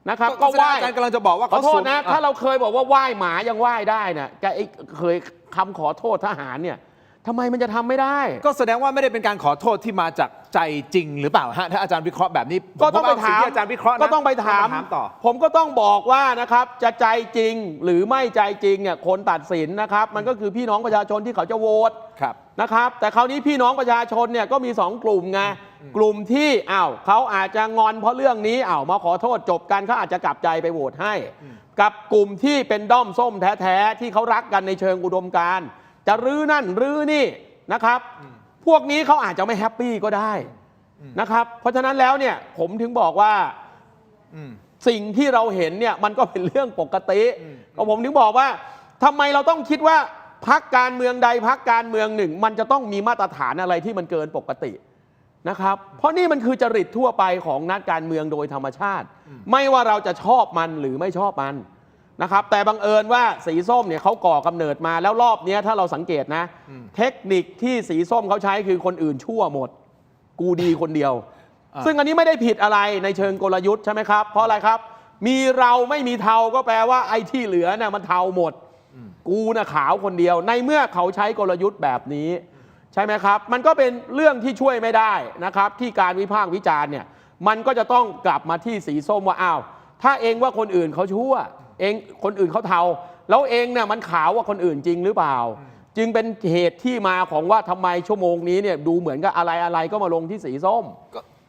Speaker 3: นะครับก็ไหว้
Speaker 2: อาจารย์กำลังจะบอกว่า
Speaker 3: ขอโทษนะถ้าเราเคยบอกว่าไหว้หมายังไหว้ได้นะแกเคยคำขอโทษทหารเนี่ย ทำไมมันจะทำไม่ได้
Speaker 2: ก็แสดงว่าไม่ได้เป็นการขอโทษที่มาจากใจจริงหรือเปล่าฮะถ้าอาจารย์วิเคราะห์แบบนี้
Speaker 3: ก็ต้องไปถาม
Speaker 2: ที่อาจารย์วิเคราะห์นะ
Speaker 3: ก็ต้องไปถาม
Speaker 2: ต่อ
Speaker 3: ผมก็ต้องบอกว่านะครับจะใจจริงหรือไม่ใจจริงเนี่ยคนตัดสินนะครับมันก็คือพี่น้องประชาชนที่เขาจะโหวต
Speaker 2: ครับ
Speaker 3: นะครับแต่คราวนี้พี่น้องประชาชนเนี่ยก็มี2กลุ่มไงกลุ่มที่เขาอาจจะงอนเพราะเรื่องนี้มาขอโทษจบกันเขาอาจจะกลับใจไปโหวตให้กับกลุ่มที่เป็นด้อมส้มแท้ๆที่เขารักกันในเชิงอุดมการณ์จะรื้อนั่นรื้อนี่นะครับพวกนี้เขาอาจจะไม่แฮปปี้ก็ได้นะครับเพราะฉะนั้นแล้วเนี่ยผมถึงบอกว่าสิ่งที่เราเห็นเนี่ยมันก็เป็นเรื่องปกติก็ผมถึงบอกว่าทำไมเราต้องคิดว่าพรรคการเมืองใดพรรคการเมืองหนึ่งมันจะต้องมีมาตรฐานอะไรที่มันเกินปกตินะครับเพราะนี่มันคือจริตทั่วไปของนักการเมืองโดยธรรมชาติไม่ว่าเราจะชอบมันหรือไม่ชอบมันนะครับแต่บังเอิญว่าสีส้มเนี่ยเขาก่อกำเนิดมาแล้วรอบนี้ถ้าเราสังเกตนะเทคนิคที่สีส้มเขาใช้คือคนอื่นชั่วหมดกูดีคนเดียวซึ่งอันนี้ไม่ได้ผิดอะไรในเชิงกลยุทธ์ใช่ไหมครับเพราะอะไรครับมีเราไม่มีเทาก็แปลว่าไอ้ที่เหลือเนี่ยมันเทาหมดกูน่ะขาวคนเดียวในเมื่อเขาใช้กลยุทธ์แบบนี้ใช่ไหมครับมันก็เป็นเรื่องที่ช่วยไม่ได้นะครับที่การวิพากษ์วิจารณ์เนี่ยมันก็จะต้องกลับมาที่สีส้มว่าถ้าเองว่าคนอื่นเขาชั่วเองคนอื่นเขาเทาแล้วเองเนี่ยมันขาวว่าคนอื่นจริงหรือเปล่าจึงเป็นเหตุที่มาของว่าทำไมชั่วโมงนี้เนี่ยดูเหมือนกับอะไรก็มาลงที่สีส้ม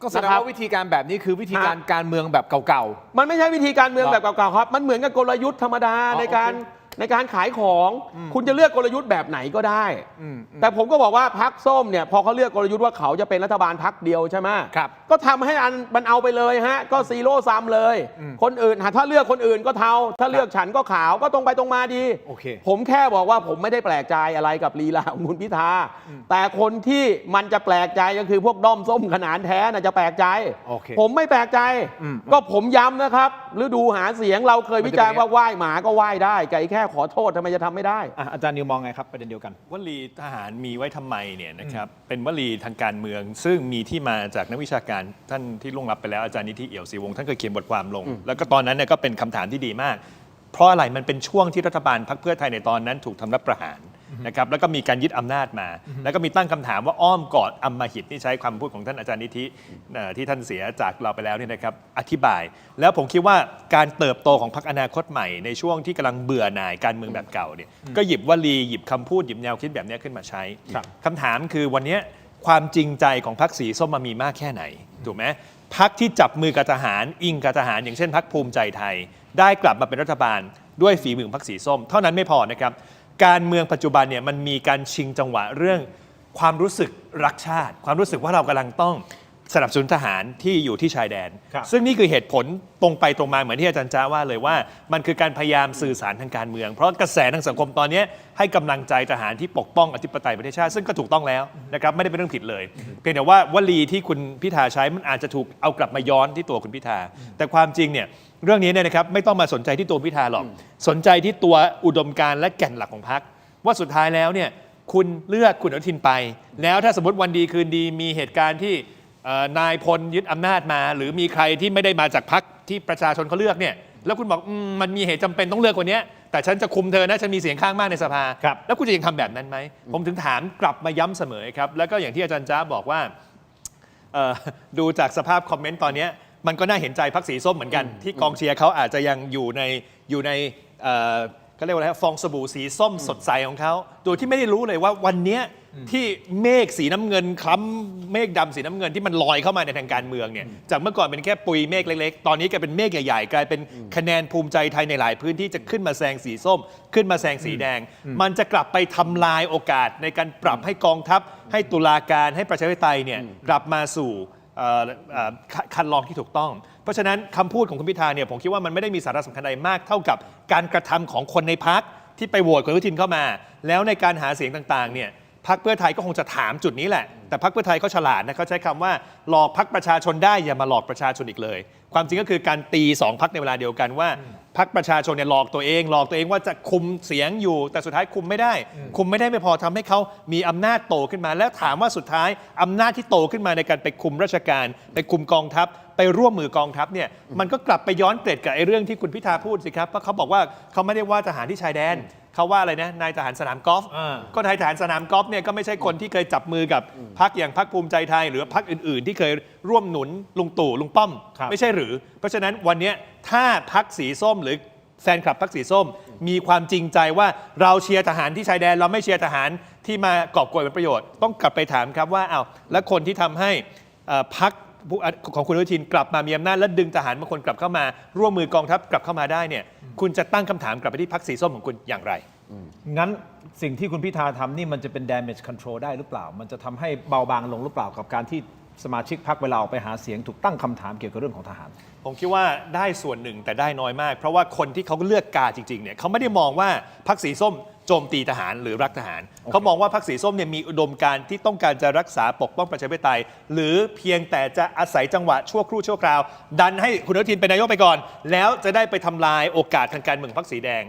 Speaker 2: ก็แสดงว่าวิธีการแบบนี้คือวิธีการการเมืองแบบเก่า
Speaker 3: ๆมันไม่ใช่วิธีการเมืองแบบเก่าๆครับมันเหมือนกับกลยุทธ์ธรรมดาในการขายของคุณจะเลือกกลยุทธ์แบบไหนก็ได้แต่ผมก็บอกว่าพรรคส้มเนี่ยพอเขาเลือกกลยุทธ์ว่าเขาจะเป็นรัฐบาลพรรคเดียวใช่ไหมก็ทำให้มันเอาไปเลยฮะก็ซีโร่ซัมเลยคนอื่นถ้าเลือกคนอื่นก็เทาถ้าเลือกฉันก็ขาวก็ตรงไปตรงมาดีผมแค่บอกว่าผมไม่ได้แปลกใจอะไรกับลีลาของคุณพิธาแต่คนที่มันจะแปลกใจก็คือพวกด้อมส้มขนานแท้น่ะจะแปลกใจผมไม่แปลกใจก็ผมย้ำนะครับฤดูหาเสียงเราเคยวิจารณ์ว่าไหว้หมาก็ไหว้ได้ไก่แค่ขอโทษทำไมจะทำไม่ได้
Speaker 2: อาจารย์นิวมองไงครับประเด็นเดียวกัน
Speaker 5: วลีทหารมีไว้ทำไมเนี่ยนะครับเป็นวลีทางการเมืองซึ่งมีที่มาจากนักวิชาการท่านที่ล่วงลับไปแล้วอาจารย์นิธิเอี่ยวศรีวงศ์ท่านเคยเขียนบทความลงแล้วก็ตอนนั้นเนี่ยก็เป็นคำถามที่ดีมากเพราะอะไรมันเป็นช่วงที่รัฐบาลพรรคเพื่อไทยในตอนนั้นถูกทำรัฐประหารนะครับแล้วก็มีการยึดอำนาจมาแล้วก็มีตั้งคำถามว่าอ้อมกอดอำมหิตนี่ใช้คำพูดของท่านอาจารย์นิธิที่ท่านเสียจากเราไปแล้วเนี่ยนะครับอธิบายแล้วผมคิดว่าการเติบโตของพรรคอนาคตใหม่ในช่วงที่กำลังเบื่อหน่ายการเมืองแบบเก่าเนี่ยก็หยิบวลีหยิบคำพูดหยิบแนวคิดแบบนี้ขึ้นมาใช้คำถามคือวันนี้ความจริงใจของพรรคสีส้มมันมีมากแค่ไหนถูกไหมพรรคที่จับมือกับทหารอิงกับทหารอย่างเช่นพรรคภูมิใจไทยได้กลับมาเป็นรัฐบาลด้วยฝีมือของพรรคสีส้มเท่านั้นไม่พอนะครับการเมืองปัจจุบันเนี่ยมันมีการชิงจังหวะเรื่องความรู้สึกรักชาติความรู้สึกว่าเรากำลังต้องสนับสนุนทหารที่อยู่ที่ชายแดนซึ่งนี่คือเหตุผลตรงไปตรงมาเหมือนที่อาจารย์จ้าว่าเลยว่ามันคือการพยายามสื่อสารทางการเมืองเพราะกระแสทางสังคมตอนนี้ให้กำลังใจทหารที่ปกป้องอธิปไตยประเทศชาติซึ่งก็ถูกต้องแล้วนะครับไม่ได้เป็นเรื่องผิดเลยเพียงแต่ว่าวลีที่คุณพิธาใช้มันอาจจะถูกเอากลับมาย้อนที่ตัวคุณพิธาแต่ความจริงเนี่ยเรื่องนี้เนี่ยนะครับไม่ต้องมาสนใจที่ตัวพิธาหรอกสนใจที่ตัวอุดมการณ์และแก่นหลักของพรรคว่าสุดท้ายแล้วเนี่ยคุณเลือกคุณอนุทินไปแล้วถ้าสมมติวันดีคืนดีมีเหตุการณ์ที่นายพลยึดอำนาจมาหรือมีใครที่ไม่ได้มาจากพรรคที่ประชาชนเขาเลือกเนี่ยแล้วคุณบอกมันมีเหตุจำเป็นต้องเลือกคนนี้แต่ฉันจะคุมเธอนะฉันมีเสียงข้างมากในสภาแล้วคุณจะยังทำแบบนั้นไหมผมถึงถามกลับมาย้ำเสมอครับแล้วก็อย่างที่อาจารย์จ้าบอกว่าดูจากสภาพคอมเมนต์ตอนนี้มันก็น่าเห็นใจพรรคสีส้มเหมือนกันที่กองเชียร์เขาอาจจะยังอยู่ในเขาเรียกว่าอะไรฟองสบู่สีส้มสดใสของเขาโดยที่ไม่ได้รู้เลยว่าวันนี้ที่เมฆสีน้ำเงินคล้ำเมฆดำสีน้ำเงินที่มันลอยเข้ามาในทางการเมืองเนี่ยจากเมื่อก่อนเป็นแค่ปุยเมฆเล็กๆตอนนี้กลายเป็นเมฆใหญ่ๆกลายเป็นคะแนนภูมิใจไทยในหลายพื้นที่จะขึ้นมาแซงสีส้มขึ้นมาแซงสีแดงมันจะกลับไปทำลายโอกาสในการปรับให้กองทัพให้ตุลาการให้ประชาธิปไตยเนี่ยกลับมาสู่คันลองที่ถูกต้องเพราะฉะนั้นคำพูดของคุณพิธาเนี่ยผมคิดว่ามันไม่ได้มีสาระสำคัญใดมากเท่ากับการกระทำของคนในพรรคที่ไปโหวตคุณอนุทินเข้ามาแล้วในการหาเสียงต่างๆเนี่ยพรรคเพื่อไทยก็คงจะถามจุดนี้แหละแต่พรรคเพื่อไทยเขาฉลาดนะเขาใช้คำว่าหลอกพรรคประชาชนได้อย่ามาหลอกประชาชนอีกเลยความจริงก็คือการตี2พรรคในเวลาเดียวกันว่าพรรคประชาชนเนี่ยหลอกตัวเองว่าจะคุมเสียงอยู่แต่สุดท้ายคุมไม่ได้ไม่พอทำให้เขามีอำนาจโตขึ้นมาแล้วถามว่าสุดท้ายอำนาจที่โตขึ้นมาในการไปคุมราชการไปคุมกองทัพไปร่วมมือกองทัพเนี่ยมันก็กลับไปย้อนเกร็ดกับไอ้เรื่องที่คุณพิธาพูดสิครับเพราะเขาบอกว่าเขาไม่ได้ว่าทหารที่ชายแดนเ เขาว่าอะไรนะนายทหารสนามกอล์ฟก็นายทหารสนามกอล์ฟเนี่ยก็ไม่ใช่คนที่เคยจับมือกับพรรคอย่างพรรคภูมิใจไทยหรือพรรคอื่นๆ ที่เคยร่วมหนุนลุงตู่ลุงป้อมไม่ใช่หรือเพราะฉะนั้นวันนี้ถ้าพรรคสีส้มหรือแฟนคลับพรรคสีส้มมีความจริงใจว่าเราเชียร์ทหารที่ชายแดนเราไม่เชียร์ทหารที่มากอบโกยผลประโยชน์ต้องกลับไปถามครับว่าแล้วคนที่ทำให้พรรคของคุณอนุทินกลับมามีอำนาจและดึงทหารบางคนกลับเข้ามาร่วมมือกองทัพกลับเข้ามาได้เนี่ยคุณจะตั้งคำถามกลับไปที่พรรคสีส้มของคุณอย่างไร
Speaker 2: งั้นสิ่งที่คุณพิธาทำนี่มันจะเป็น damage control ได้หรือเปล่ามันจะทำให้เบาบางลงหรือเปล่ากับการที่สมาชิกพรรคเวลาออกไปหาเสียงถูกตั้งคำถามเกี่ยวกับเรื่องของทหาร
Speaker 5: ผมคิดว่าได้ส่วนหนึ่งแต่ได้น้อยมากเพราะว่าคนที่เขาเลือกกาจริงๆเนี่ยเขาไม่ได้มองว่าพรรคสีส้มโจมตีทหารหรือรักทหารเขามองว่าพรรคสีส้มเนี่ยมีอุดมการณ์ที่ต้องการจะรักษาปกป้องประชาธิปไตยหรือเพียงแต่จะอาศัยจังหวะชั่วครู่ชั่วคราวดันให้คุณอนุทินเป็นนายกไปก่อนแล้วจะได้ไปทำลายโอกาสทางการเมืองพรรคสีแดง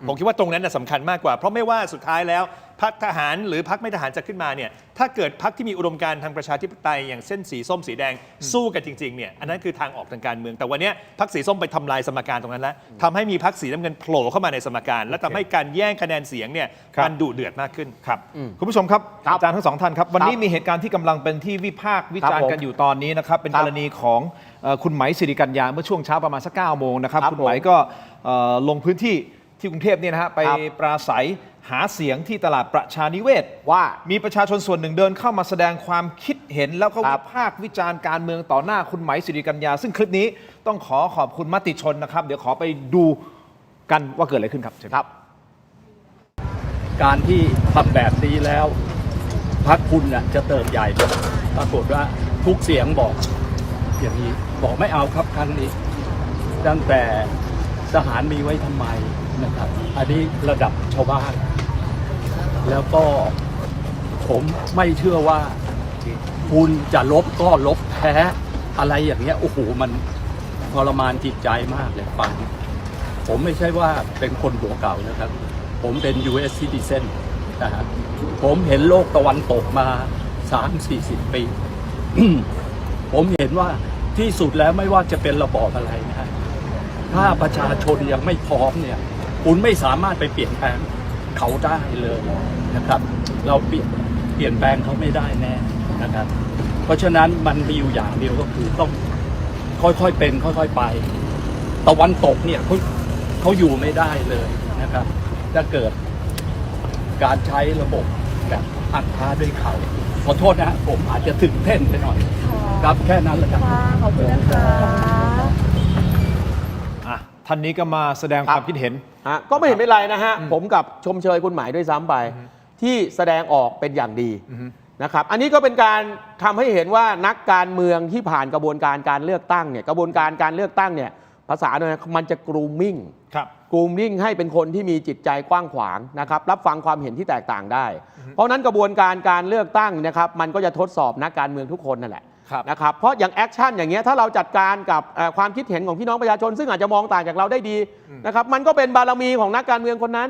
Speaker 5: ผมคิดว่าตรงนั้นสำคัญมากกว่าเพราะไม่ว่าสุดท้ายแล้วพรรคทหารหรือพรรคไม่ทหารจะขึ้นมาเนี่ยถ้าเกิดพรรคที่มีอุดมการณ์ทางประชาธิปไตยอย่างเส้นสีส้มสีแดงสู้กันจริงๆเนี่ยอันนั้นคือทางออกทางการเมืองแต่วันนี้พรรคสีส้มไปทำลายสมการตรงนั้นแล้วทำให้มีพรรคสีน้ำเงินโผล่เข้ามาในสมการและทำให้การแย่งคะแนนเสียงเนี่ยมันดุเดือดมากขึ้น
Speaker 2: ครับคุณผู้ชมครับอาจารย์ทั้งสองท่านครับวันนี้มีเหตุการณ์ที่กำลังเป็นที่วิพากษ์วิจารณ์กันอยู่ตอนนี้นะครับเป็นกรณีของคุณไหมสิริกัญญาเมื่อช่วงเช้าประมาณสัก 9 โมงนะครับคุณไหมก็ลงพื้นที่ที่กรุงเทพเนี่ยนะฮะไปปราศัยหาเสียงที่ตลาดประชานิเวศว่ามีประชาชนส่วนหนึ่งเดินเข้ามาแสดงความคิดเห็นแล้วก็วิพากษ์วิจารณ์การเมืองต่อหน้าคุณไหมสิริกัญญาซึ่งคลิปนี้ต้องขอบคุณมติชนนะครับเดี๋ยวขอไปดูกันว่าเกิดอะไรขึ้นครับเชิญครับ
Speaker 12: การที่ทำแบบนี้แล้วพรรคคุณจะเติบใหญ่ปรากฏว่าทุกเสียงบอกอย่างนี้บอกไม่เอาครับครั้งนี้ตั้งแต่ทหารมีไว้ทำไมนะครับอันนี้ระดับชาวบ้านแล้วก็ผมไม่เชื่อว่าคุณจะลบก็ลบแพ้อะไรอย่างเงี้ยโอ้โหมันทรมานจิตใจมากเลยฟังผมไม่ใช่ว่าเป็นคนหัวเก่านะครับผมเป็น US citizen นะฮะผมเห็นโลกตะวันตกมา 30-40 ปี ผมเห็นว่าที่สุดแล้วไม่ว่าจะเป็นระบอบอะไรนะฮะถ้าประชาชนยังไม่พร้อมเนี่ยคุณไม่สามารถไปเปลี่ยนแปลงเขาได้เลยนะครับเราเปลี่ยนแปลงเขาไม่ได้แน่นะครับเพราะฉะนั้นมันมีอยู่อย่างเดียวก็คือต้องค่อยๆเป็นค่อยๆไปตะวันตกเนี่ยเขาอยู่ไม่ได้เลยนะครับถ้าเกิดการใช้ระบบแบบอัดท้าด้วยเขาขอโทษนะผมอาจจะถึงเต้นไปหน่อยครับแค่นั้นแหละครับ
Speaker 2: ขอบคุณนะคะท่านนี้ก็มาแสดงความคิดเห็น
Speaker 3: ก็ไม่เห็นเป็นไรนะฮะผมกับชมเชยคุณหมายด้วยซ้ำไปที่แสดงออกเป็นอย่างดีนะครับอันนี้ก็เป็นการทำให้เห็นว่านักการเมืองที่ผ่านกระบวนการการเลือกตั้งเนี่ยกระบวนการการเลือกตั้งเนี่ยภาษาเนี่ยมันจะกรูมมิ่งให้เป็นคนที่มีจิตใจกว้างขวางนะครับรับฟังความเห็นที่แตกต่างได้เพราะนั้นกระบวนการการเลือกตั้งนะครับมันก็จะทดสอบนักการเมืองทุกคนนั่นแหละนะครับเพราะอย่างแอคชั่นอย่างเงี้ยถ้าเราจัดการกับความคิดเห็นของพี่น้องประชาชนซึ่งอาจจะมองต่างจากเราได้ดีนะครับมันก็เป็นบารมีของนักการเมืองคนนั้น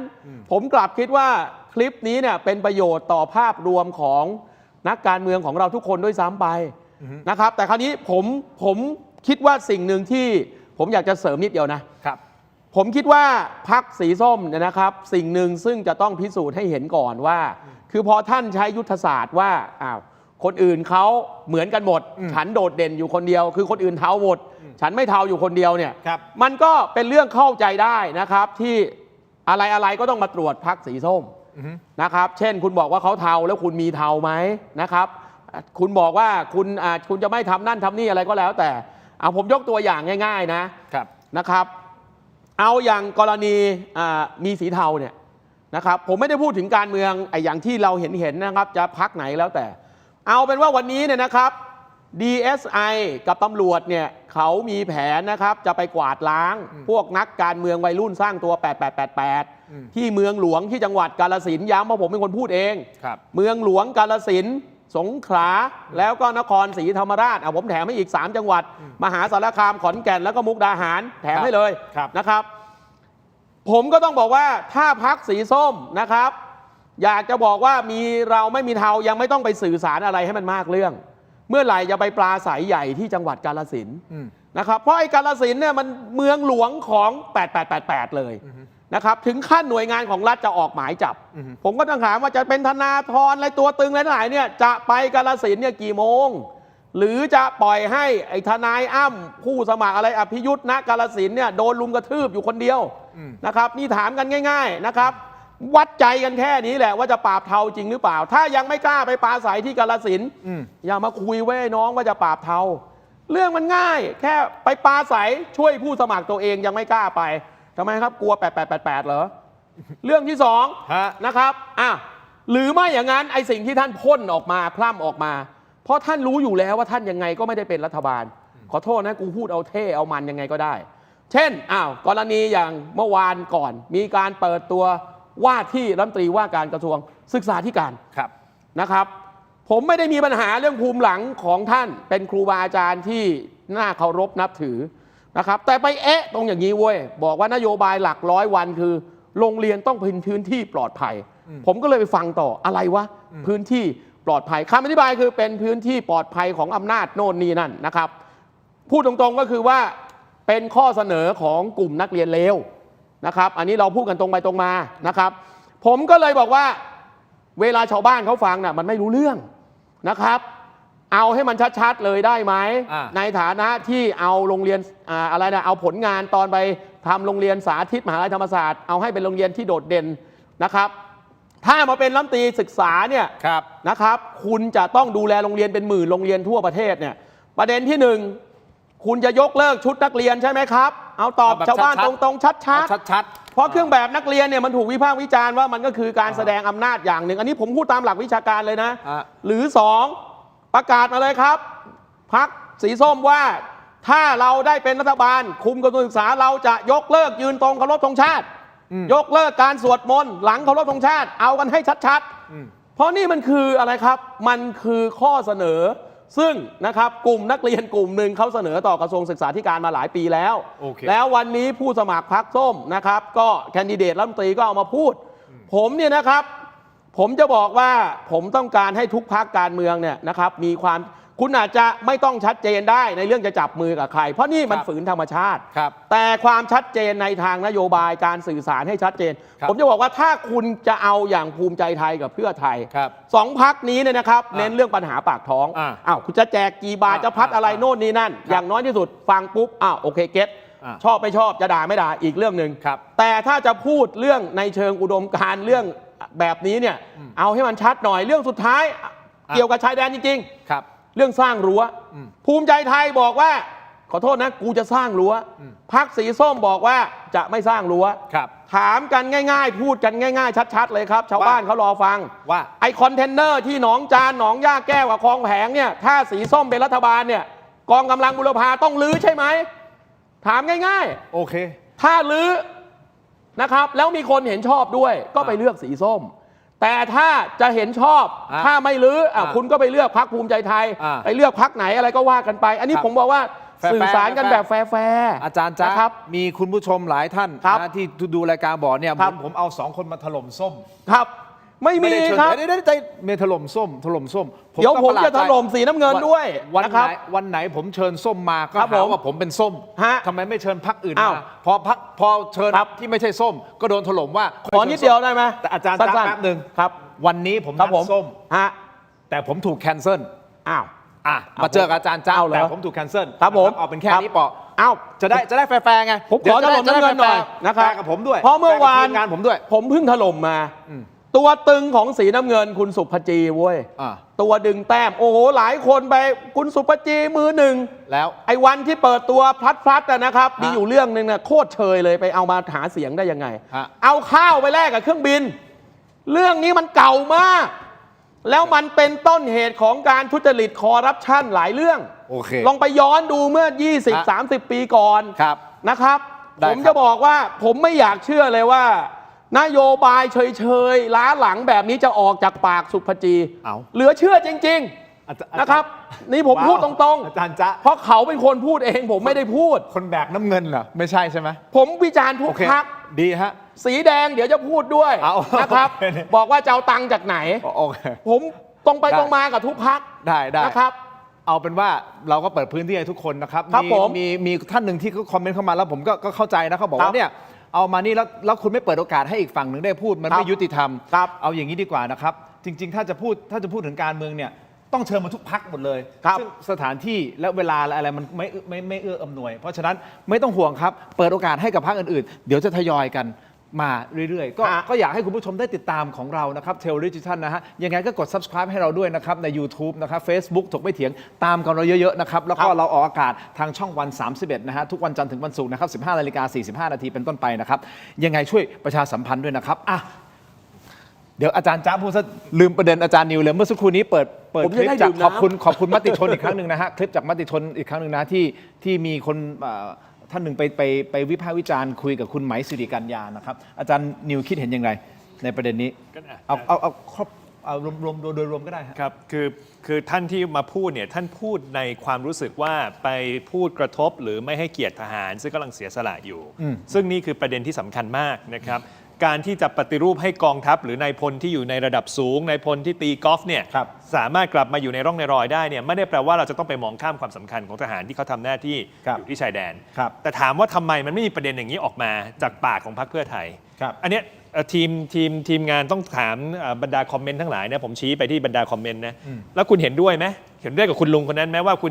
Speaker 3: ผมกลับคิดว่าคลิปนี้เนี่ยเป็นประโยชน์ต่อภาพรวมของนักการเมืองของเราทุกคนด้วยซ้ำไปนะครับแต่คราวนี้ผมคิดว่าสิ่งหนึ่งที่ผมอยากจะเสริมนิดเดียวนะครับผมคิดว่าพรรคสีส้มเนี่ยนะครับสิ่งหนึ่งซึ่งจะต้องพิสูจน์ให้เห็นก่อนว่าคือพอท่านใช้ยุทธศาสตร์ว่าคนอื่นเขาเหมือนกันหมดฉันโดดเด่นอยู่คนเดียวคือคนอื่นเทาหมดฉันไม่เทาอยู่คนเดียวเนี่ยมันก็เป็นเรื่องเข้าใจได้นะครับที่อะไรก็ต้องมาตรวจพรรคสีส้มนะครับเช่นคุณบอกว่าเขาเทาแล้วคุณมีเทาไหมนะครับคุณบอกว่าคุณจะไม่ทำนั่นทำนี่อะไรก็แล้วแต่ผมยกตัวอย่างง่ายๆนะครับเอาอย่างกรณีมีสีเทาเนี่ยนะครับผมไม่ได้พูดถึงการเมืองอย่างที่เราเห็นนะครับจะพรรคไหนแล้วแต่เอาเป็นว่าวันนี้เนี่ยนะครับ DSI กับตำรวจเนี่ยเขามีแผนนะครับจะไปกวาดล้างพวกนักการเมืองวัยรุ่นสร้างตัว8888ที่เมืองหลวงที่จังหวัดกาฬสินธุ์ย้ำว่าผมเป็นคนพูดเองเมืองหลวงกาฬสินธุ์สงขลาแล้วก็นครศรีธรรมราชผมแถมให้อีก3จังหวัดมหาสารคามขอนแก่นแล้วก็มุกดาหารแถมให้เลยนะครับผมก็ต้องบอกว่าถ้าพรรคสีส้มนะครับอยากจะบอกว่ามีเราไม่มีเทายังไม่ต้องไปสื่อสารอะไรให้มันมากเรื่องเมื่อไหร่จะไปปราศัยใหญ่ที่จังหวัดกาฬสินธุ์นะครับเพราะไอ้กาฬสินธุ์เนี่ยมันเมืองหลวงของ8888เลย นะครับถึงขั้นหน่วยงานของรัฐจะออกหมายจับ ผมก็ต้องถามว่าจะเป็นธนาธรอะไรตัวตึงอะไรทั้งหลายเนี่ยจะไปกาฬสินธุ์เนี่ยกี่โมง หรือจะปล่อยให้ไอ้ทนายอ้ำผู้สมัครอะไรอภิยุทธ์ณกาฬสินธุ์เนี่ยโดนลุมกระทืบอยู่คนเดียวนะครับนี่ถามกันง่ายๆนะครับวัดใจกันแค่นี้แหละว่าจะปราบเทาจริงหรือเปล่า ถ้ายังไม่กล้าไปปราศัยที่กาฬสินธุ์อย่ามาคุยเว้ยน้องว่าจะปราบเทาเรื่องมันง่ายแค่ไปปราศัยช่วยผู้สมัครตัวเองยังไม่กล้าไปทำไมครับกลัว8888เหรอเรื่องที่สองนะครับหรือไม่อย่างนั้นไอ้สิ่งที่ท่านพ่นออกมาพร่ำออกมาเพราะท่านรู้อยู่แล้วว่าท่านยังไงก็ไม่ได้เป็นรัฐบาลขอโทษนะกูพูดเอาเท่เอามันยังไงก็ได้เช่นกรณีอย่างเมื่อวานก่อนมีการเปิดตัวว่าที่รัฐมนตรีว่าการกระทรวงศึกษาธิการนะครับผมไม่ได้มีปัญหาเรื่องภูมิหลังของท่านเป็นครูบาอาจารย์ที่น่าเคารพนับถือนะครับแต่ไปตรงอย่างนี้เว้ยบอกว่านโยบายหลัก100 วันคือโรงเรียนต้องเป็นพื้นที่ปลอดภัยผมก็เลยไปฟังต่ออะไรวะพื้นที่ปลอดภัยคำอธิบายคือเป็นพื้นที่ปลอดภัยของอำนาจโน่นนี่นั่นนะครับพูดตรงๆก็คือว่าเป็นข้อเสนอของกลุ่มนักเรียนเลวนะครับอันนี้เราพูดกันตรงไปตรงมานะครับผมก็เลยบอกว่าเวลาชาวบ้านเขาฟังน่ะมันไม่รู้เรื่องนะครับเอาให้มันชัดๆเลยได้ไหมในฐานะที่เอาโรงเรียนเอาผลงานตอนไปทำโรงเรียนสาธิตมหาวิทยาลัยธรรมศาสตร์เอาให้เป็นโรงเรียนที่โดดเด่นนะครับถ้ามาเป็นรัฐมนตรีศึกษาเนี่ยนะครับคุณจะต้องดูแลโรงเรียนเป็นหมื่นโรงเรียนทั่วประเทศเนี่ยประเด็นที่1คุณจะยกเลิกชุดนักเรียนใช่ไหมครับเอาตอบชาวบ้านตรงๆชัดๆเพราะเครื่องแบบนักเรียนเนี่ยมันถูกวิพากษ์วิจารณ์ว่ามันก็คือการแสดงอำนาจอย่างหนึ่งอันนี้ผมพูดตามหลักวิชาการเลยนะหรือ2ประกาศมาเลยครับพรรคสีส้มว่าถ้าเราได้เป็นรัฐบาลคุมกระทรวงศึกษาเราจะยกเลิกยืนตรงเคารพธงชาติยกเลิกการสวดมนต์หลังเคารพธงชาติเอากันให้ชัดๆเพราะนี่มันคืออะไรครับมันคือข้อเสนอซึ่งนะครับกลุ่มนักเรียนกลุ่มหนึ่งเขาเสนอต่อกระทรวงศึกษาธิการมาหลายปีแล้วแล้ววันนี้ผู้สมัครพรรคส้มนะครับก็แคนดิเดตรัฐมนตรีก็เอามาพูดผมเนี่ยนะครับผมจะบอกว่าผมต้องการให้ทุกพรรคการเมืองเนี่ยนะครับมีความคุณอาจจะไม่ต้องชัดเจนได้ในเรื่องจะจับมือกับใครเพราะนี่มันฝืนธรรมชาติแต่ความชัดเจนในทางนโยบายการสื่อสารให้ชัดเจนผมจะบอกว่าถ้าคุณจะเอาอย่างภูมิใจไทยกับเพื่อไทย2 พรรคนี้เนี่ยนะครับเน้นเรื่องปัญหาปากท้องคุณจะแจกกี่บาทจะพัดอะไรโน่นนี่นั่นอย่างน้อยที่สุดฟังปุ๊บโอเคเก็ตชอบไม่ชอบจะด่าไม่ด่าอีกเรื่องหนึ่งแต่ถ้าจะพูดเรื่องในเชิงอุดมการณ์เรื่องแบบนี้เนี่ยเอาให้มันชัดหน่อยเรื่องสุดท้ายเกี่ยวกับชายแดนจริงๆเรื่องสร้างรั้วภูมิใจไทยบอกว่าขอโทษนะกูจะสร้างรั้วพรรคสีส้มบอกว่าจะไม่สร้างรั้วถามกันง่ายๆพูดกันง่ายๆชัดๆเลยครับชาวบ้านเขารอฟังว่าไอคอนเทนเนอร์ที่หนองจานหนองย่าแก้วกับคลองแผงเนี่ยถ้าสีส้มเป็นรัฐบาลเนี่ยกองกำลังบุรพาต้องลื้อใช่ไหมถามง่ายๆโอเคถ้าลื้อนะครับแล้วมีคนเห็นชอบด้วยก็ไปเลือกสีส้มแต่ถ้าจะเห็นชอบถ้าไม่ลื้อคุณก็ไปเลือกพรรคภูมิใจไทยไปเลือกพรรคไหนอะไรก็ว่ากันไปอันนี้ผมบอกว่าสื่อสารกันแบบแฟร์
Speaker 2: อาจารย์จ๊ะมีคุณผู้ชมหลายท่านนะที่ดูรายการบอกเนี่ยผมเอา2 คนมาถล่มส้มครับไม่มีครับไม่ถล่มส้ม
Speaker 3: เดี๋ยวผมจะถล่มสีน้ำเงินด้วย
Speaker 2: วันไหนผมเชิญส้มมาก็หาว่าผมเป็นส้มทำไมไม่เชิญพรรคอื่นมาพอเชิญที่ไม่ใช่ส้มก็โดนถล่มว่า
Speaker 3: ขอนิดเดียวได้ไหม
Speaker 2: แต่อาจารย์แป๊บนึงครับวันนี้ผมนัดส้มแต่ผมถูกแคนเซิลมาเจอกับอาจารย์เจ้าแต่ผมถูกแคนเซิลครับผมเอาเป็นแค่นี้ปอจะได้แฟร์ไง
Speaker 3: ผมขอถล่มน้ำเงินหน่อยนะครับ
Speaker 2: กับผมด้วย
Speaker 3: เพราะเมื่อวาน
Speaker 2: งานผมด้วย
Speaker 3: ผมเพิ่งถล่มมาตัวตึงของสีน้ำเงินคุณสุภจีเว้ยตัวดึงแต้มโอ้โหหลายคนไปคุณสุภจีมือ1แล้วไอ้วันที่เปิดตัวพลัดนะครับมีอยู่เรื่องนึงนะโคตรเชยเลยไปเอามาหาเสียงได้ยังไงเอาข้าวไปแลกกับเครื่องบินเรื่องนี้มันเก่ามากแล้วมันเป็นต้นเหตุของการทุจริตคอร์รัปชันหลายเรื่องลองไปย้อนดูเมื่อ 20-30 ปีก่อนนะครับผมจะบอกว่าผมไม่อยากเชื่อเลยว่านโยบายเฉยๆล้าหลังแบบนี้จะออกจากปากสุภจีเหลือเชื่อจริงๆนะครับนี่ผมพูดตรงๆอาจารย์จ๊ะเพราะเขาเป็นคนพูดเองผมไม่ได้พูด
Speaker 2: คนแบกน้ำเงินเหรอไม่ใช่ใช่ไหม
Speaker 3: ผมวิจารณ์ทุกพรรค
Speaker 2: ดีฮะ
Speaker 3: สีแดงเดี๋ยวจะพูดด้วยนะครับบอกว่าจะเอาตังค์จากไหนผมตรงไปตรงมากับทุกพรรค
Speaker 2: ได้
Speaker 3: นะครับ
Speaker 2: เอาเป็นว่าเราก็เปิดพื้นที่ให้ทุกคนนะครับมีท่านหนึ่งที่เขาคอมเมนต์เข้ามาแล้วผมก็เข้าใจนะเขาบอกว่าเนี่ย เอามานี่แล้วคุณไม่เปิดโอกาสให้อีกฝั่งหนึ่งได้พูดมันไม่ยุติธรรมเอาอย่างนี้ดีกว่านะครับจริงๆถ้าจะพูดถึงการเมืองเนี่ยต้องเชิญมาทุกพรรคหมดเลยซึ่งสถานที่และเวลาอะไรมันไม่เอื้ออำนวยเพราะฉะนั้นไม่ต้องห่วงครับเปิดโอกาสให้กับพรรคอื่นๆเดี๋ยวจะทยอยกันมาเรื่อยๆก็อยากให้คุณผู้ชมได้ติดตามของเรานะครับเทเลดิจิทัลนะฮะยังไงก็กด subscribe ให้เราด้วยนะครับใน YouTube นะครับ Facebook ถกไม่เถียงตามกันเราเยอะๆนะครับแล้วก็เราออกอากาศทางช่องวัน 31 นะฮะทุกวันจันทร์ถึงวันศุกร์นะครับ 15:45 นาทีเป็นต้นไปนะครับยังไงช่วยประชาสัมพันธ์ด้วยนะครับอ่ะเดี๋ยวอาจารย์จ๊ะพูดซะลืมประเด็นอาจารย์นิวเลยเมื่อสักครู่นี้เปิดคลิปจากขอบคุณมติชนอีกครั้งหนึ่งนะฮะคลิปจากมติชนอีกครั้งหนึ่งนะที่มีคนท่านหนึ่งไปวิพากษ์วิจารณ์คุยกับคุณไหมสิริกัญญานะครับอาจารย์นิวคิดเห็นอย่างไรในประเด็นนี้เอารวมโดยรวมก็ได้ค
Speaker 5: รับคือท่านที่มาพูดเนี่ยท่านพูดในความรู้สึกว่าไปพูดกระทบหรือไม่ให้เกียรติทหารซึ่งกำลังเสียสละอยู่ซึ่งนี่คือประเด็นที่สำคัญมากนะครับการที่จะปฏิรูปให้กองทัพหรือนายพลที่อยู่ในระดับสูงนายพลที่ตีกอล์ฟเนี่ยสามารถกลับมาอยู่ในร่องในรอยได้เนี่ยไม่ได้แปลว่าเราจะต้องไปมองข้ามความสำคัญของทหารที่เขาทำหน้าที่อยู่ที่ชายแดนแต่ถามว่าทำไมมันไม่มีประเด็นอย่างนี้ออกมาจากปากของพรรคเพื่อไทยอันนี้ทีมงานต้องถามบรรดาคอมเมนต์ทั้งหลายเนี่ยผมชี้ไปที่บรรดาคอมเมนต์นะแล้วคุณเห็นด้วยไหมเห็นด้วยกับคุณลุงคนนั้นไหมว่าค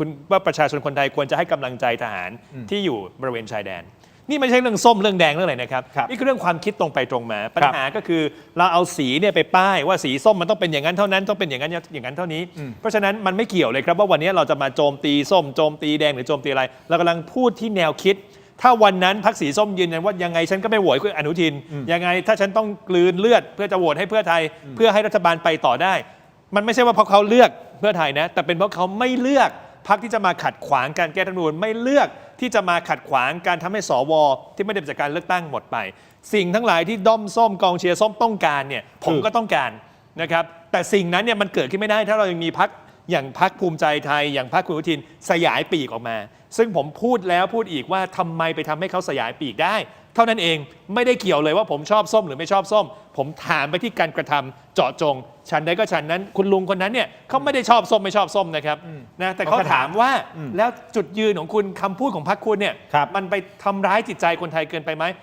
Speaker 5: ุณว่าประชาชนคนไทยควรจะให้กำลังใจทหารที่อยู่บริเวณชายแดนนี่ไม่ใช่เรื่องส้มเรื่องแดงเรื่องอะไรนะครับนี่คือเรื่องความคิดตรงไปตรงมาปัญหาก็คือเราเอาสีเนี่ยไปป้ายว่าสีส้มมันต้องเป็นอย่างนั้นเท่านั้นต้องเป็นอย่างนั้นเท่านี้เพราะฉะนั้นมันไม่เกี่ยวเลยครับว่าวันนี้เราจะมาโจมตีส้มโจมตีแดงหรือโจมตีอะไรเรากำลังพูดที่แนวคิดถ้าวันนั้นพรรคสีส้มยืนยันว่ายังไงฉันก็ไม่โหวตคุณอนุทินยังไงถ้าฉันต้องกลืนเลือดเพื่อจะโหวตให้เพื่อไทยเพื่อให้รัฐบาลไปต่อได้มันไม่ใช่ว่าเพราะเขาเลือกเพื่อไทยนะแต่เป็นเพราะเขาไม่เลือกพรรคที่จะมาขัดขวางการแก้รัฐธรรมนูญไม่เลือกที่จะมาขัดขวางการทำให้สวที่ไม่ได้จากการเลือกตั้งหมดไปสิ่งทั้งหลายที่ด้อมส้มกองเชียร์ส้มต้องการเนี่ยผมก็ต้องการนะครับแต่สิ่งนั้นเนี่ยมันเกิดขึ้นไม่ได้ถ้าเรายังมีพรรคอย่างพรรคภูมิใจไทยอย่างพรรคคุณอนุทินสยายปีกออกมาซึ่งผมพูดแล้วพูดอีกว่าทำไมไปทำให้เขาสยายปีกได้เท่านั้นเองไม่ได้เกี่ยวเลยว่าผมชอบส้มหรือไม่ชอบส้มผมถามไปที่การกระทำเจาะจงฉันใดก็ฉันนั้นคุณลุงคนนั้นเนี่ยเขาไม่ได้ชอบส้มไม่ชอบส้มนะครับนะแต่เขาถามว่าแล้วจุดยืนของคุณคำพูดของพรรคคุณเนี่ยมันไปทำร้ายจิตใจคนไทยเกินไปไหม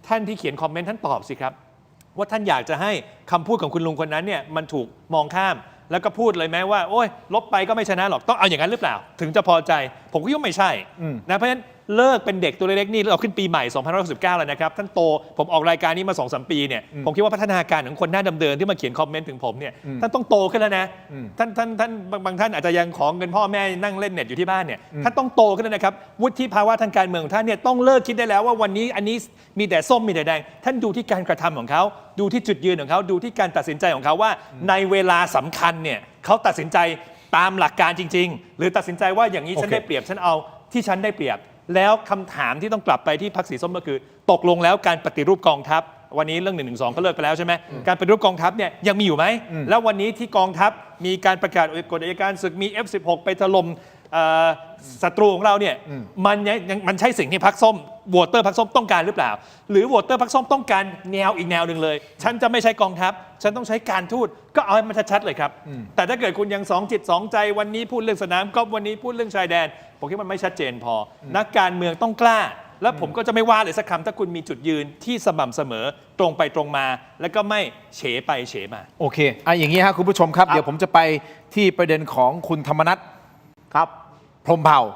Speaker 5: ท่านที่เขียนคอมเมนต์ท่านตอบสิครับว่าท่านอยากจะให้คำพูดของคุณลุงคนนั้นเนี่ยมันถูกมองข้ามแล้วก็พูดเลยไหมว่าโอ้ยลบไปก็ไม่ชนะหรอกต้องเอาอย่างนั้นหรือเปล่าถึงจะพอใจผมก็ยังไม่ใช่นะเพราะฉะนั้นเลิกเป็นเด็กตัวเล็กๆนี่เราขึ้นปีใหม่2569แล้วนะครับท่านโตผมออกรายการนี้มา 2-3 ปีเนี่ยผมคิดว่าพัฒนาการของคนหน้าเดิมๆที่มาเขียนคอมเมนต์ถึงผมเนี่ยท่านต้องโตขึ้นแล้วนะท่านบางท่านอาจจะยังขอเงินพ่อแม่นั่งเล่นเน็ตอยู่ที่บ้านเนี่ยท่านต้องโตขึ้นแล้วนะครับวุฒิภาวะทางการเมืองของท่านเนี่ยต้องเลิกคิดได้แล้วว่าวันนี้อันนี้มีแต่ส้มมีแต่แดงท่านดูที่การกระทำของเขาดูที่จุดยืนของเขาดูที่การตัดสินใจของเขาว่าในเวลาสำคัญเนี่ยเขาตัดสินใจตามหลักการจริงๆหรือตัดสินใจว่าอย่างนี้ฉันได้เปรียบฉันเอาที่ฉันได้เปรียบแล้วคำถามที่ต้องกลับไปที่พรรคสีส้มก็คือตกลงแล้วการปฏิรูปกองทัพวันนี้เรื่อง112ก็เลิกไปแล้วใช่ไหมการปฏิรูปกองทัพเนี่ยยังมีอยู่ไหมแล้ววันนี้ที่กองทัพมีการประกาศกฎอัยการศึกมี F16 ไปถล่มศัตรูของเราเนี่ยมันใช่สิ่งที่พรรคส้มโหวตเตอร์พรรคส้มต้องการหรือเปล่าหรือโหวตเตอร์พรรคส้มต้องการแนวอีกแนวหนึ่งเลยฉันจะไม่ใช้กองทัพฉันต้องใช้การทูตก็เอาให้มันชัดๆเลยครับแต่ถ้าเกิดคุณยังสองจิตสองใจวันนี้พูดเรื่องสนามกอล์ฟวันนี้พูดเรื่องชายแดนผมคิดมันไม่ชัดเจนพอนักการเมืองต้องกล้าแล้วผมก็จะไม่ว่าเลยสักคำถ้าคุณมีจุดยืนที่สม่ำเสมอตรงไปตรงมาแล้วก็ไม่เฉไปเฉมาโ
Speaker 2: อเคอย่างนี้ครับคุณผู้ชมครับเดี๋ยวผมจะไปที่ประเด็นของคุณธรรมนัสครับพรหมเผ่า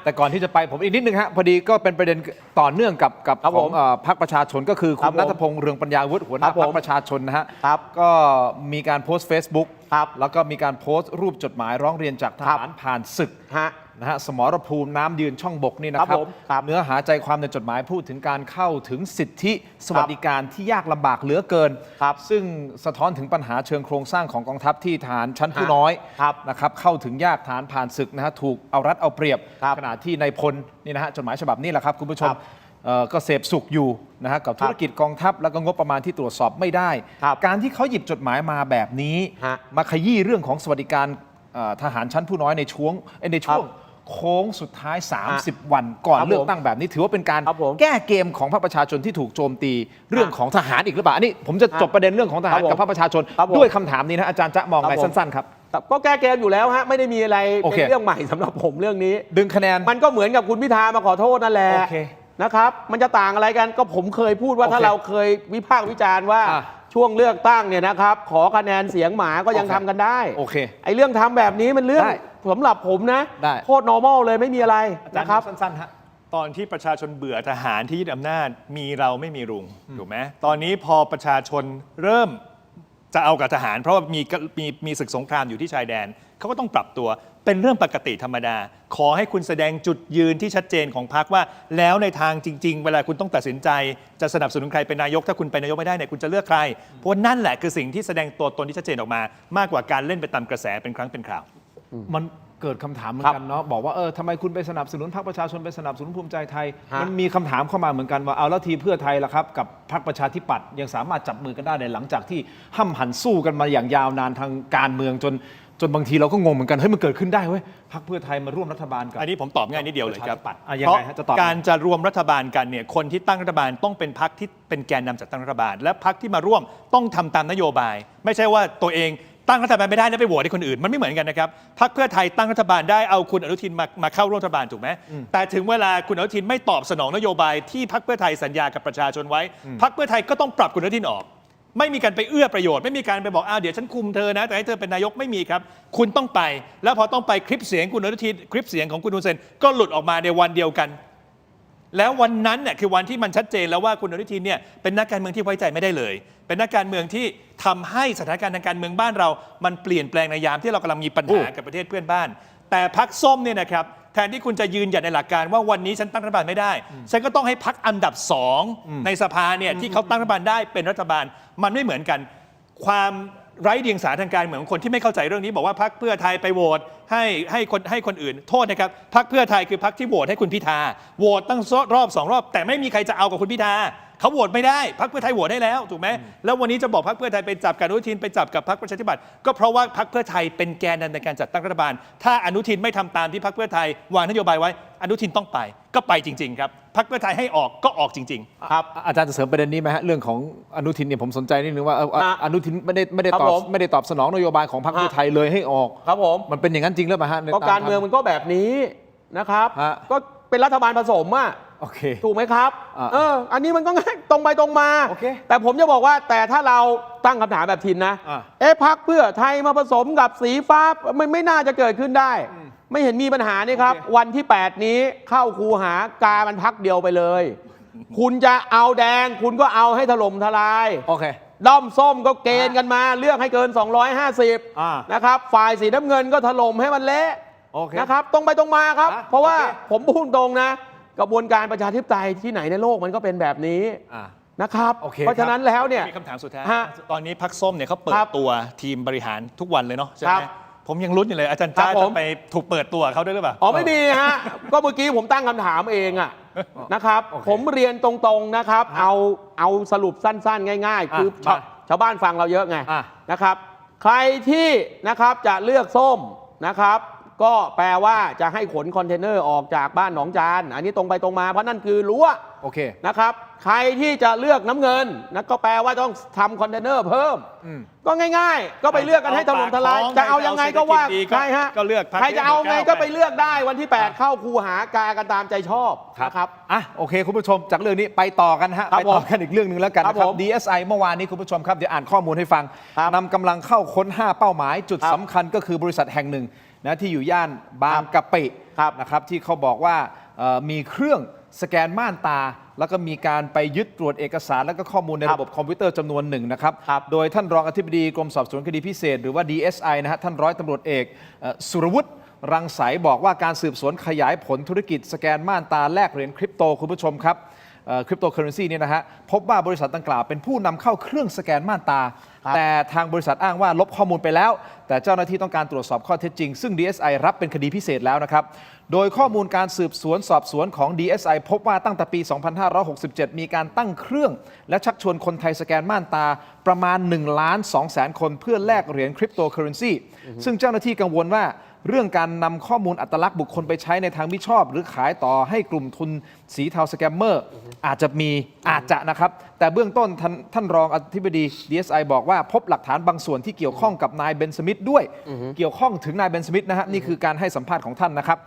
Speaker 2: แต่ก่อนที่จะไปผมอีกนิดนึงฮะพอดีก็เป็นประเด็นต่อเนื่องกับของพรรคประชาชนก็คือคุณณัฐพงษ์เรืองปัญญาวุฒิหัวหน้าพรรคประชาชนนะฮะก็มีการโพสต์ Facebook แล้วก็มีการโพสต์รูปจดหมายร้องเรียนจากทหารผ่านศึกนะฮะสมรภูมิน้ำยืนช่องบกนี่นะครับเนื้อหาใจความในจดหมายพูดถึงการเข้าถึงสิทธิสวัสดิการที่ยากลำบากเหลือเกินซึ่งสะท้อนถึงปัญหาเชิงโครงสร้างของกองทัพที่ทหารชั้นผู้น้อยนะครับเข้าถึงยากทหารผ่านศึกนะฮะถูกเอารัดเอาเปรียบขณะที่นายพลนี่นะฮะจดหมายฉบับนี้แหละครับคุณผู้ชมก็เสพสุขอยู่นะฮะกับธุรกิจกองทัพแล้วก็งบประมาณที่ตรวจสอบไม่ได้การที่เขาหยิบจดหมายมาแบบนี้มาขยี้เรื่องของสวัสดิการทหารชั้นผู้น้อยในช่วงโค้งสุดท้าย30 วันก่อนเลือกตั้งแบบนี้ถือว่าเป็นการแก้เกมของพรรคประชาชนที่ถูกโจมตีเรื่องของทหารอีกหรือเปล่าอันนี้ผมจะจบประเด็นเรื่องของทหารกับพรรคประชาชนด้วยคำถามนี้นะอาจารย์จะมองไงสั้นๆครับ
Speaker 3: ก็แก้เกมอยู่แล้วฮะไม่ได้มีอะไรเป็นเรื่องใหม่สำหรับผมเรื่องนี้ด
Speaker 2: ึงคะแนนม
Speaker 3: ันก็เหมือนกับคุณพิธามาขอโทษนั่นแหละ นะครับมันจะต่างอะไรกันก็ผมเคยพูดว่า
Speaker 2: โอเค
Speaker 3: ถ้าเราเคยวิพากษ์วิจารณ์ว่า
Speaker 2: อ่ะ
Speaker 3: ช่วงเลือกตั้งเนี่ยนะครับขอคะแนนเสียงหมาก็ยัง
Speaker 2: โอเค
Speaker 3: ทำกันได้
Speaker 2: โอเค
Speaker 3: ไอ้เรื่องทำแบบนี้มันเรื่อง
Speaker 2: ได้
Speaker 3: สำหรับผมนะ
Speaker 2: ได้
Speaker 3: โคตร normal เลยไม่มีอะไร
Speaker 5: อาจารย์
Speaker 3: นะครับ
Speaker 5: สั้นๆฮะตอนที่ประชาชนเบื่อทหารที่ยึดอำนาจมีเราไม่มีลุงถูกไหมตอนนี้พอประชาชนเริ่มจะเอากับทหาร เพราะว่ามีศึกสงครามอยู่ที่ชายแดนเขาก็ต้องปรับตัวเป็นเรื่องปกติธรรมดา ขอให้คุณแสดงจุดยืนที่ชัดเจนของพรรคว่าแล้วในทางจริง ๆ เวลาคุณต้องตัดสินใจจะสนับสนุนใครเป็นนายกถ้าคุณเป็นนายกไม่ได้เนี่ยคุณจะเลือกใครเพราะว่านั่นแหละคือสิ่งที่แสดงตัวตนที่ชัดเจนออกมา มากกว่าการเล่นไปตามกระแสเป็นครั้งเป็นคราว
Speaker 2: มันเกิดคำถามเหมือนกันเนาะบอกว่าทำไมคุณไปสนับสนุนพรรคประชาชนไปสนับสนุนภูมิใจไทย
Speaker 3: ฮะ
Speaker 2: มันมีคำถามเข้ามาเหมือนกันว่าเอาแล้วทีเพื่อไทยล่ะครับกับพรรคประชาธิปัตย์ยังสามารถจับมือกันได้ในหลังจากที่ห้ำหันสู้กันมาอย่างยาวนานทางการเมืองจนบางทีเราก็งงเหมือนกันเฮ้ยมันเกิดขึ้นได้เว้ยพรรคเพื่อไทยมาร่วมรัฐบาลกับ
Speaker 5: อันนี้ผมตอบง่ายนิดเดียวเลยครับ
Speaker 2: ประชาธิปัตย์ยัง
Speaker 5: เพราะ
Speaker 2: ไงฮะจะตอบ
Speaker 5: การจะรวมรัฐบาลกันเนี่ยคนที่ตั้งรัฐบาลต้องเป็นพรรคที่เป็นแกนนำจัดตั้งรัฐบาล และพรรคที่มาร่วมต้องทำตามนโยบาย ไม่ใช่ว่าตัวเองตั้งรัฐบาลไม่ได้แล้วไปโหวตให้คนอื่นมันไม่เหมือนกันนะครับพรรคเพื่อไทยตั้งรัฐบาลได้เอาคุณอนุทินมาเข้าร่วมรัฐบาลถูกไหมแต่ถึงเวลาคุณอนุทินไม่ตอบสนองนโยบายที่พรรคเพื่อไทยสัญญากับประชาชนไว้พรรคเพื่อไทยก็ต้องปรับคุณอนุทินออก ไม่มีการไปเอื้อประโยชน์ไม่มีการไปบอกเดี๋ยวฉันคุมเธอนะแต่ให้เธอเป็นนายกไม่มีครับคุณต้องไปแล้วพอต้องไปคลิปเสียงคุณอนุทินคลิปเสียงของคุณฮุนเซนก็หลุดออกมาในวันเดียวกัน แล้ววันนั้นเนี่ยคือวันที่มันชัดเจนแล้วว่าคุณอนุทินเนี่ยเป็นนักการเมืองที่ไว้ใจไม่ได้เลย เป็นนักการเมืองที่ทำให้สถานการณ์ทางการเมืองบ้านเรามันเปลี่ยนแปลงในยามที่เรากำลังมีปัญหากับประเทศเพื่อนบ้าน แต่พรรคส้มเนี่ยนะครับแทนที่คุณจะยืนหยัดในหลักการว่าวันนี้ฉันตั้งรัฐบาลไม่ได้ฉันก็ต้องให้พรรคอันดับ2ในสภาเนี่ยที่เขาตั้งรัฐบาลได้เป็นรัฐบาลมันไม่เหมือนกัน ความไร้เดียงสาทางการเมืองของคนที่ไม่เข้าใจเรื่องนี้บอกว่าพรรคเพื่อไทยไปโหวตให้คนอื่นโทษนะครับพรรคเพื่อไทยคือพรรคที่โหวตให้คุณพิธาโหวตตั้งรอบ2 รอบแต่ไม่มีใครจะเอากับคุณพิธาเขาโหวตไม่ได้พรรคเพื่อไทยโหวตได้แล้วถูกไหมแล้ววันนี้จะบอกพรรคเพื่อไทยไปจับกับอนุทินไปจับกับพรรคประชาธิปัตย์ก็เพราะว่าพรรคเพื่อไทยเป็นแกนนำในการจัดตั้งรัฐบาลถ้าอนุทินไม่ทำตามที่พรรคเพื่อไทยวางนโยบายไว้อนุทินต้องไปก็ไปจริงๆครับพรรคเพื่อไทยให้ออกก็ออกจริงๆ
Speaker 2: ครับอาจารย์จะเสริมประเด็นนี้ไหมฮะเรื่องของอนุทินเนี่ยผมสนใจนิดนึงว่าอนุทินไม่ได้
Speaker 3: ครับ
Speaker 2: ตอบ
Speaker 3: ผม
Speaker 2: ไม่ได้ตอบสนองนโยบายของพรรคเพื่อไทยเลยให้ออก
Speaker 3: ครับผม
Speaker 2: มันเป็นอย่างนั้นจริงหรือเปล่าฮะใน
Speaker 3: ก็การเมืองมันก็แบบนี้นะครับ
Speaker 2: ฮะ
Speaker 3: ก็เป็นรัฐบาลผสมอ่ะ
Speaker 2: โอเค
Speaker 3: ถูกไหมครับ อันนี้มันก็ง่ายตรงไปตรงมา
Speaker 2: โอเค
Speaker 3: แต่ผมจะบอกว่าแต่ถ้าเราตั้งคำถามแบบทินนะ พรรคเพื่อไทยมาผสมกับสีฟ้าไม่น่าจะเกิดขึ้นได้ ไม่เห็นมีปัญหานี่ครับ วันที่ 8 นี้เข้าคูหากามันพักเดียวไปเลย คุณจะเอาแดง คุณก็เอาให้ถล่มทลาย
Speaker 2: โอเค
Speaker 3: ด้อมส้มก็เกณฑ์กันมาเลือกให้เกิน 250 นะครับ ฝ่ายสีน้ำเงินก็ถล่มให้มันเละ
Speaker 2: โอเค
Speaker 3: นะครับ ตรงไปตรงมาครับ
Speaker 2: อ่ะ
Speaker 3: เพราะว่า
Speaker 2: โอเค
Speaker 3: ผมพูดตรงนะ กระบวนการประชาธิปไตยที่ไหนในโลกมันก็เป็นแบบนี้นะครับ
Speaker 2: โอเค
Speaker 3: เพราะฉะนั้นแล้วเนี่ย
Speaker 5: มีคำถามสุดท้าย
Speaker 3: ฮะ
Speaker 5: ตอนนี้พรรคส้มเนี่ยเขาเปิ
Speaker 3: ค
Speaker 5: ด
Speaker 3: รับ
Speaker 5: ตัวทีมบริหารทุกวันเลยเนาะใช่
Speaker 3: ค
Speaker 5: ไห
Speaker 3: รั
Speaker 5: ม
Speaker 3: บ
Speaker 5: ผมยังลุ้นอยู่เลยอาจารย์
Speaker 3: ครั
Speaker 5: จ้า
Speaker 3: บผม
Speaker 5: จะไปถูกเปิดตัวเขาด้วยหรือเปล่า
Speaker 3: อ๋อไม่มีฮะ ก็เมื่อกี้ผมตั้งคำถามเองอะนะครับ ผมเรียนตรงๆนะครับ เอาสรุปสั้นๆ ง่าย ๆ คือชาวบ้านฟังเราเยอะไงนะครับ ใครที่นะครับจะเลือกส้มนะครับ ก็แปลว่าจะให้ขนคอนเทนเนอร์ออกจากบ้านหนองจานอันนี้ตรงไปตรงมาเพราะนั่นคือรั้ว
Speaker 2: โอเค
Speaker 3: นะครับ ใครที่จะเลือกน้ำเงินนะก็แปลว่าต้องทำคอนเทนเนอร์เพิ่ม ก็ง่ายๆ ก็ไปเลือกกันให้ถล่มทลาย จะเอายังไงก็ว่าใช่ฮะ
Speaker 5: ก็เลือกพรรค
Speaker 3: ใครจะเอาไง
Speaker 5: ที่
Speaker 3: ก็ไปเลือกได้วันที่ 8 เข้าคูหากากันตามใจชอบนะครับ
Speaker 2: โอเคคุณผู้ชมจากเรื่องนี้ไปต่อกันฮะ
Speaker 3: ครับ
Speaker 2: ไปต่อกันอีกเรื่องหนึ่งแล้วกันนะค
Speaker 3: ครั
Speaker 2: รั
Speaker 3: บบ ผม
Speaker 2: DSI เมื่อวานนี้คุณผู้ชมครับเดี๋ยวอ่านข้อมูลให้ฟัง
Speaker 3: ครับ
Speaker 2: นำกำลังเข้าค้น 5 เป้าหมาย จุด
Speaker 3: ครับ
Speaker 2: สำคัญก็คือบริษัทแห่งหนึ่งนะที่อยู่ย่านบางกะปิ
Speaker 3: ครับ
Speaker 2: นะครับที่เขาบอกว่ามีเครื่องสแกนม่านตา แล้วก็มีการไปยึดตรวจเอกสาร และก็ข้อมูลในระบบคอมพิวเตอร์จำนวนหนึ่งนะครับ
Speaker 3: ครับ
Speaker 2: โดยท่านรองอธิบดีกรมสอบสวนคดีพิเศษหรือว่า DSI นะฮะท่านร้อยตำรวจเอกสุรวุฒิรังสรรค์บอกว่าการสืบสวนขยายผลธุรกิจสแกนม่านตาแลกเหรียญคริปโตคุณผู้ชมครับคริปโตเคอเรนซีเนี่ยนะฮะพบว่าบริษัทดังกล่าวเป็นผู้นำเข้าเครื่องสแกนม่านตา แต่ทางบริษัทอ้างว่าลบข้อมูลไปแล้ว แต่เจ้าหน้าที่ต้องการตรวจสอบข้อเท็จจริง ซึ่ง DSI รับเป็นคดีพิเศษแล้วนะครับโดยข้อมูลการสืบสวนสอบสวนของ DSI พบว่าตั้งแต่ปี 2567 มีการตั้งเครื่อง และชักชวนคนไทยสแกนม่านตาประมาณ 1,200,000 คนเพื่อแลกเหรียญคริปโตเคอเรนซีซึ่งเจ้าหน้าที่กังวลว่าเรื่องการนำข้อมูลอัตลักษณ์บุคคลไปใช้ในทางมิชอบ หรือขายต่อให้กลุ่มทุนสีเทาสแกมเมอร์อาจจะนะครับแต่เบื้องต้นท่านรองอธิบดี DSI บอกว่า ว่าพบหลักฐานบางส่วนที่เกี่ยวข้องกับนายเบนสมิธด้วยเกี่ยวข้องถึงนายเบนสมิธนะฮะนี่คือการให้สัมภาษณ์ของท่านนะครับ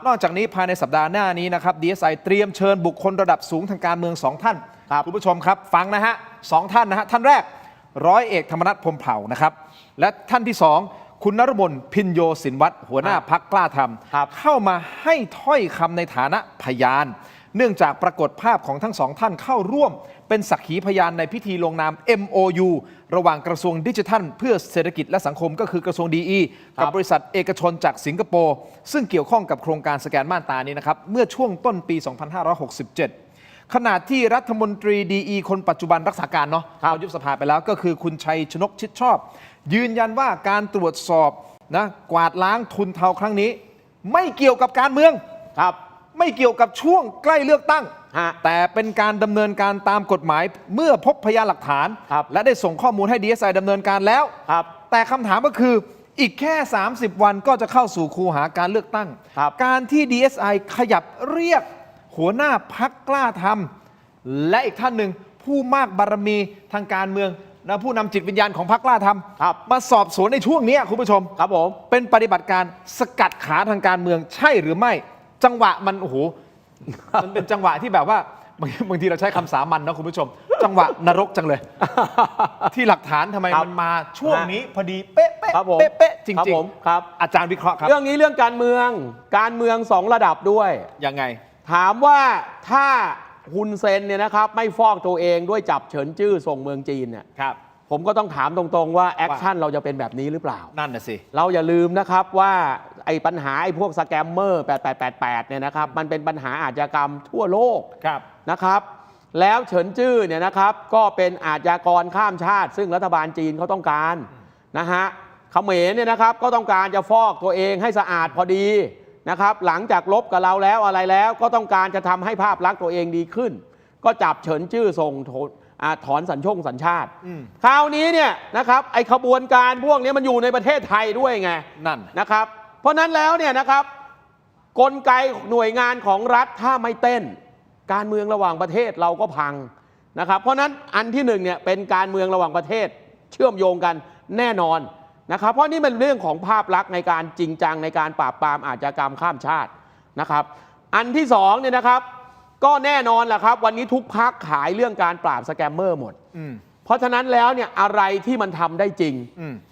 Speaker 2: นอกจากนี้ภายในสัปดาห์หน้านี้นะครับ DSI เตรียมเชิญบุคคลระดับสูงทางการเมือง2ท่านคุณผู้ชมครับฟังนะฮะ2ท่านนะฮะท่านแรกร้อยเอกธรรมนัฐพรหมเผ่านะครับและท่านที่2คุณนฤมลพินโยสินวัตรหัวหน้าพรรคกล้าทำเข้ามาให้ถ้อยคำในฐานะพยานเนื่องจากปรากฏภาพของทั้งสองท่านเข้าร่วมเป็นสักขีพยานในพิธีลงนาม MOU ระหว่างกระทรวงดิจิทัลเพื่อเศรษฐกิจและสังคมก็คือกระทรวงDE กับบริษัทเอกชนจากสิงคโปร์ซึ่งเกี่ยวข้องกับโครงการสแกนม่านตานี้นะครับเมื่อช่วงต้นปี 2567 ขณะที่รัฐมนตรีDE คนปัจจุบันรักษาการเนาะเขายุบสภาไปแล้วก็คือคุณชัยชนกชิดชอบยืนยันว่าการตรวจสอบนะกวาดล้างทุนเทาครั้งนี้ไม่เกี่ยวกับการเมืองครับไม่เกี่ยวกับช่วงใกล้เลือกตั้งแต่เป็นการดำเนินการตามกฎหมายเมื่อพบพยานหลักฐานและได้ส่งข้อมูลให้ DSI ดำเนินการแล้วแต่คำถามก็คืออีกแค่30วันก็จะเข้าสู่คูหาการเลือกตั้งการที่ DSI ขยับเรียกหัวหน้าพรรคกล้าทำและอีกท่านหนึ่งผู้มากบารมีทางการเมืองนะผู้นำจิตวิญญาณของพรรคกล้าทำมาสอบสวนในช่วงนี้คุณผู้ชมครับผมเป็นปฏิบัติการสกัดขาทางการเมืองใช่หรือไม่จังหวะมันโอ้โหมันเป็นจังหวะที่แบบว่าบางทีเราใช้คำสามัญนะคุณผู้ชมจังหวะนรกจังเลยที่หลักฐานทำไมมันมาช่วงนี้พอดีเป๊ะเป๊ะเป๊ะจริงๆครับอาจารย์วิเคราะห์ครับ
Speaker 3: เรื่องนี้เรื่องการเมือง2ระดับด้วย
Speaker 2: ยังไง
Speaker 3: ถามว่าถ้าฮุนเซนเนี่ยนะครับไม่ฟอกตัวเองด้วยจับเฉินจื้อส่งเมืองจีนเนี่ยผมก็ต้องถามตรงๆว่าแอคชั่นเราจะเป็นแบบนี้หรือเปล่า
Speaker 2: นั่นน่ะสิ
Speaker 3: เราอย่าลืมนะครับว่าไอ้ปัญหาไอ้พวกสแกมเมอร์8888เนี่ยนะครับมันเป็นปัญหาอาชญากรรมทั่วโลกนะครับแล้วเฉินจื้อเนี่ยนะครับก็เป็นอาชญากรข้ามชาติซึ่งรัฐบาลจีนเขาต้องการนะฮะเขมรเนี่ยนะครับก็ต้องการจะฟอกตัวเองให้สะอาดพอดีนะครับหลังจากลบกับเราแล้วอะไรแล้วก็ต้องการจะทำให้ภาพลักษณ์ตัวเองดีขึ้นก็จับเฉินจื้อส่งถอนสัญชาติคราวนี้เนี่ยนะครับไอขบวนการพวกนี้มันอยู่ในประเทศไทยด้วยไง
Speaker 2: นั่น
Speaker 3: นะครับเพราะนั้นแล้วเนี่ยนะครับกลไกหน่วยงานของรัฐถ้าไม่เต้นการเมืองระหว่างประเทศเราก็พังนะครับเพราะนั้นอันที่1เนี่ยเป็นการเมืองระหว่างประเทศเชื่อมโยงกันแน่นอนนะครับเพราะนี่เป็นเรื่องของภาพลักษณ์ในการจริงจังในการปราบปรามอาชญากรรมข้ามชาตินะครับอันที่2เนี่ยนะครับก็แน่นอนแหละครับวันนี้ทุกพรรคขายเรื่องการปราบสแกมเมอร์หมดเพราะฉะนั้นแล้วเนี่ยอะไรที่มันทำได้จริง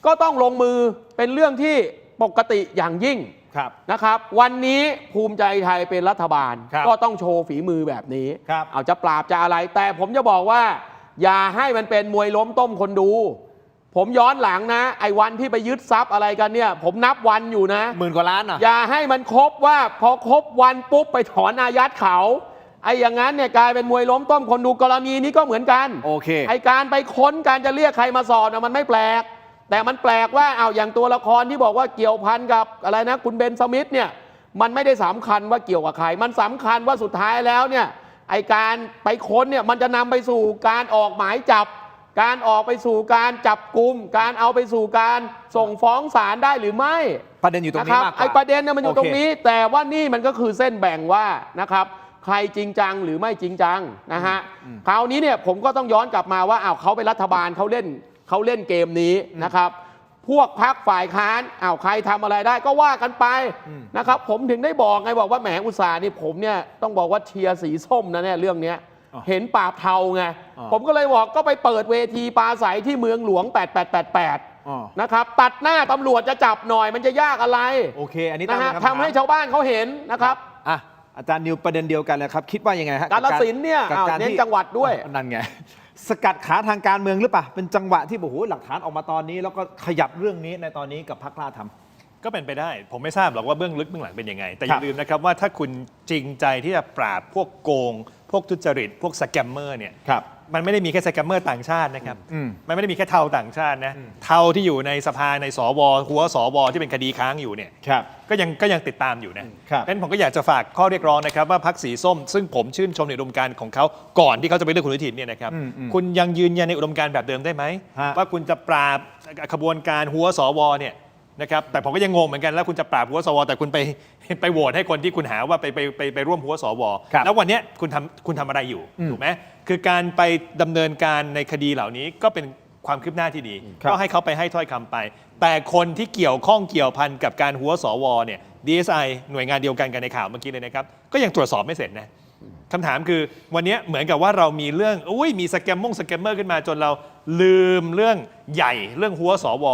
Speaker 3: ก็ต้องลงมือเป็นเรื่องที่ปกติอย่างยิ่งนะครับวันนี้ภูมิใจไทยเป็นรัฐบาลก็ต้องโชว์ฝีมือแบบนี้เอาจะปราบจะอะไรแต่ผมจะบอกว่าอย่าให้มันเป็นมวยล้มต้มคนดูผมย้อนหลังนะไอ้วันที่ไปยึดทรัพย์อะไรกันเนี่ยผมนับวันอยู่นะ
Speaker 2: 10,000 กว่าล้าน
Speaker 3: อย่าให้มันครบว่าพอครบวันปุ๊บไปถอนอายัดเขาไอ้อย่างนั้นเนี่ยกลายเป็นมวยล้มต้มคนดูกรณีนี้ก็เหมือนกัน
Speaker 2: โอเค
Speaker 3: ไอ้การไปค้นการจะเรียกใครมาสอบเนี่ยมันไม่แปลกแต่มันแปลกว่าเอาอย่างตัวละครที่บอกว่าเกี่ยวพันกับอะไรนะคุณเบนสมิธเนี่ยมันไม่ได้สำคัญว่าเกี่ยวกับใครมันสำคัญว่าสุดท้ายแล้วเนี่ยไอ้การไปค้นเนี่ยมันจะนำไปสู่การออกหมายจับการออกไปสู่การจับกุมการเอาไปสู่การส่งฟ้องศาลได้หรือไม่
Speaker 2: ประเด็นอยู่ตรงนี้มากกว่า
Speaker 3: ไอ้ประเด็นเนี่ยมันอยู่ตรงนี้แต่ว่านี่มันก็คือเส้นแบ่งว่านะครับใครจริงจังหรือไม่จริงจังนะฮะคราวนี้เนี่ยผมก็ต้องย้อนกลับมาว่าเขาเป็นรัฐบาลเขาเล่นเกมนี้นะครับพวกพรรคฝ่ายค้านใครทำอะไรได้ก็ว่ากันไปนะครับผมถึงได้บอกไงบอกว่าแหมอุตสาห์นี่ผมเนี่ยต้องบอกว่าเชียร์สีส้มนะเนี่ยเรื่องนี้เห็นปราบเทาไงผมก็เลยบอกก็ไปเปิดเวทีปราศัยที่เมืองหลวง8888นะครับตัดหน้าตำรวจจะจับหน่อยมันจะยากอะไร
Speaker 2: โอเคอันนี้
Speaker 3: ทำให้ชาวบ้านเขาเห็นนะครับ
Speaker 2: อาจารย์นิวประเด็นเดียวกันเลยครับคิดว่ายังไงฮะ
Speaker 3: กาฬสินธุ์เนี่ยเน้นจังหวัดด้วย
Speaker 2: นั่นไงสกัดขาทางการเมืองหรือเปล่าเป็นจังหวะที่โอ้โหหลักฐานออกมาตอนนี้แล้วก็ขยับเรื่องนี้ในตอนนี้กับพรรคกล้าทำ
Speaker 5: ก็เป็นไปได้ผมไม่ทราบหรอกว่าเบื้องลึกเบื้องหลังเป็นยังไงแต่อย่าลืมนะครับว่าถ้าคุณจริงใจที่จะปราบพวกโกงพวกทุจริตพวกสแกมเมอร์เนี่ยมันไม่ได้มีแค่สแกมเมอร์ต่างชาตินะครับมันไม่ได้มีแค่เทาต่างชาตินะเทาที่อยู่ในสภาในสวหัวสวที่เป็นคดีค้างอยู่เนี่ยก็ยังติดตามอยู่นะงั้นผมก็อยากจะฝากข้อเรียกร้องนะครับว่าพรรคสีส้มซึ่งผมชื่นชมในอุดมการณ์ของเขาก่อนที่เขาจะไปเลือกคุณอนุทินเนี่ยนะครับคุณยังยืนยันในอุดมการณ์แบบเดิมได้ไหมว่าคุณจะปราบขบวนการหัวสวเนี่ยนะครับแต่ผมก็ยังงงเหมือนกันแล้วคุณจะปราบหัวสวแต่คุณไปโหวตให้คนที่คุณหาว่าไปร่วมหัวสวแล้ววันนี้คุณทำอะไรอยู่ถูกไหมคือการไปดำเนินการในคดีเหล่านี้ก็เป็น ความคืบหน้าที่ดีก็ให้เขาไปให้ถ้อยคำไป แต่คนที่เกี่ยวข้องเกี่ยวพันกับการหัวสวเนี่ย DSI หน่วยงานเดียวกันในข่าวเมื่อกี้เลยนะครับก็ยังตรวจสอบไม่เสร็จนะคำถามคือวันนี้เหมือนกับว่าเรามีเรื่องมีสแกมเมอร์ขึ้นมาจนเราลืมเรื่องใหญ่เรื่องหัวสว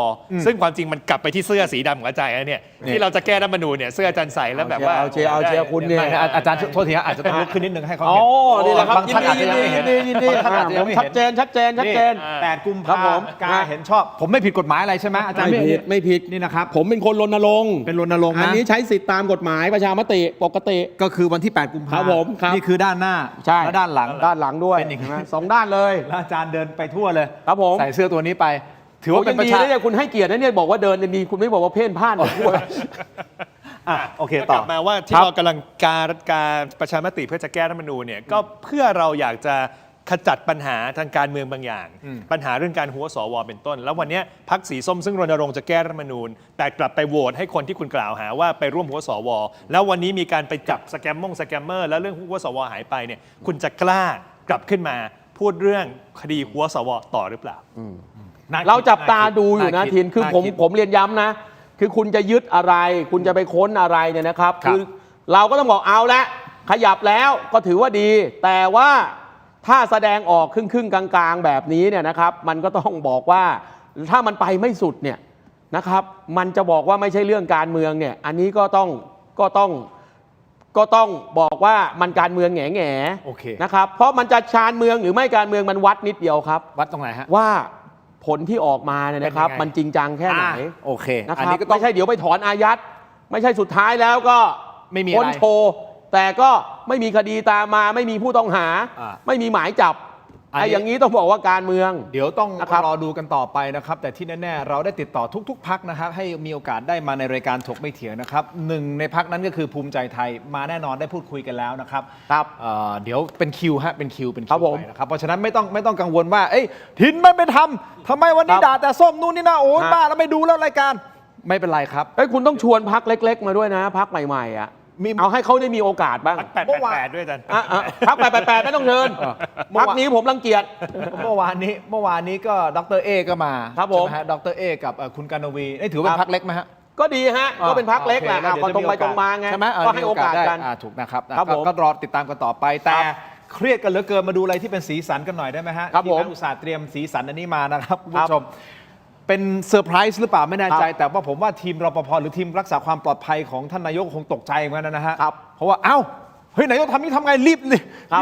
Speaker 5: ซึ่งความจริงมันกลับไปที่เสื้อสีดำของอาจารย์เนี่ยที่เราจะแก้รัฐธรรมนูญเนี่ยเสื้ออาจารย์ใส่แล้วแบบว่า
Speaker 3: เอาเชียร์คุณเนี่ย
Speaker 2: อาจารย์โทษทีอาจจะต้องลุกขึ้นนิดนึงให้เขา
Speaker 3: อ๋อ
Speaker 2: เห็น
Speaker 3: นี่แหละครับ
Speaker 2: บางท่านอาจจะยังไม่เห็น
Speaker 3: ยินดี
Speaker 2: บางท่านอาจจะยังไม่เห็น
Speaker 3: ชัดเจน
Speaker 2: 8 กุม
Speaker 3: ครับ
Speaker 2: ภา
Speaker 3: ผม
Speaker 2: การเห็นชอบผมไม่ผิดกฎหมายอะไรใช่ไหมอาจารย์
Speaker 3: ไม่ผิด
Speaker 2: นี่นะครับ
Speaker 3: ผมเป็นคนรณรงค์
Speaker 2: เป็นรณรงค์นะ
Speaker 3: อันนี้ใช้สิทธิตามกฎหมายประชามติปกติ
Speaker 2: ก็คือวันที่ 8 กุมภา
Speaker 3: ครับผมครับ
Speaker 2: นี่คือด้านหน้า
Speaker 3: ใช่
Speaker 2: และด้านหลัง
Speaker 3: ด้านหลังด้วย
Speaker 2: เป็นอย่างนี้
Speaker 3: สองด้านเลย
Speaker 2: แล้วอาจารย์เดินไปทั่วเลย
Speaker 3: ครับผม
Speaker 2: ใส่เสื้อตัวนี้ไป ถือว่าเป็นประ
Speaker 3: ดี
Speaker 2: ชา
Speaker 3: นะเนี่ยคุณให้เกียรตินะเนี่ยบอกว่าเดินดีคุณไม่บอกว่าเพ่นพ่านทั่ว
Speaker 2: โอเค
Speaker 5: ต่
Speaker 2: ต่
Speaker 5: อ
Speaker 2: อ
Speaker 5: มาว่าที่เรากำลังการประชามติเพื่อจะแก้รัฐธรรมนูญเนี่ยก็เพื่อเราอยากจะขจัดปัญหาทางการเมืองบางอย่าง ปัญหาเรื่องการหัวสวเป็นต้น แล้ววันนี้พรรคสีส้มซึ่งรณรงค์จะแก้รัฐธรรมนูญแต่กลับไปโหวตให้คนที่คุณกล่าวหาว่าไปร่วมหัวสวแล้ววันนี้มีการไปจับสแกมเมอร์แล้วเรื่องหัวสวหายไปเนี่ยคุณจะกล้ากลับขึ้นมาพูดเรื่องคดีหัวสวต่อหรือเปล่า
Speaker 3: เราจับตาดูอยู่นะทินคือผมเรียนย้ำนะคือคุณจะยึดอะไรคุณจะไปค้นอะไรเนี่ยนะครับคือเราก็ต้องบอกเอาละขยับแล้วก็ถือว่าดี แต่ว่าถ้าแสดงออกครึ่งกลางๆแบบนี้เนี่ยนะครับมันก็ต้องบอกว่าถ้ามันไปไม่สุดเนี่ยนะครับมันจะบอกว่าไม่ใช่เรื่องการเมืองเนี่ยอันนี้ก็ต้องบอกว่ามันการเมืองแง่
Speaker 2: โอเค
Speaker 3: นะครับเพราะมันจะชาญเมืองหรือไม่การเมืองมันวัดนิดเดียวครับ
Speaker 2: วัดตรงไหนฮะ
Speaker 3: ว่าผลที่ออกมาเนี่ยนะครับ
Speaker 2: เป็นยังไง
Speaker 3: มันจริงจังแค่ไหน
Speaker 2: โอเค
Speaker 3: นะค
Speaker 2: อัน
Speaker 3: รับ
Speaker 2: นี้ก็ต้อง
Speaker 3: ไม่ใช่เดี๋ยวไปถอนอายัดไม่ใช่สุดท้ายแล้วก็
Speaker 2: ไม่มีอะไร
Speaker 3: พ้นโชว์แต่ก็ไม่มีคดีตามมาไม่มีผู้ต้องหา ไม่มีหมายจับ
Speaker 2: อันนี้
Speaker 3: ไอ้อย่างนี้ต้องบอกว่าการเมือง
Speaker 2: เดี๋ยวต้อง
Speaker 3: นะครับ
Speaker 2: รอดูกันต่อไปนะครับ แต่ที่แน่ๆเราได้ติดต่อทุกๆพักนะครับให้มีโอกาสได้มาในรายการถกไม่เถียงนะครับหนึ่งในพักนั้นก็คือภูมิใจไทยมาแน่นอนได้พูดคุยกันแล้วนะครับ
Speaker 3: ครับ
Speaker 2: เดี๋ยวเป็นคิวฮะเป็นคิว
Speaker 3: ครับผม
Speaker 2: ไปนะครับเพราะฉะนั้นไม่ต้องกังวลว่าเอ้ยทินไม่ทำทำไมวันนี้
Speaker 3: ครับ
Speaker 2: ด่าแต่ส้มนู่นนี่นะโอ้ย
Speaker 3: ฮะ
Speaker 2: บ้าแล้วไม่ดูแล้วรายการไม่เป็นไรครับ
Speaker 3: เอ้ยคุณต้องชวนพักเล็ก ๆ มาด้วยนะพักใหม่ๆอ่ะเอาให้เขาได้มีโอกาสบ้าง
Speaker 5: 888ด้วยอาจารย์
Speaker 3: พัก888ไม่ต้องเชิญพักนี้ผมรังเกียจ
Speaker 2: เมื่อวานนี้ก็ดรเอก็มา
Speaker 3: ครับผม
Speaker 2: ใช่ไหฮะดรเอกับคุณกนวีนี่ถือว่าเป็นพักเล็กไหมฮะ
Speaker 3: ก็ดีฮะก็เป็นพักเล็กแหละ
Speaker 2: โอค
Speaker 3: ก็ตรงไปตรงมาไง
Speaker 2: ใช่ไหม
Speaker 3: ก็ให้โอกาสกัน
Speaker 2: ถูกนะครับ
Speaker 3: ครับผม
Speaker 2: ก็รอติดตามกันต่อไป แต่เครียดกันเหลือเกินมาดูอะไรที่เป็นสีสันกันหน่อยได้ไหมฮะ
Speaker 3: ครับ
Speaker 2: ที่
Speaker 3: ผม
Speaker 2: นักอุตสาห์เตรียมสีสันอันนี้มานะครับคุณผู้ชมเป็นเซอร์ไพรส์หรือเปล่าไม่แน่ใจ แต่ว่าผมว่าทีมรปภหรือทีมรักษาความปลอดภัยของท่านนายกคงตกใจเหมือนกันนะฮะเพราะว่าเอ้าเฮ้ยนายกทำนี่ทำไงรีบ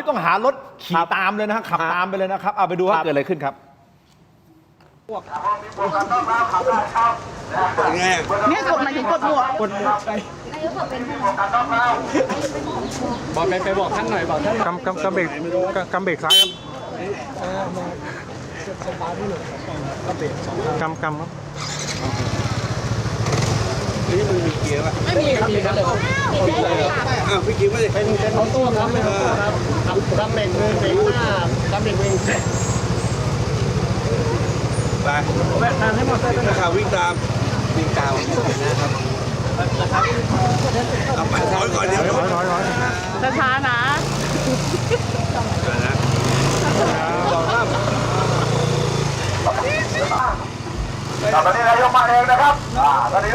Speaker 2: ต้องหารถขี่ตามเลยนะฮะขับตามไปเลยนะครับเอาไปดูว่าเกิดอะไรขึ้นครับ
Speaker 13: เนี่ยกดมาถึงกดหมวกกดหมวกไปบอกไปบอกท่านหน่อยบอกท่านกำเบรกซ้ายครับกำครับไม่มีครับพี่กิ๊ฟไม่ได้เป็นออโต้ครับเป็นออโต้ครับกำเบรกมือเบรกหน้ากำเบรกมือไปแวะทานให้หมดเลยนะครับวิ่งตามนะครับเอาไปถอยก่อนเดี๋ยวช้าๆนะ
Speaker 9: ตอนนี้นายกมาเองนะครับตอนนี้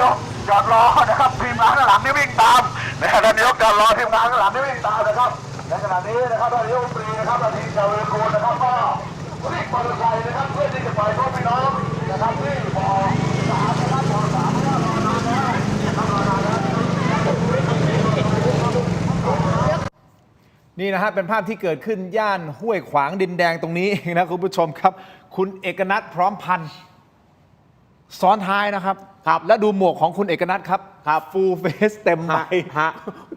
Speaker 9: จอดรอนะครับทีมงานข้างหลังนี่วิ่งตามนะครับนายกจอดรอทีมงานข้างหลังนี่วิ่งตามนะครับในขณะนี้นะครับนายกปรีนะครับนาทีเจริญกูลนะครับก็รีบมอเตอร์ไซค์นะครับเพื่อที่จะไปพบพี่น้องนะครับที่บ่อสามนะครับบ่อสามรอนานแล้วรอนานแล้ว
Speaker 2: นี่นะฮะเป็นภาพที่เกิดขึ้นย่านห้วยขวางดินแดงตรงนี้นะคุณผู้ชมครับ คุณเอกนัทพร้อมพันธ์ซ้อนท้ายนะครับและดูหมวกของคุณเอกนัทครับฟูลเฟสเต็มใบ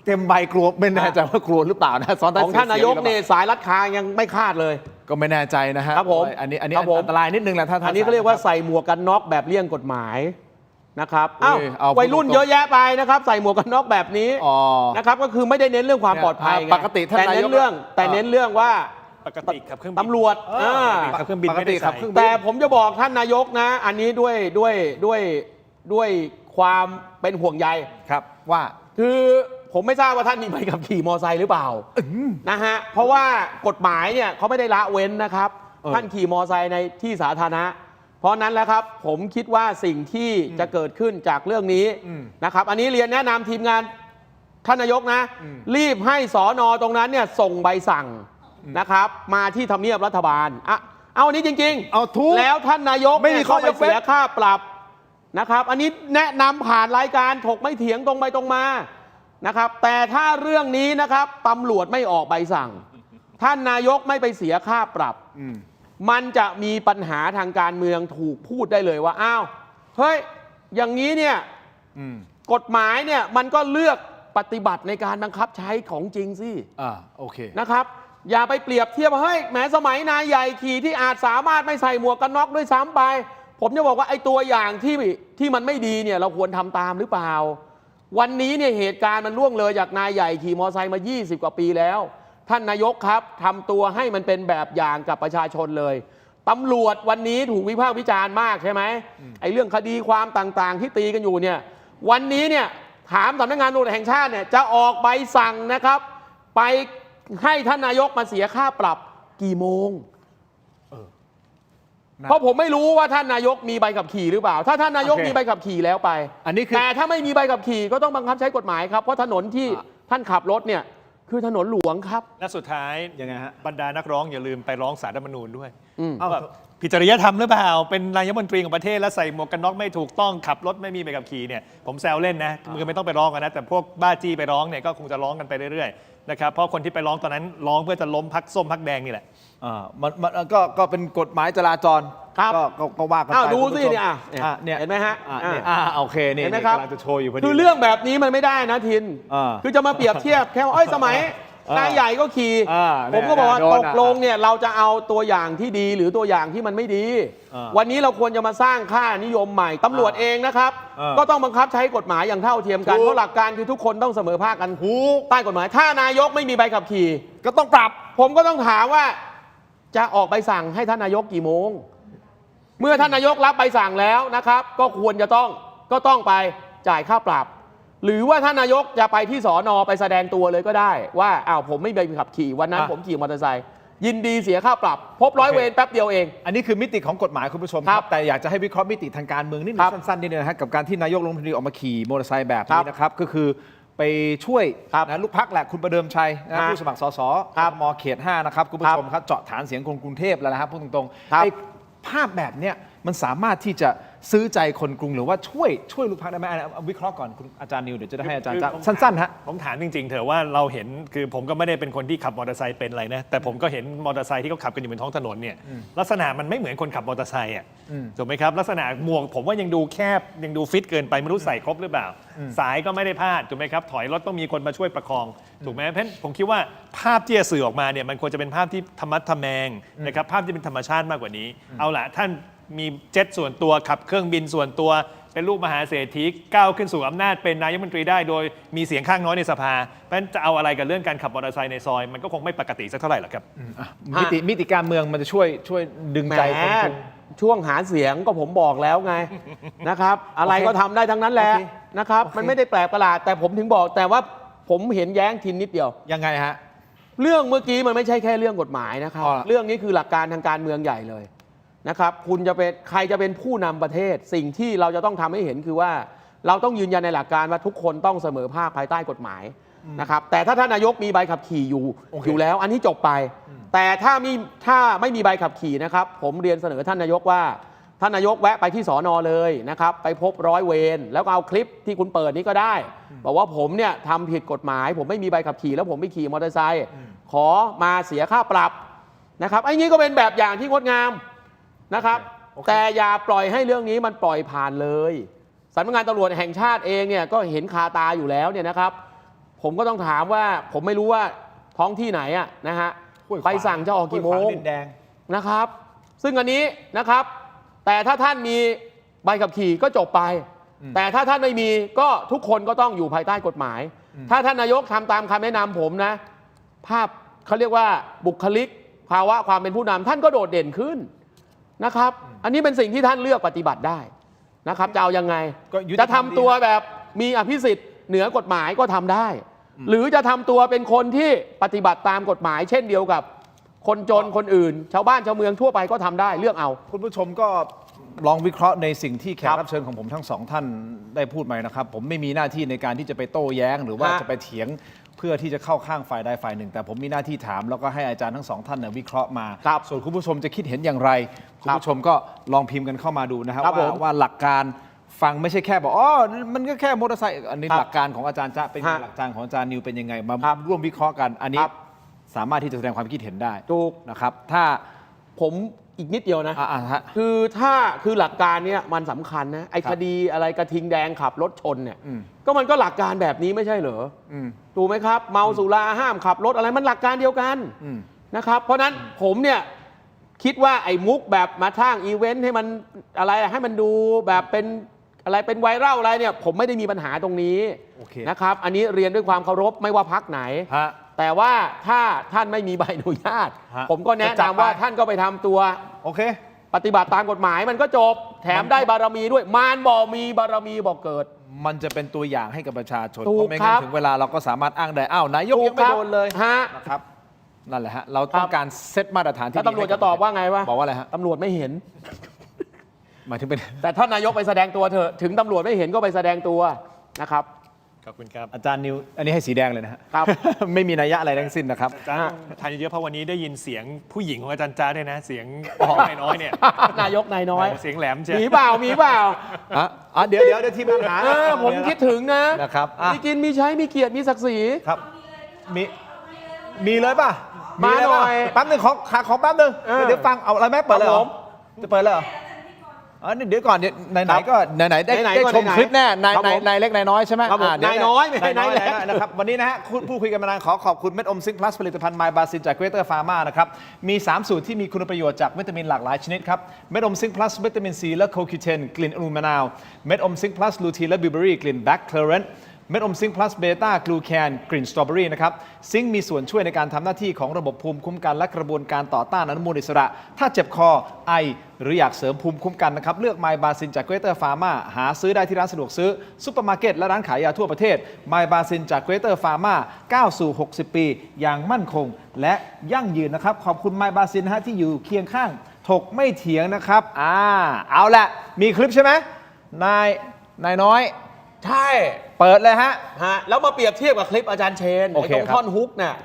Speaker 2: เต็มใบกลัวไม่แน่ใจว่ากลัวหรือเปล่านะซ้อนท้าย
Speaker 3: ของท่านนายกเนี่ยสายรัดคางยังไม่คาดเลย
Speaker 2: ก็ไม่แน่ใจนะฮะ
Speaker 3: ครับผม
Speaker 2: อันนี้
Speaker 3: ครับผม
Speaker 2: อันตรายนิดนึงแหละถ้า
Speaker 3: อันนี้เขาเรียกว่าใส่หมวกกันน็อกแบบเลี่ยงกฎหมายนะครับอ้าว
Speaker 2: เอา
Speaker 3: วัยรุ่นเยอะแยะไปนะครับใส่หมวกกันน็อกแบบนี้นะครับก็คือไม่ได้เน้นเรื่องความปลอดภัยไง
Speaker 2: ปกติท่าน
Speaker 3: แต่
Speaker 2: นาย
Speaker 3: เน้
Speaker 2: ก
Speaker 3: นเรื่องว่า
Speaker 5: ปกติขับเครื่องบิน
Speaker 3: ตำรวจ
Speaker 5: ขับเครื่องบิน
Speaker 2: ปก
Speaker 5: ไม่
Speaker 2: ติ
Speaker 5: ได้
Speaker 2: ขั
Speaker 5: ใส่
Speaker 2: บเครื่องบิน
Speaker 3: แต่ผมจะบอกท่านนายกนะ อันนี้ด้วยความเป็นห่วงใย
Speaker 2: ครับว่า
Speaker 3: คือผมไม่ทราบว่าท่านมีใบขับขี่มอไซค์หรือเปล่านะฮะเพราะว่ากฎหมายเนี่ยเขาไม่ได้ละเว้นนะครับท่านขี่มอไซค์ในที่สาธารณะ เพราะนั้นแล้วครับผมคิดว่าสิ่งที่จะเกิดขึ้นจากเรื่องนี้นะครับอันนี้เรียนแนะนำทีมงานท่านนายกนะรีบให้สน.ตรงนั้นเนี่ยส่งใบสั่งนะครับมาที่ทำเนียบรัฐบาลเอาอันนี้จริงๆเอาทุกแล้วท่านนายกไม่มีข้อไปเสียค่าปรับนะครับอันนี้แนะนำผ่านรายการถกไม่เถียงตรงไปตรงมานะครับแต่ถ้าเรื่องนี้นะครับตำรวจไม่ออกใบสั่งท่านนายกไม่ไปเสียค่าปรับมันจะมีปัญหาทางการเมืองถูกพูดได้เลยว่าอ้าวเฮ้ยอย่างนี้เนี่ยกฎหมายเนี่ยมันก็เลือกปฏิบัติในการบังคับใช้ของจริงสิ
Speaker 2: โอเค
Speaker 3: นะครับอย่าไปเปรียบเทียบว่าเฮ้ยแม้สมัยนายใหญ่ขี่ที่อาจสามารถไม่ใส่หมวกกันน็อกด้วยซ้ำไปผมจะบอกว่าไอ้ตัวอย่างที่มันไม่ดีเนี่ยเราควรทำตามหรือเปล่าวันนี้เนี่ยเหตุการณ์มันล่วงเลยจากนายใหญ่ขี่มอเตอร์ไซค์มา20 กว่าปีแล้วท่านนายกครับทำตัวให้มันเป็นแบบอย่างกับประชาชนเลยตำรวจวันนี้ถูกวิพากษ์วิจารณ์มากใช่ไหมไอ้เรื่องคดีความต่างๆที่ตีกันอยู่เนี่ยวันนี้เนี่ยถามสำนักงานตำรวจแห่งชาติเนี่ยจะออกใบสั่งนะครับไปให้ท่านนายกมาเสียค่าปรับกี่โมงเพราะผมไม่รู้ว่าท่านนายกมีใบขับขี่หรือเปล่าถ้าท่านนายกมีใบขับขี่แล้วไป
Speaker 2: อันนี้คือ
Speaker 3: แต่ถ้าไม่มีใบขับขี่ก็ต้องบังคับใช้กฎหมายครับเพราะถนนที่ท่านขับรถเนี่ยคือถนนหลวงครับ
Speaker 5: และสุดท้าย
Speaker 2: ยังไงฮะ
Speaker 5: บรรดานักร้องอย่าลืมไปร้องศาลรัฐธรรมนูญด้วยเอาแบบผิดจริยธรรมหรือเปล่าเป็นนายกรัฐมนตรีของประเทศแล้วใส่หมวกกันน็อกไม่ถูกต้องขับรถไม่มีใบขับขี่เนี่ยผมแซวเล่นนะมึงไม่ต้องไปร้องกันนะแต่พวกบ้าจี้ไปร้องเนี่ยก็คงจะร้องกันไปเรื่อยๆนะครับเพราะคนที่ไปร้องตอนนั้นร้องเพื่อจะล้มพรรคส้มพรรคแดงนี่แหละ
Speaker 2: มันก็เป็นกฎหมายจราจรก็ว่ากันไป
Speaker 3: ดูสิเนี่ยเห็นไหมฮะ
Speaker 2: โอเคนี่กำลังจะโชว์อยู่พอดี
Speaker 3: คือเรื่องแบบนี้มันไม่ได้นะทินคือจะมาเปรียบเทียบแค่ว่าสมัยนายใหญ่ก็ขี่ผมก็บอกว่าตกลงเนี่ยเราจะเอาตัวอย่างที่ดีหรือตัวอย่างที่มันไม่ดีวันนี้เราควรจะมาสร้างค่านิยมใหม่ตำรวจเองนะครับก็ต้องบังคับใช้กฎหมายอย่างเท่าเทียมกันเพราะหลักการคือทุกคนต้องเสมอภาคกันใต้กฎหมายถ้านายกไม่มีใบขับขี่
Speaker 2: ก็ต้องปรับ
Speaker 3: ผมก็ต้องถามว่าจะออกใบสั่งให้ท่านนายกกี่โมงเมื่อท่านนายกรับใบสั่งแล้วนะครับก็ควรจะต้องไปจ่ายค่าปรับหรือว่าท่านนายกจะไปที่สน.ไปแสดงตัวเลยก็ได้ว่าผมไม่มีใบขับขี่วันนั้นผมขี่มอเตอร์ไซค์ยินดีเสียค่าปรับพบร้อยเวรแป๊บเดียวเอง
Speaker 2: อันนี้คือมิติของกฎหมายคุณผู้ชมครับแต่อยากจะให้วิเคราะห์มิติทางการเมืองนิดนึงสั้นๆนิดนึงนะกับการที่นายกรัฐมนตรีออกมาขี่มอเตอร์ไซค์แบบนี้นะครับก็คือไปช่วยลูกพรรคแหละคุณประเดิมชัยผู้สมัครสสม.เขต 5นะครับคุณผู้ชมครับเจาะฐานเสียงคนกรุงเทพแล้วนะครับพูดตรงๆไอ้ภาพแบบเนี้ยมันสามารถที่จะซื้อใจคนกรุงหรือว่าช่วยลูกพรรคได้ไหมวิเคราะห์ก่อนคุณอาจารย์นิวเดี๋ยวจะได้ให้อาจารย์สั้นๆฮะ
Speaker 5: ผมถามจริงๆเถอะว่าเราเห็นคือผมก็ไม่ได้เป็นคนที่ขับมอเตอร์ไซค์เป็นอะไรนะแต่ผมก็เห็นมอเตอร์ไซค์ที่เขาขับกันอยู่บนท้องถนนเนี่ยลักษณะมันไม่เหมือนคนขับมอเตอร์ไซค์ถูกไหมครับลักษณะหมวกผมว่ายังดูแคบยังดูฟิตเกินไปไม่รู้ใส่ครบหรือเปล่าสายก็ไม่ได้พาดถูกไหมครับถอยรถต้องมีคนมาช่วยประคองถูกไหมเพราะฉะนั้นผมคิดว่าภาพที่จะสื่อออกมาเนี่ยมันควรจะเป็นภาพที่ธรรมะทแมงนะครับภาพที่เป็นธรรมชาติมากกว่านี้เอาล่ะท่านมีเจ็ตส่วนตัวขับเครื่องบินส่วนตัวเป็นลูกมหาเศรษฐีก้าวขึ้นสู่อำนาจเป็นนายกรัฐมนตรีได้โดยมีเสียงข้างน้อยในสภาเพราะฉะนั้นจะเอาอะไรกับเรื่องการขับมอเตอร์ไซค์ในซอยมันก็คงไม่ปกติสักเท่าไหร่หรอกครับ
Speaker 2: มิติการเมืองมันจะช่วยดึงใจคน
Speaker 3: ช่วงหาเสียงก็ผมบอกแล้วไงนะครับอะไรก็ทำได้ทั้งนั้นแหละนะครับมันไม่ได้แปลกประหลาดแต่ผมถึงบอกแต่ว่าผมเห็นแย้งทินนิดเดียว
Speaker 2: ยังไงฮะ
Speaker 3: เรื่องเมื่อกี้มันไม่ใช่แค่เรื่องกฎหมายนะครับเรื่องนี้คือหลักการทางการเมืองใหญ่เลยนะครับคุณจะเป็นใครจะเป็นผู้นำประเทศสิ่งที่เราจะต้องทำให้เห็นคือว่าเราต้องยืนยันในหลักการว่าทุกคนต้องเสมอภาคภายใต้กฎหมายนะครับแต่ถ้าท่านนายกมีใบขับขี่อยู่แล้วอันนี้จบไปแต่ถ้าไม่มีใบขับขี่นะครับผมเรียนเสนอท่านนายกว่าท่านนายกแวะไปที่สน.เลยนะครับไปพบร้อยเวรแล้วก็เอาคลิปที่คุณเปิดนี้ก็ได้บอกว่าผมเนี่ยทำผิดกฎหมายผมไม่มีใบขับขี่แล้วผมไม่ขี่มอเตอร์ไซค์ขอมาเสียค่าปรับนะครับไอ้นี้ก็เป็นแบบอย่างที่งดงามนะครับแต่อย่าปล่อยให้เรื่องนี้มันปล่อยผ่านเลยสำนักงานตำรวจแห่งชาติเองเนี่ยก็เห็นคาตาอยู่แล้วเนี่ยนะครับผมก็ต้องถามว่าผมไม่รู้ว่าท้องที่ไหนนะฮะไปสั่งจะออกกี่โมงนะครับซึ่งอันนี้นะครับแต่ถ้าท่านมีใบขับขี่ก็จบไปแต่ถ้าท่านไม่มีก็ทุกคนก็ต้องอยู่ภายใต้กฎหมายถ้าท่านนายกทำตามคำแนะนำผมนะภาพเขาเรียกว่าบุคลิกภาวะความเป็นผู้นำท่านก็โดดเด่นขึ้นนะครับอันนี้เป็นสิ่งที่ท่านเลือกปฏิบัติได้นะครับจะเอายังไงจะทำตัวแบบมีอภิสิทธิ์เหนือกฎหมายก็ทำได้หรือจะทำตัวเป็นคนที่ปฏิบัติตามกฎหมายเช่นเดียวกับคนจนคนอื่นชาวบ้านชาวเมืองทั่วไปก็ทำได้เลือกเอา
Speaker 2: คุณผู้ชมก็ ลองวิเคราะห์ในสิ่งที่แขกรับเชิญของผมทั้งสองท่านได้พูดมานะครับผมไม่มีหน้าที่ในการที่จะไปโต้แย้งหรือว่าจะไปเถียงเพื่อที่จะเข้าข้างฝ่ายใดฝ่ายหนึ่งแต่ผมมีหน้าที่ถามแล้วก็ให้อาจารย์ทั้งสองท่านเนี่ยวิเคราะห์มาส่วนคุณผู้ชมจะคิดเห็นอย่างไรคุณผู้ชมก็ลองพิมพ์กันเข้ามาดูนะครับว่าหลักการฟังไม่ใช่แค่บอกอ๋อมันก็แค่มอเตอร์ไซค์อันนี้หลักการของอาจารย์จ๊ะเป็นหลักการของอาจารย์นิวเป็นยังไงมาร่วมวิเคราะห์กันอันนี้สามารถที่จะแสดงความคิดเห็นได้ถูกนะครับถ้า
Speaker 3: ผมอีกนิดเดียวนะคือหลักการเนี้ยมันสำคัญนะไอ้คดีอะไรกระทิงแดงขับรถชนเนี่ยมันก็หลักการแบบนี้ไม่ใช่เหรอถูกไหมครับเมาสุราห้ามขับรถอะไรมันหลักการเดียวกันนะครับเพราะนั้นผมเนี่ยคิดว่าไอ้มุกแบบมาสร้างอีเวนต์ให้มันอะไรให้มันดูแบบเป็นอะไรเป็นไวรัลอะไรเนี่ยผมไม่ได้มีปัญหาตรงนี้นะครับอันนี้เรียนด้วยความเคารพไม่ว่าพรรคไหนแต่ว่าถ้าท่านไม่มีใบอนุญาตผมก็แนะนำว่าท่านก็ไปทำตัวปฏิบัติตามกฎหมายมันก็จบแถมได้บารมีด้วยมารบ่มีบารมีบ่เกิด
Speaker 2: มันจะเป็นตัวอย่างให้กับประชาชนเพราะไม่งั้นถึงเวลาเราก็สามารถอ้างได้อ้าวนายกยังไม่โดนเลยนะครับนั่นแหละฮะเราต้องการเซตมาตรฐานที่ดี
Speaker 3: ตำรวจจะตอบว่าไงวะ
Speaker 2: บอกว่าอะไรฮะ
Speaker 3: ตำรวจไม่เห็น
Speaker 2: หมายถึงเป็น
Speaker 3: แต่ถ้านายกไปแสดงตัวเถอะถึงตำรวจไม่เห็นก็ไปแสดงตัวนะครับ
Speaker 5: ขอบคุณครับ
Speaker 2: อาจารย์นิวอันนี้ให้สีแดงเลยนะฮะไม่มีนัยยะอะไรทั้งสิ้นนะครับ
Speaker 5: ทานเยอะเพราะวันนี้ได้ยินเสียงผู้หญิงของอาจารย์จ้าด้วยนะเสียงนายน้อยเนี่ย
Speaker 3: นายกนายน้อย
Speaker 5: เสียงแหลมใช่
Speaker 3: มีเปล่า
Speaker 2: เดี๋ยวทีมงานหา
Speaker 3: ผมคิดถึงนะครับมีกินมีใช้มีเกียรติมีศักดิ์ศรี
Speaker 2: ครับมีเลยป่ะ
Speaker 3: มาหน่อย
Speaker 2: แป๊บนึงของแป๊บนึงเดี๋ยวฟังเอาอะไรแม่เปิดเลยเหรอจะเปิดเลยเหรอเดี๋ยวก่อนไหนก็ไหนได้ชมคลิปแน่นายเล็กนายน้อยใช่ไหม
Speaker 3: นายน้อยไม่ใช่นายเล็ก
Speaker 2: นะครับวันนี้นะฮะพูดคุยกันมานานขอขอบคุณเม็ดอมซิงค์พลัสผลิตภัณฑ์ไมบาซินจากเกรเตอร์ฟาร์มานะครับมี3สูตรที่มีคุณประโยชน์จากวิตามินหลากหลายชนิดครับเม็ดอมซิงค์พลัสวิตามินซีและโคคิวเทนกลิ่นอลูมะนาวเม็ดอมซิงค์พลัสลูทีนและบิวเบอรี่กลิ่นแบล็คเคลเรนต์เม็ดอมซิงค์พลัสเบต้ากลูแคนกลิ่นสตรอเบอรี่นะครับซิงค์มีส่วนช่วยในการทำหน้าที่ของระบบภูมิคุ้มกันและกระบวนการต่อต้านอนุมูลอิสระถ้าเจ็บคอไอหรืออยากเสริมภูมิคุ้มกันนะครับเลือกไมบาซินจากเกรเตอร์ฟาร์มาหาซื้อได้ที่ร้านสะดวกซื้อซุปเปอร์มาร์เก็ตและร้านขายยาทั่วประเทศไมบาซินจากเกรเตอร์ฟาร์มาก้าวสู่60 ปีอย่างมั่นคงและยั่งยืนนะครับขอบคุณไมบาซินที่อยู่เคียงข้างถกไม่เถียงนะครับเอาละมีคลิปใช่ไหมนายน้อย
Speaker 3: ใช่
Speaker 2: เปิดเลยฮะ
Speaker 3: แล้วมาเปรียบเทียบกับคลิปอาจารย์เชนตรงท่อนฮุกเนี่ย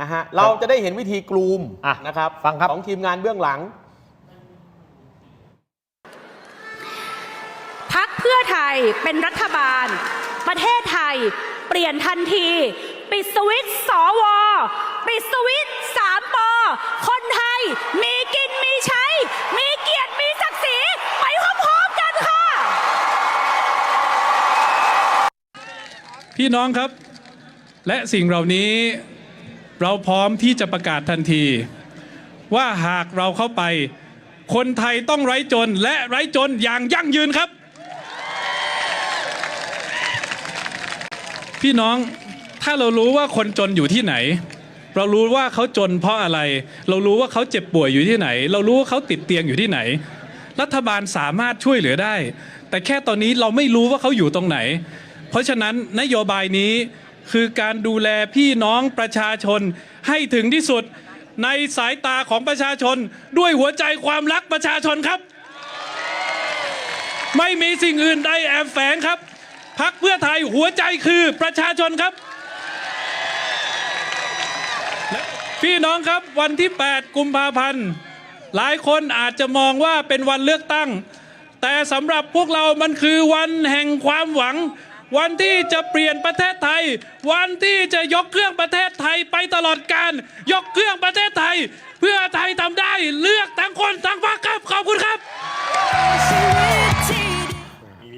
Speaker 3: นะฮะเราจะได้เห็นวิธีกลูมนะครับ
Speaker 2: ฟังครับ
Speaker 3: ของทีมงานเบื้องหลัง
Speaker 14: พรรคเพื่อไทยเป็นรัฐบาลประเทศไทยเปลี่ยนทันทีปิดสวิตช์สวปิดสวิตช์3 ป.คนไทยมีกินมีใช้มีเกียรติมีศักดิ์ศรีไปพร้อมๆกันค่ะ
Speaker 7: พี่น้องครับและสิ่งเหล่านี้เราพร้อมที่จะประกาศทันทีว่าหากเราเข้าไปคนไทยต้องไร้จนและไร้จนอย่างยั่งยืนครับพี่น้องถ้าเรารู้ว่าคนจนอยู่ที่ไหนเรารู้ว่าเขาจนเพราะอะไรเรารู้ว่าเขาเจ็บป่วยอยู่ที่ไหนเรารู้ว่าเขาติดเตียงอยู่ที่ไหนรัฐบาลสามารถช่วยเหลือได้แต่แค่ตอนนี้เราไม่รู้ว่าเขาอยู่ตรงไหนเพราะฉะนั้นนโยบายนี้คือการดูแลพี่น้องประชาชนให้ถึงที่สุดในสายตาของประชาชนด้วยหัวใจความรักประชาชนครับไม่มีสิ่งอื่นใดแอบแฝงครับพรรคเพื่อไทยหัวใจคือประชาชนครับพี่น้องครับวันที่8 กุมภาพันธ์หลายคนอาจจะมองว่าเป็นวันเลือกตั้งแต่สำหรับพวกเรามันคือวันแห่งความหวังวันที่จะเปลี่ยนประเทศไทยวันที่จะยกเครื่องประเทศไทยไปตลอดกาลยกเครื่องประเทศไทยเพื่อไทยทำได้เลือกทั้งคนทั้งพรรคครับขอบคุณครับ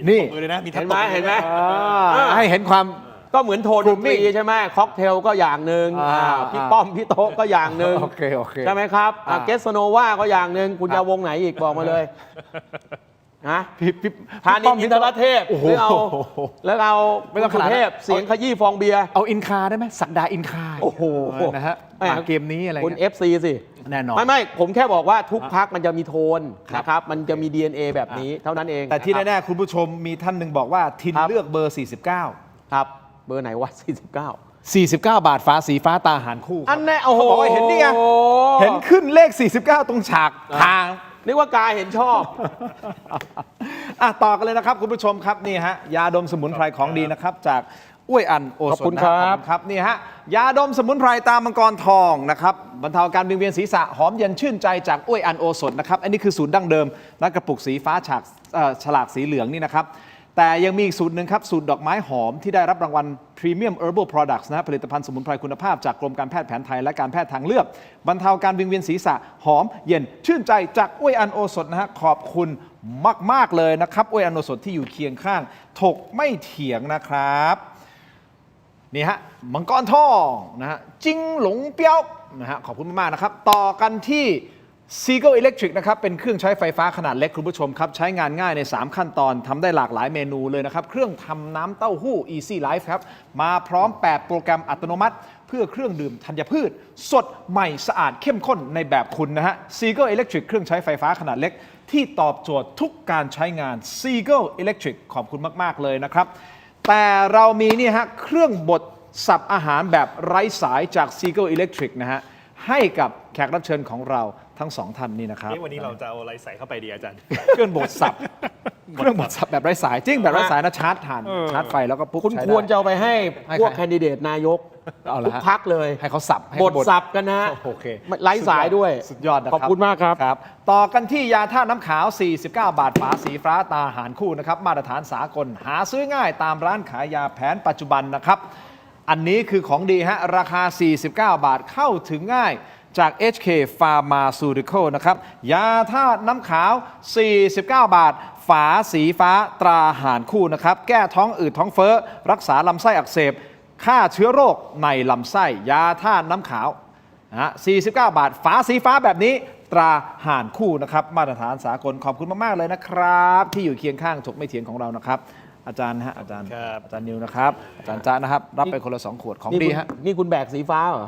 Speaker 2: นี่
Speaker 3: เห็นไหม
Speaker 2: ให้เห็นความ
Speaker 3: ก็เหมือนโทนดนตรีใช่ไหมค็อกเทลก็อย่างหนึ่งพี่ป้อมพี่โต๊ะก็อย่างหนึ่ง
Speaker 2: โอเค
Speaker 3: ใช่ไหมครับเกสโนวาก็อย่างหนึ่งคุณจะวงไหนอีกบอกมาเลยนะพานิชอินทรเทพแล้วเอา
Speaker 2: ไม่ต้องขนาด
Speaker 3: เทพเสียงขยี้ฟองเบียร์
Speaker 2: เอาอินคาได้ไหมสักดาอินคา
Speaker 3: โอ้โห
Speaker 2: นะฮะเกมนี้อะไร
Speaker 3: คุณ FC สิ
Speaker 2: แน่นอน
Speaker 3: ไม่ผมแค่บอกว่าทุกพรรคมันจะมีโทนนะครับมันจะมี DNA แบบนี้เท่านั้นเอง
Speaker 2: แต่ที่แน่ๆคุณผู้ชมมีท่านหนึ่งบอกว่าทินเลือกเบอร์49
Speaker 3: ครับเบอร์ไหนวะ
Speaker 2: 49 บาทฟ้าสีฟ้าตาหารคู่
Speaker 3: อันแน่โอ้โห
Speaker 2: เห็นนี่ไงเห็นขึ้นเลข49ตรงฉากทาง
Speaker 3: นึกว่ากาเห็นชอบ
Speaker 2: ต่อกันเลยนะครับคุณผู้ชมครับนี่ฮะยาดมสมุนไพรของดีนะครับจากอ้วยอันโอสถ
Speaker 3: ขอบคุณครับ
Speaker 2: ขอบคุณครับนี่ฮะยาดมสมุนไพรตามังกรทองนะครับบรรเทาการวิงเวียนศีรษะหอมเย็นชื่นใจจากอ้วยอันโอสถนะครับอันนี้คือสูตรดั้งเดิมและกระปุกสีฟ้าฉลากสีเหลืองนี่นะครับแต่ยังมีอีกสูตรหนึ่งครับสูตรดอกไม้หอมที่ได้รับรางวัล Premium Herbal Products นะผลิตภัณฑ์สมุนไพรคุณภาพจากกรมการแพทย์แผนไทยและการแพทย์ทางเลือกบรรเทาการวิงเวียนศีรษะหอมเย็นชื่นใจจากอ้วยอันโอสถนะฮะขอบคุณมากๆเลยนะครับอ้วยอันโอสถที่อยู่เคียงข้างถกไม่เถียงนะครับนี่ฮะมังกรทองนะฮะจิงหลงเปี้ยวนะฮะขอบคุณมากๆนะครับต่อกันที่ Seagull Electric นะครับเป็นเครื่องใช้ไฟฟ้าขนาดเล็กคุณผู้ชมครับใช้งานง่ายใน 3 ขั้นตอนทำได้หลากหลายเมนูเลยนะครับเครื่องทำน้ำเต้าหู้ Easy Life ครับมาพร้อม8โปรแกรมอัตโนมัติเพื่อเครื่องดื่มธัญพืชสดใหม่สะอาดเข้มข้นในแบบคุณนะฮะ Seagull Electric เครื่องใช้ไฟฟ้าขนาดเล็กที่ตอบโจทย์ทุกการใช้งาน Seagull Electric ขอบคุณมากๆเลยนะครับแต่เรามีนี่ฮะเครื่องบดสับอาหารแบบไร้สายจาก Seagull Electric นะฮะให้กับแขกรับเชิญของเราทั้งสองท่านนี่นะครับ
Speaker 5: วันนี้เราจะเอาอะไรใส่เข้าไปดีอาจารย์
Speaker 2: เครื่องบดสับเครื่องบดสับแบบไร้สายจริงแบบไร้สายนะชาร์จผ่านชาร์จไฟแล้วก็ปุ๊บ
Speaker 3: คุณ
Speaker 2: ใช้
Speaker 3: ควร
Speaker 2: ได้
Speaker 3: จะเอาไปให้พวก
Speaker 2: ใคร
Speaker 3: แคนดิเดตนายก
Speaker 2: เอาละ
Speaker 3: ทุกพักเลย
Speaker 2: ให้เขาสับให้
Speaker 3: บ
Speaker 2: เขา
Speaker 3: ทสับกันนะฮะ
Speaker 2: โอเค
Speaker 3: ไร้สายด้วย
Speaker 2: สุดยอดนะครับ
Speaker 3: ขอบคุณมากครับ
Speaker 2: ครับต่อกันที่ยาธาตุน้ำขาว 49 บาทฝาสีฟ้าตาหารคู่นะครับมาตรฐานสากลหาซื้อง่ายตามร้านขายยาแผนปัจจุบันนะครับอันนี้คือของดีฮะราคา 49 บาทเข้าถึงง่ายจาก HK Pharmaceutical นะครับยาธาตุน้ำขาว 49 บาทฝาสีฟ้าตราหารคู่นะครับแก้ท้องอืดท้องเฟ้อรักษาลำไส้อักเสบฆ่าเชื้อโรคในลำไส้ยาธาตุน้ำขาวนะฮะ 49 บาทฝาสีฟ้าแบบนี้ตราหารคู่นะครับมาตรฐานสากลขอบคุณมากๆเลยนะครับที่อยู่เคียงข้างถกไม่เถียงของเรานะครับอาจารย์ฮะอาจารย์นิวนะครับอาจารย์จ๊ะนะครับรับไปคนละ2 ขวดของดีฮะ
Speaker 3: นี่คุณแบกสีฟ้าเหรอ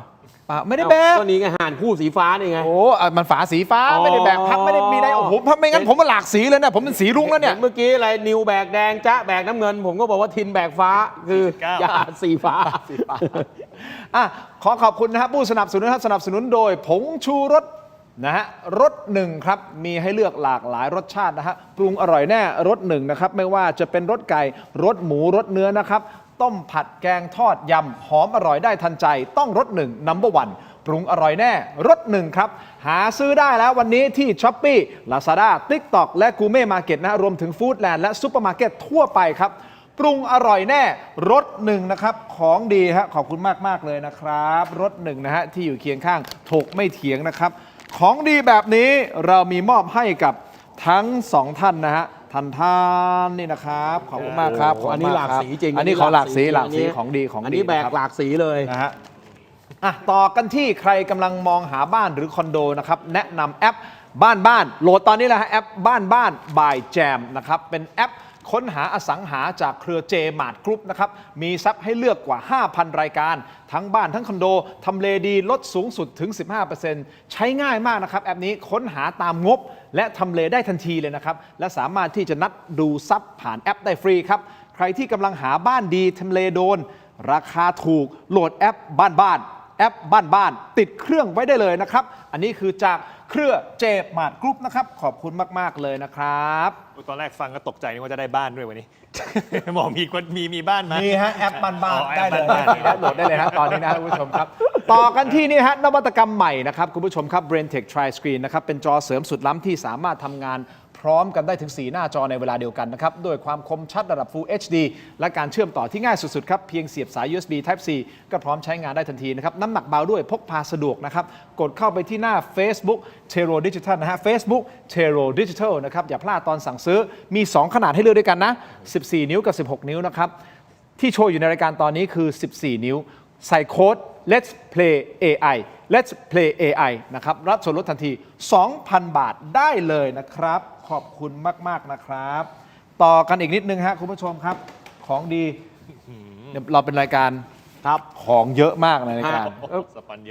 Speaker 2: ไม่ได้แบก
Speaker 3: ก็นี้ไงห่านคู่สีฟ้านี่ไง
Speaker 2: โอ้มันฝาสีฟ้าไม่ได้แบกพักไม่ได้มีได้โอ้โหถ้าไม่งั้นผมมาหลากสีเลยนะผมเป็นสีรุ้งแล้วเนี่ย
Speaker 3: เมื่อกี้อะไรนิวแบกแดงจ๊ะแบกน้ำเงิน ผมก็บอกว่าทินแบกฟ้าคือยาสีฟ้า
Speaker 2: ขอขอบคุณนะครับผู้สนับสนุนครับสนับสนุนโดยผงชูรสนะฮะรสหนึ่งครับมีให้เลือกหลากหลายรสชาตินะฮะปรุงอร่อยแน่รสหนึ่งนะครับไม่ว่าจะเป็นรสไก่รสหมูรสเนื้อนะครับต้มผัดแกงทอดยำหอมอร่อยได้ทันใจต้องรสหนึ่งNo. 1ปรุงอร่อยแน่รสหนึ่งครับหาซื้อได้แล้ววันนี้ที่ Shopee Lazada TikTok และ Gourmet Market นะรวมถึง Foodland และซุปเปอร์มาร์เก็ตทั่วไปครับปรุงอร่อยแน่รสหนึ่งนะครับของดีฮะขอบคุณมากๆเลยนะครับรสหนึ่งนะฮะที่อยู่เคียงข้างถกไม่เถียงนะครับของดีแบบนี้เรามีมอบให้กับทั้ง2ท่านนะฮะท่านนี่นะครับขอบคุณมากครับ
Speaker 3: อันนี้หลากสีจริง
Speaker 2: อันนี้ของหลากสีของดีของดี
Speaker 3: อันนี้แบกหลากสีเลย
Speaker 2: นะฮะต่อกันที่ใครกำลังมองหาบ้านหรือคอนโดนะครับแนะนำแอปบ้านโหลดตอนนี้แหละฮะแอปบ้านบายแจมนะครับเป็นแอปค้นหาอสังหาจากเครือ J-Mart Group นะครับมีทรัพย์ให้เลือกกว่า 5,000 รายการทั้งบ้านทั้งคอนโดทำเลดีลดสูงสุดถึง 15% ใช้ง่ายมากนะครับแอปนี้ค้นหาตามงบและทำเลได้ทันทีเลยนะครับและสามารถที่จะนัดดูทรัพย์ผ่านแอปได้ฟรีครับใครที่กำลังหาบ้านดีทำเลโดนราคาถูกโหลดแอปบ้านแอปบ้านติดเครื่องไว้ได้เลยนะครับอันนี้คือจากเครือ J-Mart Group นะครับขอบคุณมากๆเลยนะครับ
Speaker 5: ตอนแรกฟังก็ตกใจนึกว่าจะได้บ้านด้วยวันนี้ บอกมีบ้านไหม
Speaker 2: มีฮะแอปบ้านได้เลยโหลดได้เลยนะตอนนี้นะคุณผู้ชมครับต่อกันที่นี่ฮะนวัตกรรมใหม่นะครับคุณผู้ชมครับ BrainTech Tri Screen นะครับเป็นจอเสริมสุดล้ำที่สามารถทำงานพร้อมกันได้ถึง4หน้าจอในเวลาเดียวกันนะครับด้วยความคมชัดระดับ Full HD และการเชื่อมต่อที่ง่ายสุดๆครับเพียงเสียบสาย USB Type C ก็พร้อมใช้งานได้ทันทีนะครับน้ำหนักเบาด้วยพกพาสะดวกนะครับกดเข้าไปที่หน้า Facebook Tero Digital นะฮะ Facebook Tero Digital นะครับอย่าพลาดตอนสั่งซื้อมี 2 ขนาดให้เลือกด้วยกันนะ14 นิ้วกับ16 นิ้วนะครับที่โชว์อยู่ในรายการตอนนี้คือ14 นิ้วใส่โค้ด Let's Play AI Let's Play AI นะครับรับส่วนลดทันที 2,000 บาทได้เลยนะครับขอบคุณมากๆนะครับต่อกันอีกนิดนึงฮะคุณผู้ชมครับของดีเราเป็นรายการครับของเยอะมากในรายการ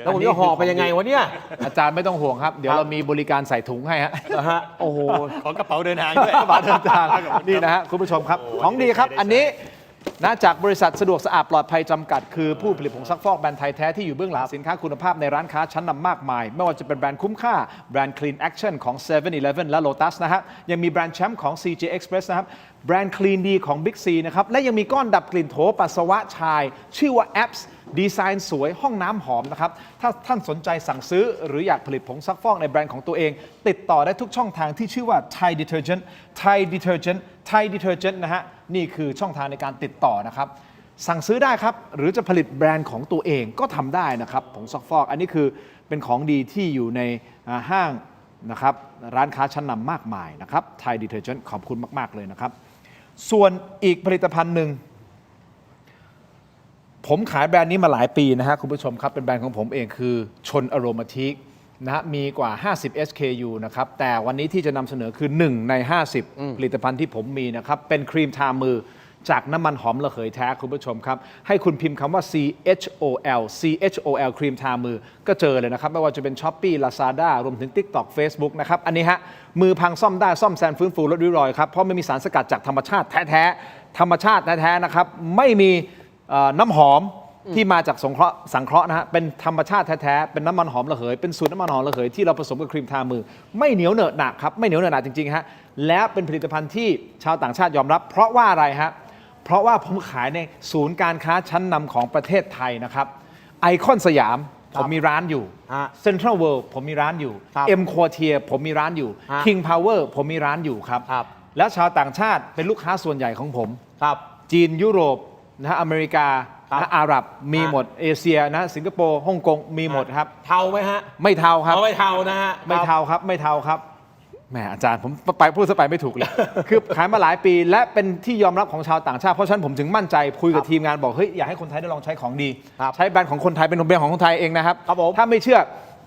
Speaker 3: แล้วผมจะห่อไปยังไงวะเนี่ย
Speaker 2: อาจารย์ไม่ต้องห่วงครับเดี๋ยวเรามีบริการใส่ถุงให้ฮะ
Speaker 3: โอ้โห
Speaker 5: ของกระเป๋าเดินทางด้วย
Speaker 2: กระเป๋าเดินทางนี่นะฮะคุณผู้ชมครับของดีครับอันนี้ นะจากบริษัทสะดวกสะอาดปลอดภัยจำกัดคือผู้ผลิตผงซักฟอกแบรนด์ไทยแท้ที่อยู่เบื้องหลังสินค้าคุณภาพในร้านค้าชั้นนำมากมายไม่ว่าจะเป็นแบรนด์คุ้มค่าแบรนด์ Clean Action ของ 7-Eleven และ Lotus นะฮะยังมีแบรนด์แชมป์ของ CJ Express นะครับแบรนด์ Clean D ของ Big C นะครับและยังมีก้อนดับกลิ่นโถปัสสาวะชายชื่อว่า Apps ดีไซน์สวยห้องน้ำหอมนะครับถ้าท่านสนใจสั่งซื้อหรืออยากผลิตผงซักฟอกในแบรนด์ของตัวเองติดต่อได้ทุกช่องทางที่ชื่อว่า Thai Detergent Thai Detergent Thai Detergent นะฮะนี่คือช่องทางในการติดต่อนะครับสั่งซื้อได้ครับหรือจะผลิตแบรนด์ของตัวเองก็ทำได้นะครับผงซักฟอกอันนี้คือเป็นของดีที่อยู่ในห้างนะครับร้านค้าชั้นนำมากมายนะครับ Thai Detergent ขอบคุณมากๆเลยนะครับส่วนอีกผลิตภัณฑ์หนึ่งผมขายแบรนด์นี้มาหลายปีนะฮะคุณผู้ชมครับเป็นแบรนด์ของผมเองคือชนอโรมาทิกนะฮะมีกว่า50 SKU นะครับแต่วันนี้ที่จะนำเสนอคือ1ใน50ผลิตภัณฑ์ที่ผมมีนะครับเป็นครีมทามือจากน้ำมันหอมระเหยแท้คุณผู้ชมครับให้คุณพิมพ์คำว่า CHOL ครีมทามือก็เจอเลยนะครับไม่ว่าจะเป็น Shopee Lazada รวมถึง TikTok Facebook นะครับอันนี้ฮะมือพังซ่อมได้ซ่อมแซมฟื้นฟูลดริ้วรอยครับเพราะไม่มีสารสกัดจากธรรมชาติแท้ๆธรรมชาติแท้ๆนะครับไม่มีน้ำหอมที่มาจากสังเคราะห์นะฮะเป็นธรรมชาติแท้ๆเป็นน้ำมันหอมระเหยเป็นสูตรน้ำมันหอมระเหยที่เราผสมกับครีมทามือไม่เหนียวเหนอะหนักครับไม่เหนียวเหนอะหนักจริงๆฮะและเป็นผลิตภัณฑ์ที่ชาวต่างชาติยอมรับเพราะว่าอะไรฮะเพราะว่าผมขายในศูนย์การค้าชั้นนำของประเทศไทยนะครับไอคอนสยามผมมีร้านอยู่เซ็นทรัลเวิลด์ผมมีร้านอยู่เอ็มควอเทียผมมีร้านอยู่คิงพาวเวอร์ผมมีร้านอยู่ครับและชาวต่างชาติเป็นลูกค้าส่วนใหญ่ของผมจีนยุโรปนะฮะอเมริกาอาหรับมีหมดเอเชียนะสิงคโปร์ฮ่องกงมีหมดครับ
Speaker 3: เทาไหมฮะ
Speaker 2: ไม่เทาครับ
Speaker 3: ไม่เทานะฮะ
Speaker 2: ไม่เทาครับไม่เทาครับแหมอาจารย์ผมไปพูดซะไปไม่ถูกเลย คือขายมาหลายปีและเป็นที่ยอมรับของชาวต่างชาติเพราะฉะนั้นผมถึงมั่นใจคุยกับทีมงานบอกเฮ้ยอยากให้คนไทยได้ลองใช้ของดีใช้แบรนด์ของคนไทยเป็นแบรนด์ของคนไทยเองนะครับถ้าไม่เชื่อ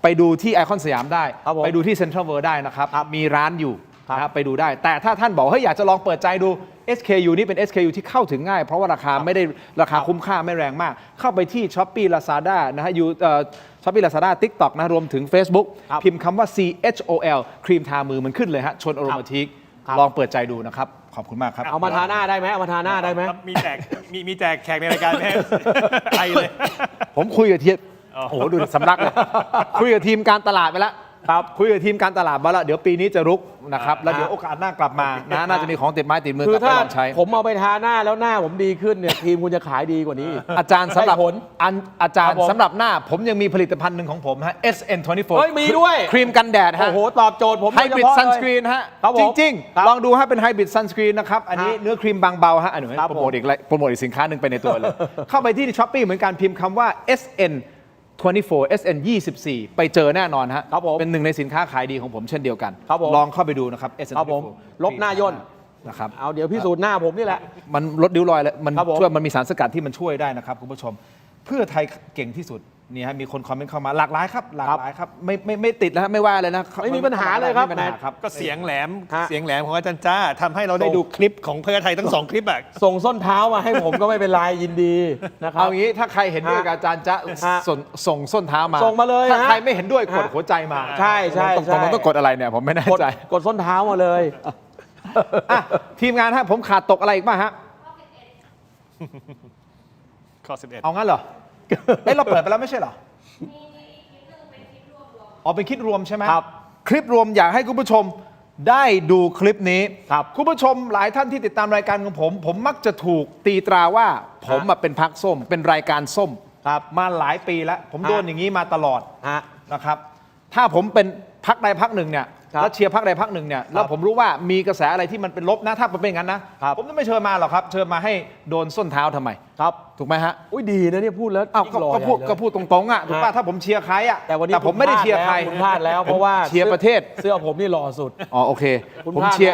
Speaker 2: ไปดูที่ไอคอนสยามได้ไปดูที่เซ็นทรัลเวิลด์ได้นะครับมีร้านอยู่นะครับไปดูได้แต่ถ้าท่านบอกเฮ้ยอยากจะลองเปิดใจดู SKU นี้เป็น SKU ที่เข้าถึงง่ายเพราะว่าราคาไม่ได้ราคาคุ้มค่าไม่แรงมากเข้าไปที่ Shopee Lazada นะฮะShopee Lazada TikTok นะรวมถึง Facebook พิมพ์คำว่า CHOL ครีมทามือมันขึ้นเลยฮะชนอโรมาทิกลองเปิดใจดูนะครับขอบคุณมากครับ
Speaker 3: เอามาทาหน้าได้ไหมเอามาทาหน้าได้ไหม
Speaker 5: มีแจกแขกในรายการไหมไอเลย
Speaker 2: ผมคุยกับทีมโอ้โหดูสำลักเลยคุยกับทีมการตลาดไปแล้วครับคุยกับทีมการตลาดมาแล้วเดี๋ยวปีนี้จะรุกนะครับแล้วเดี๋ยวโอกาสหน้ากลับมานะน่าจะมีของติดไม้ติดมือกลับไปลองใช้
Speaker 3: ผมเอาไปทาหน้าแล้วหน้าผมดีขึ้นเนี่ยทีมคุณจะขายดีกว่านี้
Speaker 2: อาจารย์สำหรับอาจารย์สำหรับหน้าผมยังมีผลิตภัณฑ์หนึ่งของผมฮะ SN24
Speaker 3: มีด้วย
Speaker 2: ครีมกันแดดฮะ
Speaker 3: โอ้โหตอบโจทย์ผม
Speaker 2: ไฮบริดซันสกรีนฮะจริงๆลองดูฮะเป็นไฮบริดซันสกรีนนะครับอันนี้เนื้อครีมบางเบาฮะอันนี้โปรโมทอีกสินค้าหนึ่งไปในตัวเลยเข้าไปที่ Shopee เหมือนกันพิมพ์คำว่า SN 24 ไปเจอแน่นอนฮะเป็นหนึ่งในสินค้าขายดีของผมเช่นเดียวกันลองเข้าไปดูนะครับ SN
Speaker 3: 24ลบหน้าย่น
Speaker 2: นะครับ
Speaker 3: เอาเดี๋ยวพิสูจน์หน้าผมนี่แหละ
Speaker 2: มันลดริ้วรอยแล้วมันช่วยมันมีสารสกัดที่มันช่วยได้นะครับคุณผู้ชมเพื่อไทยเก่งที่สุดนี่ฮะมีคนคอมเมนต์เข้ามาหลากหลายครับไม่ติดแล้วไม่ว่าเลยนะ
Speaker 3: ไม่มีปัญหาเลยครับ
Speaker 5: ก็เสียงแหลมของอาจารย์จ้าทำให้เราได้ดูคลิปของเพื่อไทยทั้ง2คลิปแบบ
Speaker 3: ส่งส้นเท้ามาให้ผมก็ไม่เป็นไรยินดีนะครับ
Speaker 2: เอางี้ถ้าใครเห็นด้วยกับอาจารย์จ้าส่งส้นเท้ามา
Speaker 3: ส่งมาเลย
Speaker 2: ถ้าใครไม่เห็นด้วยกดหัวใจมา
Speaker 3: ใช่
Speaker 2: ต้องกดอะไรเนี่ยผมไม่แน่ใจ
Speaker 3: กดส้นเท้ามาเลย
Speaker 2: ทีมงานฮะผมขาดตกอะไรอีกบ้างฮะ
Speaker 5: ข้อ 11
Speaker 2: เอางั้นเหรอเราเปิดไปแล้วไม่ใช่เหรอเป็นคลิปรวมใช่ไหม
Speaker 3: ครับ
Speaker 2: คลิปรวมอยากให้คุณผู้ชมได้ดูคลิปนี้คุณผู้ชมหลายท่านที่ติดตามรายการของผมมักจะถูกตีตราว่าผมเป็นพรรคส้มเป็นรายการส้มมาหลายปีแล้วผมโดนอย่างนี้มาตลอดนะครับถ้าผมเป็นพรรคใดพรรคหนึ่งเนี่ยแล้วเชียร์พรรคใดพรรคหนึ่งเนี่ยแล้วผมรู้ว่ามีกระแสอะไรที่มันเป็นลบนะถ้าเป็นอย่างนั้นนะผมจะไม่เชิญมาหรอกครับเชิญมาให้โดนส้นเท้าทำไม
Speaker 3: ครับ
Speaker 2: ถูกไหมฮะ
Speaker 3: อุ้ยดีนะเนี่ยพูดแล้ว
Speaker 2: ก็พูดตรงๆอ่ะถูกป่ะถ้าผมเชียร์ใครอ่ะแต่ผมไม่ได้เชียร์ใคร
Speaker 3: คุณพลาดแล้วเพราะว่า
Speaker 2: เชียร์ประเทศ
Speaker 3: เสื้อผมนี่หล่อสุด
Speaker 2: โอเคผมเชี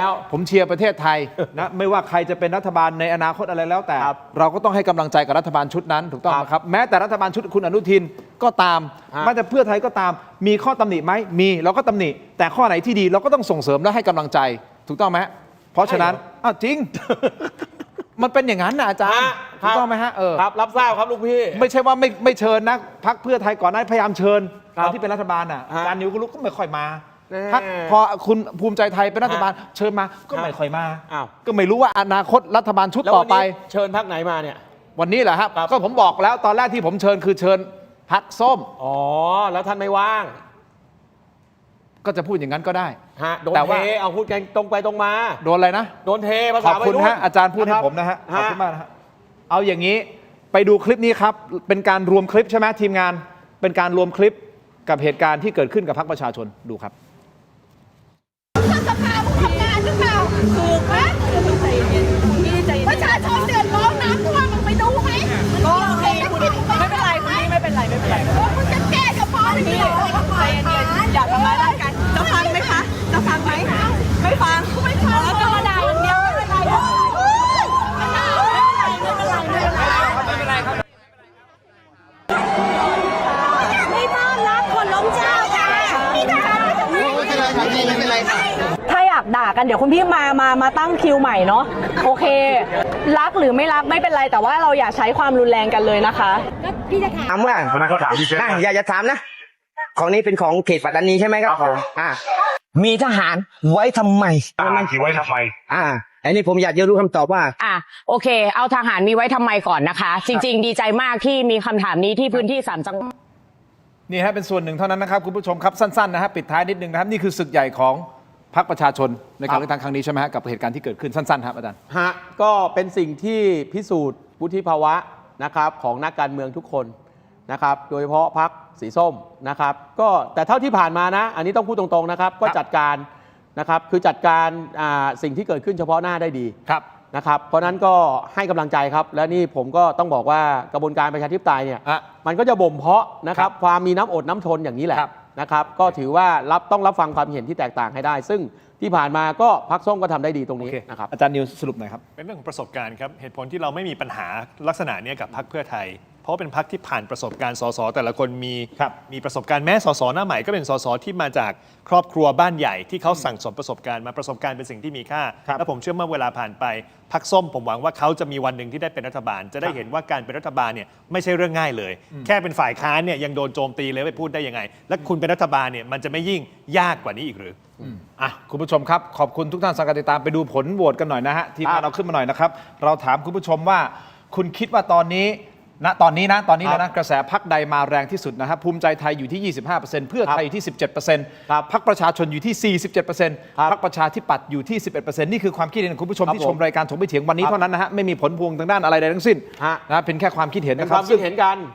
Speaker 2: ยร์ประเทศไทยนะไม่ว่าใครจะเป็นรัฐบาลในอนาคตอะไรแล้วแต่เราก็ต้องให้กำลังใจกับรัฐบาลชุดนั้นถูกต้องครับแม้แต่รัฐบาลชุดคุณอนุทินก็ตามแม้แต่เพื่อไทยก็ตามมีข้อตำหนิไหมมีเราก็ตำหนิแต่ข้อไหนที่ดีเราก็ต้องส่งเสริมและให้กำลังใจถูกต้องไหมเพราะฉะนั้นจริงมันเป็นอย่างนั้นนะอาจารย์ถูกต้องไหมฮะ
Speaker 3: ครับรับทราบครับลูกพี่
Speaker 2: ไม่ใช่ว่าไม่เชิญนะพรรคเพื่อไทยก่อนหน้าพยายามเชิญตอนที่เป็นรัฐบาลอาจารย์นิวก็ลุกก็ไม่ค่อยมา พรรคพอคุณภูมิใจไทยเป็นรัฐบาลเชิญมาก็ไม่ค่อยมา
Speaker 3: อ้าว
Speaker 2: ก็ไม่รู้ว่าอนาคตรัฐบาลชุด
Speaker 3: แล้ว
Speaker 2: ต่อ
Speaker 3: วัน
Speaker 2: ไป
Speaker 3: นี้เชิญพักไหนมาเนี่ย
Speaker 2: วันนี้แหละครับก็ผมบอกแล้วตอนแรกที่ผมเชิญคือเชิญพรรคส้ม
Speaker 3: อ๋อ แล้วท่านไม่ว่าง
Speaker 2: ก็จะพูดอย่างนั้นก็ได้
Speaker 3: ฮะโดน
Speaker 2: แต่
Speaker 3: เท
Speaker 2: ว่า
Speaker 3: เอาพูดกันตรงไปตรงมา
Speaker 2: โดนอะไรนะ
Speaker 3: โดนเทภา
Speaker 2: ข
Speaker 3: ษา
Speaker 2: อบคุณ
Speaker 3: วัยรุ่น
Speaker 2: ฮะอาจารย์พูดให้ผมนะฮะขอบคุณมากนะฮะเอาอย่างนี้ไปดูคลิปนี้ครับเป็นการรวมคลิปใช่ไหมทีมงานเป็นการรวมคลิปกับเหตุการณ์ที่เกิดขึ้นกับพรรคประชาชนดูครับ
Speaker 15: สภามึงทำงานหรือเปล่าถูกไหมประชาชนเดือดร้อนน้ำท่วมมึงไปดูไหมก็ไม่เป็นไรคุณพี่ไม่เป็นไรคุณจะแก้เฉพาะนี่ใจเย็นๆอย่าทำร้ายร่างกายจะฟังไหมคะจะฟังไหมไม่ฟังแล้วก็มาด่าอย่างเดียวไม่เป็นไรไม่ต้อนรับคนล้มเจ้าค่ะไม่ได้ไม่เป็นไรค่ะถ้าอยากด่ากันเดี๋ยวคุณพี่มาตั้งคิวใหม่เนาะโอเค รักหรือไม่รักไม่เป็นไรแต่ว่าเราอย่าใช้ความรุนแรงกันเลยนะคะพี่จะถามว่า
Speaker 16: อย่าถามนะของนี้เป็นของเขตปัตตานีใช่ไหมครับมีทหารไว้ทำไมไว้ทำไมอันนี้ผมอยากจะรู้คำตอบว่า
Speaker 17: โอเคเอาทหารมีไว้ทำไมก่อนนะคะ จริงๆ ดีใจมากที่มีคำถามนี้ที่พื้นที่3จังหวัด
Speaker 2: นี่ฮะเป็นส่วนหนึ่งเท่านั้นนะครับคุณผู้ชมครับสั้นๆนะฮะปิดท้ายนิดนึงนะครับนี่คือศึกใหญ่ของพรรคประชาชนในการเลือกตั้งครั้งนี้ใช่ไหมฮะกับเหตุการณ์ที่เกิดขึ้นสั้นๆครับอาจารย์
Speaker 3: ฮะก็เป็นสิ่งที่พิสูจน์วุฒิภาวะนะครับของนักการเมืองทุกคนนะครับโดยเฉพาะพรรคสีส้มนะครับก็แต่เท่าที่ผ่านมานะอันนี้ต้องพูดตรงๆนะครับก็จัดการนะครับคือจัดการสิ่งที่เกิดขึ้นเฉพาะหน้าได้ดีนะครับเพราะนั้นก็ให้กำลังใจครับและนี่ผมก็ต้องบอกว่ากระบวนการประชาธิปไตยเนี่ยมันก็จะบ่มเพาะนะครับความมีน้ำอดน้ำทนอย่างนี้แหละนะครับก็ถือว่าต้องรับฟังความเห็นที่แตกต่างให้ได้ซึ่งที่ผ่านมาก็พรรคส้มก็ทำได้ดีตรงนี้นะครับ
Speaker 2: อาจารย์นิวสรุปหน่อยครับ
Speaker 5: เป็นเรื่องของประสบการณ์ครับเหตุผลที่เราไม่มีปัญหาลักษณะนี้กับพรรคเพื่อไทยเพราะเป็นพรรคที่ผ่านประสบการณ์สสแต่ละคนมีประสบการณ์แม้สสหน้าใหม่ก็เป็นสสที่มาจากครอบครัวบ้านใหญ่ที่เขาสั่งสมประสบการณ์มาประสบการณ์เป็นสิ่งที่มีค่าและผมเชื่อเมื่อเวลาผ่านไปพรรคส้มผมหวังว่าเขาจะมีวันหนึ่งที่ได้เป็นรัฐบาลจะได้เห็นว่าการเป็นรัฐบาลเนี่ยไม่ใช่เรื่องง่ายเลยแค่เป็นฝ่ายค้านเนี่ยยังโดนโจมตีเลยไปพูดได้ยังไงและคุณเป็นรัฐบาลเนี่ยมันจะไม่ยิ่งยากกว่านี้อีกหรือ
Speaker 2: คุณผู้ชมครับขอบคุณทุกท่านสังกัดติดตามไปดูผลโหวตกันหน่อยนะฮะทีมงานเราขึ้นมาหน่อยนะครับเราถามคุณผู้ชมว่าคุณคิดว่าตอนนี้แล้วนะกระแสพรรคใดมาแรงที่สุดนะครับภูมิใจไทยอยู่ที่ 25%เพื่อไทยอยู่ที่ 17%พรรคประชาชนอยู่ที่ 47%พรรคประชาธิปัตย์อยู่ที่ 11%นี่คือความคิดเห็นของคุณผู้ชมที่ชมรายการถกไม่เถียงวันนี้เท่านั้นนะฮะไม่มีผลพวงทางด้านอะไรใดทั้งสิ้นนะเป็นแค่ความคิดเห็นนะครับ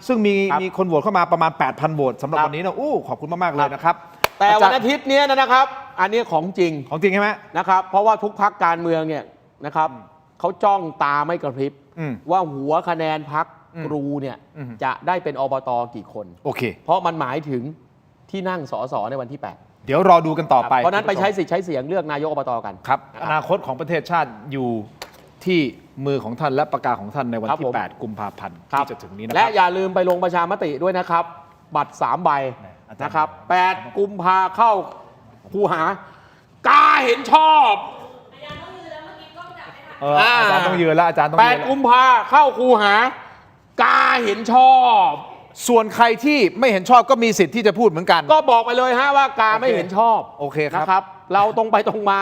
Speaker 2: ซึ่งมีคนโหวตเข้ามาประมาณ 8,000 โหวตสำหรับวันนี้นะขอบคุณมากๆเลยนะครับ
Speaker 3: แต่วันอาทิตย์นี้นะครับอันนี้ของจริง
Speaker 2: ใช่ไหม
Speaker 3: นะครับเพราะว่าทุกพรรคการเมืองเนี่ยนะครับเขาจ้องตาไม่กระพริบว่าหัวคะแนนพรรคครูเนี่ยจะได้เป็นอบต.กี่คน
Speaker 2: โอเค
Speaker 3: เพราะมันหมายถึงที่นั่งสสในวันที่ 8
Speaker 2: เดี๋ยวรอดูกันต่อไป
Speaker 3: เพราะนั้นไปใช้สิทธิ์ใช้เสียงเลือกนายกอบต.กัน
Speaker 2: ครับอนาคตของประเทศชาติอยู่ที่มือของท่านและปากกาของท่านในวันที่ 8 กุมภาพันธ์ที่จะถึงนี้นะครับ
Speaker 3: และอย่าลืมไปลงประชามติด้วยนะครับบัตร3 ใบนะครับ8 กุมภาเข้าคูหากาเห็นชอบ
Speaker 2: อาจารย์ต้องยืนแล้วอาจารย์ต้องยืน
Speaker 3: 8 กุมภาเข้าคูหากาเห็นชอบ
Speaker 2: ส่วนใครที่ไม่เห็นชอบก็มีสิทธิ์ที่จะพูดเหมือนกัน
Speaker 3: ก็บอกไปเลยฮะว่ากาไม่เห็นชอบ
Speaker 2: โอเคครับ
Speaker 3: นะครับเราตรงไปตรงมา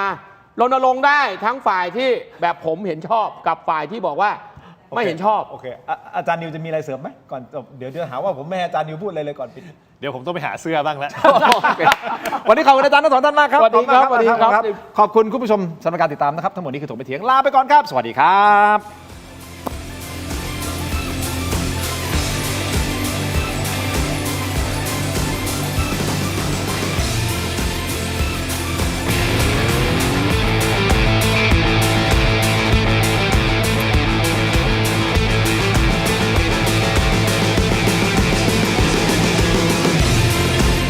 Speaker 3: รณรงค์ได้ทั้งฝ่ายที่แบบผมเห็นชอบกับฝ่ายที่บอกว่าไม่เห็นชอบ
Speaker 2: โอเคอาจารย์นิวจะมีอะไรเสริมไหมก่อนเดี๋ยวหาว่าผมไม่ให้อาจารย์นิวพูดอะไรเลยก่อนปิด
Speaker 5: เดี๋ยวผมต้องไปหาเสื้อบ้างแล้ว
Speaker 2: วันนี้ขอบคุณอาจารย์ทั้งสองท่านมากครับ
Speaker 3: สวัสดีครับ
Speaker 2: ขอบคุณคุณผู้ชมสำหรับการติดตามนะครับทั้งหมดนี้คือถกไม่เถียงลาไปก่อนครับสวัสดีครับ